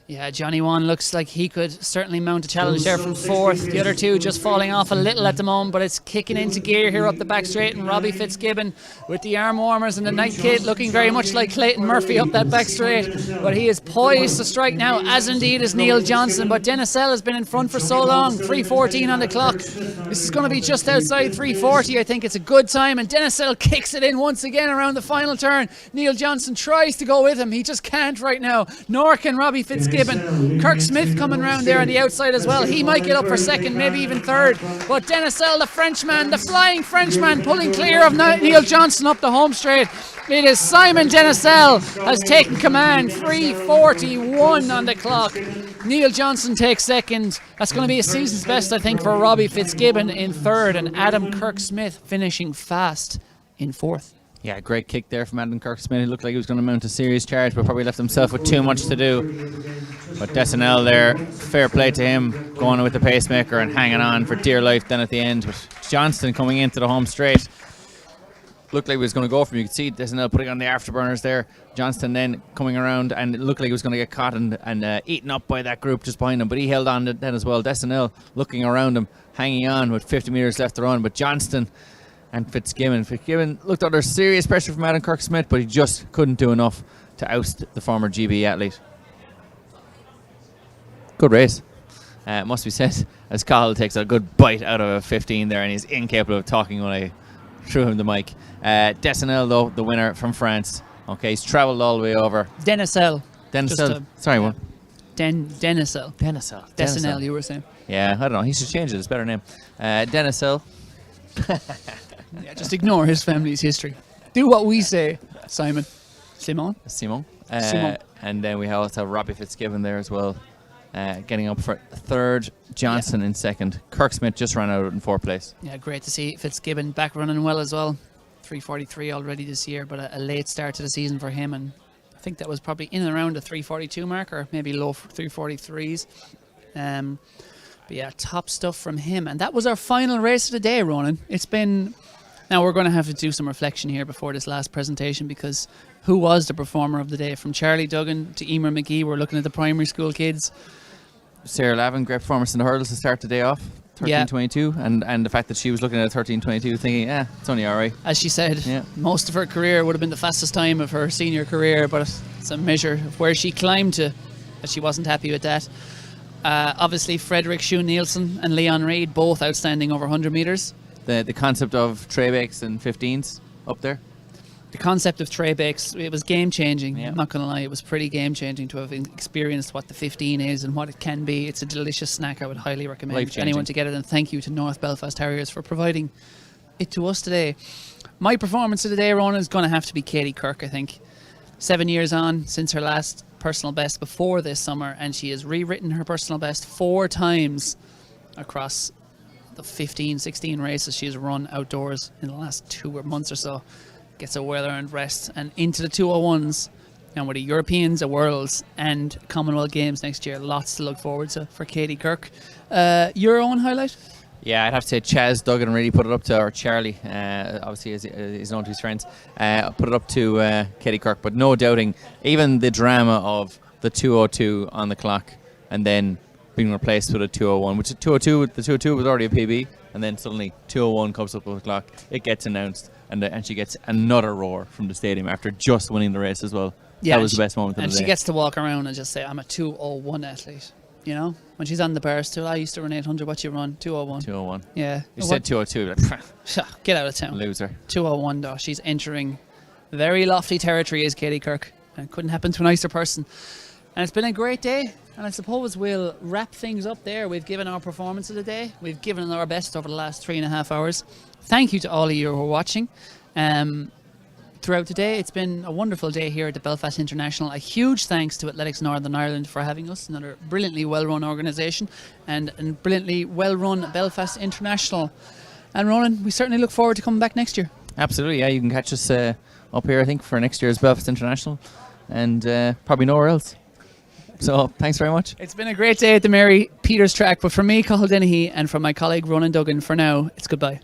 Yeah, Johnny Wan looks like he could certainly mount a challenge there from 4th. The other two just falling off a little at the moment, but it's kicking into gear here up the back straight. And Robbie Fitzgibbon with the arm warmers and the night kit looking very much like Clayton Murphy up that back straight. But he is poised to strike now, as indeed is Neil Johnson. But Denisell has been in front for so long. 3:14 on the clock. This is going to be just outside 3:40. I think it's a good time. And Denisell kicks it in once again around the final turn. Neil Johnson tries to go with him. He just can't right now. Nor can Robbie Fitzgibbon. Kirk Smith coming round there on the outside as well. He might get up for 2nd, maybe even 3rd. But Denisell, the Frenchman, the flying Frenchman, pulling clear of Neil Johnson up the home straight. It is Simon Denisell has taken command. 3:41 on the clock. Neil Johnson takes 2nd. That's going to be a season's best, I think, for Robbie Fitzgibbon in 3rd, and Adam Kirk-Smith finishing fast in 4th. Yeah, great kick there from Adam Kirk-Smith. He looked like he was going to mount a serious charge, but probably left himself with too much to do. But Desinel there, fair play to him, going with the pacemaker and hanging on for dear life then at the end. But Johnston coming into the home straight. Looked like he was going to go for him. You could see Desinel putting on the afterburners there. Johnston then coming around, and it looked like he was going to get caught and eaten up by that group just behind him. But he held on then as well. Desinel looking around him, hanging on with 50 metres left to run. But Johnston and Fitzgibbon looked under serious pressure from Adam Kirk-Smith, but he just couldn't do enough to oust the former GB athlete. Good race, must be said, as Cathal takes a good bite out of a 15 there, and he's incapable of talking when I threw him the mic. Desinel, though, the winner from France. Okay, he's travelled all the way over. Denisell. Sorry, one. Denisell. Desinel, you were saying. Yeah, I don't know. He should change it. It's a better name. Denisell. Yeah, just ignore his family's history. Do what we say, Simon. Simon. And then we also have Robbie Fitzgibbon there as well, getting up for 3rd. Johnson in 2nd. Kirk-Smith just ran out in 4th place. Yeah, great to see Fitzgibbon back running well as well. 3:43 already this year, but a late start to the season for him, and I think that was probably in and around the 3:42 mark, or maybe low 3:43s. But yeah, top stuff from him. And that was our final race of the day, Ronan. It's been... Now we're going to have to do some reflection here before this last presentation, because who was the performer of the day? From Charlie Duggan to Emer McGee, we're looking at the primary school kids. Sarah Lavin, great performance in the hurdles to start the day off. 13:22, and the fact that she was looking at 13:22 thinking, it's only alright. As she said, most of her career would have been the fastest time of her senior career, but it's a measure of where she climbed to, that she wasn't happy with that. Obviously Frederick Shune Nielsen and Leon Reid, both outstanding over 100 metres. The concept of tray bakes and 15s up there. The concept of tray bakes, it was game changing. Yeah. I'm not going to lie, it was pretty game changing to have experienced what the 15 is and what it can be. It's a delicious snack. I would highly recommend anyone to get it, and thank you to North Belfast Harriers for providing it to us today. My performance of the day, Ronan, is going to have to be Katie Kirk, I think. 7 years on since her last personal best before this summer, and she has rewritten her personal best 4 times across the 15-16 races she's run outdoors in the last 2 months or so. Gets a well-earned rest and into the 201s, and with the Europeans, the Worlds and Commonwealth Games next year. Lots to look forward to for Katie Kirk. Your own highlight? Yeah, I'd have to say Chaz Duggan really put it up to, or Charlie, obviously as he's known to his friends, put it up to Katie Kirk, but no doubting, even the drama of the 202 on the clock and then being replaced with a 201, which the 202 was already a PB, and then suddenly 201 comes up with the clock, it gets announced, and she gets another roar from the stadium after just winning the race as well. Yeah, that was the best moment of the day. And she gets to walk around and just say, I'm a 201 athlete. You know, when she's on the bars too. I used to run 800. What you run? 201. 201. Yeah. You said 202. Get out of town. Loser. 201 though. She's entering very lofty territory as Katie Kirk. And it couldn't happen to a nicer person. And it's been a great day. And I suppose we'll wrap things up there. We've given our performance of the day. We've given our best over the last 3.5 hours. Thank you to all of you who are watching. Throughout the day, it's been a wonderful day here at the Belfast International. A huge thanks to Athletics Northern Ireland for having us, another brilliantly well-run organisation, and a brilliantly well-run Belfast International. And Ronan, we certainly look forward to coming back next year. Absolutely, yeah. You can catch us up here, I think, for next year's Belfast International, and probably nowhere else. So thanks very much. It's been a great day at the Mary Peters track, but from me, Cathal Dennehy, and from my colleague Ronan Duggan, for now, it's goodbye.